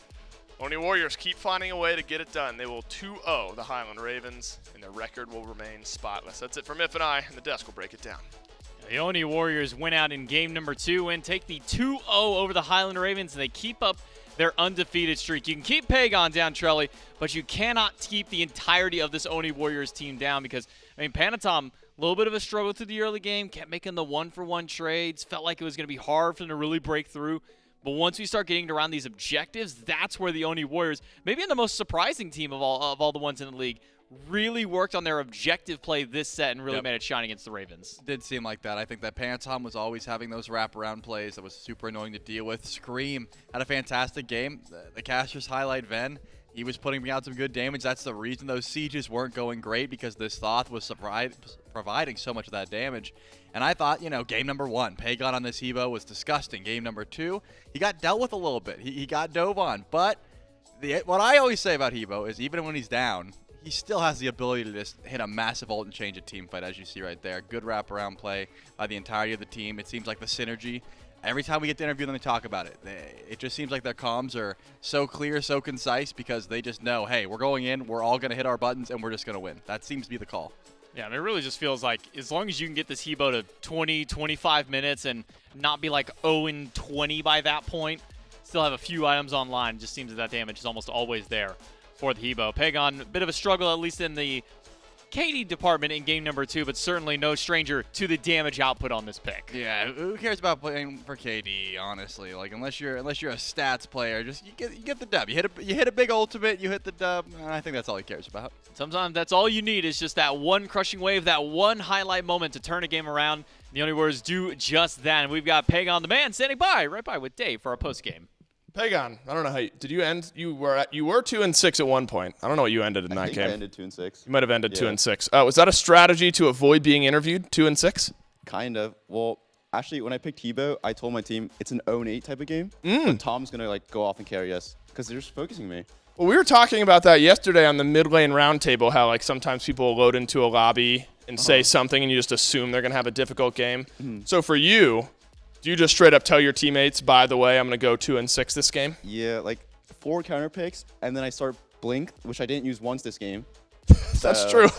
Speaker 5: Oni Warriors keep finding a way to get it done. They will 2-0 the Highland Ravens, and their record will remain spotless. That's it from If and I, and the desk will break it down.
Speaker 1: The Oni Warriors win out in game number 2 and take the 2-0 over the Highland Ravens, and they keep up their undefeated streak. You can keep Pegon down, Trelly, but you cannot keep the entirety of this Oni Warriors team down because, I mean, Panitom, a little bit of a struggle through the early game, kept making the one-for-one trades, felt like it was going to be hard for them to really break through. But once we start getting around these objectives, that's where the Oni Warriors, maybe in the most surprising team of all the ones in the league, really worked on their objective play this set and really made it shine against the Ravens.
Speaker 2: Did seem like that. I think that Panitom was always having those wraparound plays that was super annoying to deal with. Scream had a fantastic game. The casters highlight Ven. He was putting out some good damage. That's the reason those sieges weren't going great because this Thoth was providing so much of that damage. And I thought, you know, game number 1, Pegon on this Hebo was disgusting. Game number 2, he got dealt with a little bit. He got dove on. But what I always say about Hebo is even when he's down, he still has the ability to just hit a massive ult and change a team fight, as you see right there. Good wraparound play by the entirety of the team. It seems like the synergy. Every time we get to interview them, they talk about it. It just seems like their comms are so clear, so concise, because they just know, hey, we're going in, we're all going to hit our buttons, and we're just going to win. That seems to be the call.
Speaker 1: Yeah, and it really just feels like as long as you can get this Hebo to 20, 25 minutes and not be like 0-20 by that point, still have a few items online, it just seems that damage is almost always there for the Hebo. Pegon, a bit of a struggle, at least in the KD department in game number 2, but certainly no stranger to the damage output on this pick.
Speaker 2: Yeah, who cares about playing for KD, honestly? Like, unless you're a stats player, just you get the dub. You hit a big ultimate, you hit the dub, and I think that's all he cares about.
Speaker 1: Sometimes that's all you need is just that one crushing wave, that one highlight moment to turn a game around. The Oni Warriors do just that, and we've got Pegon the man standing right by with Dave for our post game.
Speaker 5: Pegon, I don't know how did you end? You were 2-6 at one point. I don't know what you ended in that game.
Speaker 8: I ended 2-6.
Speaker 5: You might have ended 2-6. Was that a strategy to avoid being interviewed? 2-6?
Speaker 8: Kind of. Well, actually, when I picked Hebo, I told my team it's an 0-8 type of game. But Tom's gonna like go off and carry us because they're just focusing me.
Speaker 5: Well, we were talking about that yesterday on the mid lane roundtable. How like sometimes people will load into a lobby and say something, and you just assume they're going to have a difficult game. So for you, do you just straight up tell your teammates, by the way, I'm going to go 2-6 this game?
Speaker 8: Yeah, like 4 counter picks, and then I start Blink, which I didn't use once this game.
Speaker 5: That's true.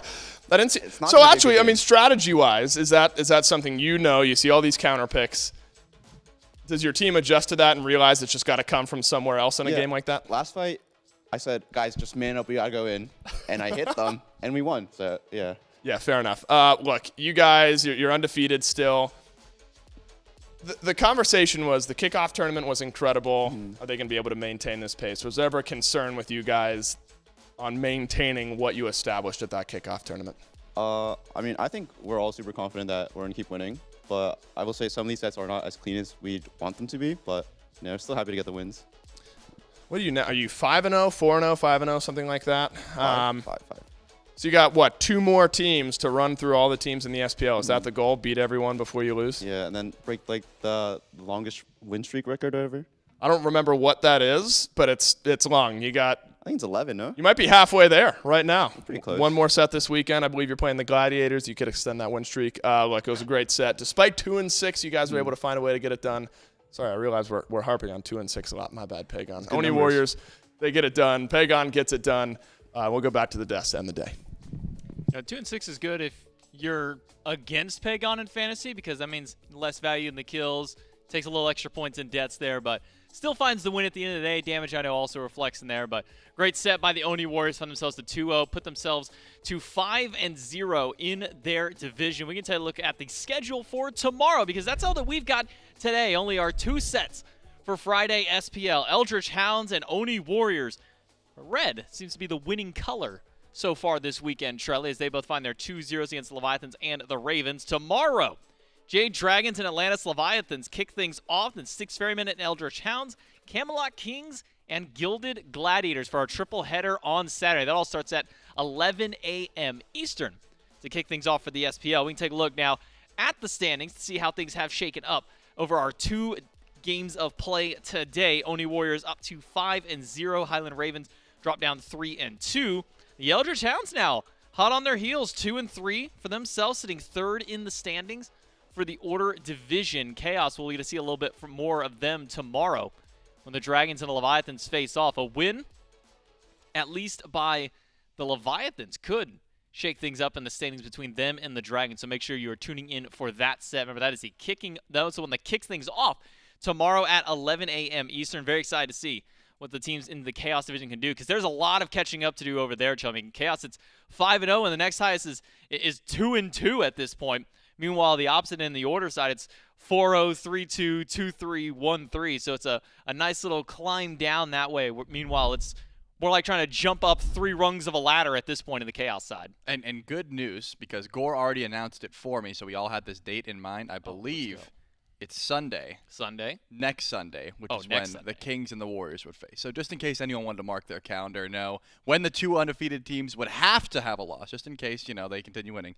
Speaker 5: I didn't see. So actually, I mean, strategy-wise, is that something you see all these counter picks? Does your team adjust to that and realize it's just got to come from somewhere else in a game like that?
Speaker 8: Last fight, I said, guys, just man up, we got to go in. And I hit them, and we won. So, yeah.
Speaker 5: Yeah, fair enough. Look, you guys, you're undefeated still. The conversation was the kickoff tournament was incredible. Are they going to be able to maintain this pace? Was there ever a concern with you guys on maintaining what you established at that kickoff tournament?
Speaker 8: I mean, I think we're all super confident that we're going to keep winning. But I will say some of these sets are not as clean as we'd want them to be. But, we're still happy to get the wins.
Speaker 5: What are you now? Are you 5-0, 4-0, 5-0, something like that?
Speaker 8: 5.
Speaker 5: So you got, what, 2 more teams to run through all the teams in the SPL. Is that the goal? Beat everyone before you lose?
Speaker 8: Yeah, and then break, like, the longest win streak record or whatever.
Speaker 5: I don't remember what that is, but it's long. You got...
Speaker 8: I think it's 11, no?
Speaker 5: You might be halfway there right now.
Speaker 8: Pretty close.
Speaker 5: One more set this weekend. I believe you're playing the Gladiators. You could extend that win streak. Look, it was a great set. Despite 2-6, you guys were able to find a way to get it done. Sorry, I realize we're harping on 2-6 a lot. My bad, Pegon. Oni Warriors, they get it done. Pegon gets it done. We'll go back to the desk to end the day.
Speaker 1: 2-6 is good if you're against Pegon in fantasy, because that means less value in the kills. Takes a little extra points in deaths there, but still finds the win at the end of the day. Damage, I know, also reflects in there, but great set by the Oni Warriors. Found themselves to 2-0, put themselves to 5-0 in their division. We can take a look at the schedule for tomorrow, because that's all that we've got today. Only our 2 sets for Friday SPL. Eldritch Hounds and Oni Warriors. Red seems to be the winning color so far this weekend, Trelly, as they both find their 2-0s against the Leviathans and the Ravens. Tomorrow, Jade Dragons and Atlantis Leviathans kick things off, then Styx Ferrymen and Eldritch Hounds, Camelot Kings, and Gilded Gladiators for our triple header on Saturday. That all starts at 11 a.m. Eastern to kick things off for the SPL. We can take a look now at the standings to see how things have shaken up over our 2 games of play today. Oni Warriors up to 5-0. Highland Ravens drop down 3-2. The Eldritch Hounds now hot on their heels, 2-3 for themselves, sitting 3rd in the standings for the Order Division. Chaos, we'll get to see a little bit more of them tomorrow when the Dragons and the Leviathans face off. A win, at least by the Leviathans, could shake things up in the standings between them and the Dragons, so make sure you are tuning in for that set. Remember, that is the kicking, though, so when that kicks things off tomorrow at 11 a.m. Eastern. Very excited to see what the teams in the Chaos Division can do, because there's a lot of catching up to do over there, Chum. I mean, Chaos, it's 5-0, and the next highest is 2-2 at this point. Meanwhile, the opposite end, the Order side, it's 4-0, 3-2, 2-3, 1-3. So it's a nice little climb down that way. Meanwhile, it's more like trying to jump up 3 rungs of a ladder at this point in the Chaos side.
Speaker 2: And good news, because Gore already announced it for me, so we all had this date in mind. I believe it's Sunday. Next Sunday, which is when the Kings and the Warriors would face. So just in case anyone wanted to mark their calendar, know when the 2 undefeated teams would have to have a loss, just in case, they continue winning.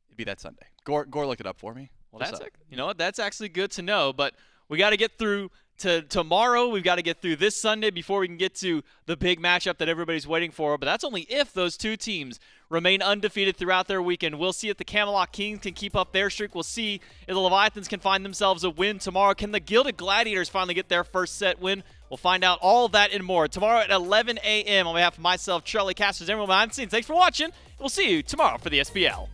Speaker 2: It'd be that Sunday. Gore, look it up for me.
Speaker 1: Well, you know what? That's actually good to know. But we got to get through to tomorrow. We've got to get through this Sunday before we can get to the big matchup that everybody's waiting for. But that's only if those 2 teams remain undefeated throughout their weekend. We'll see if the Camelot Kings can keep up their streak. We'll see if the Leviathans can find themselves a win tomorrow. Can the Gilded Gladiators finally get their first set win? We'll find out all of that and more tomorrow at 11 a.m. On behalf of myself, Charlie Casters, everyone behind the scenes, thanks for watching. We'll see you tomorrow for the SPL.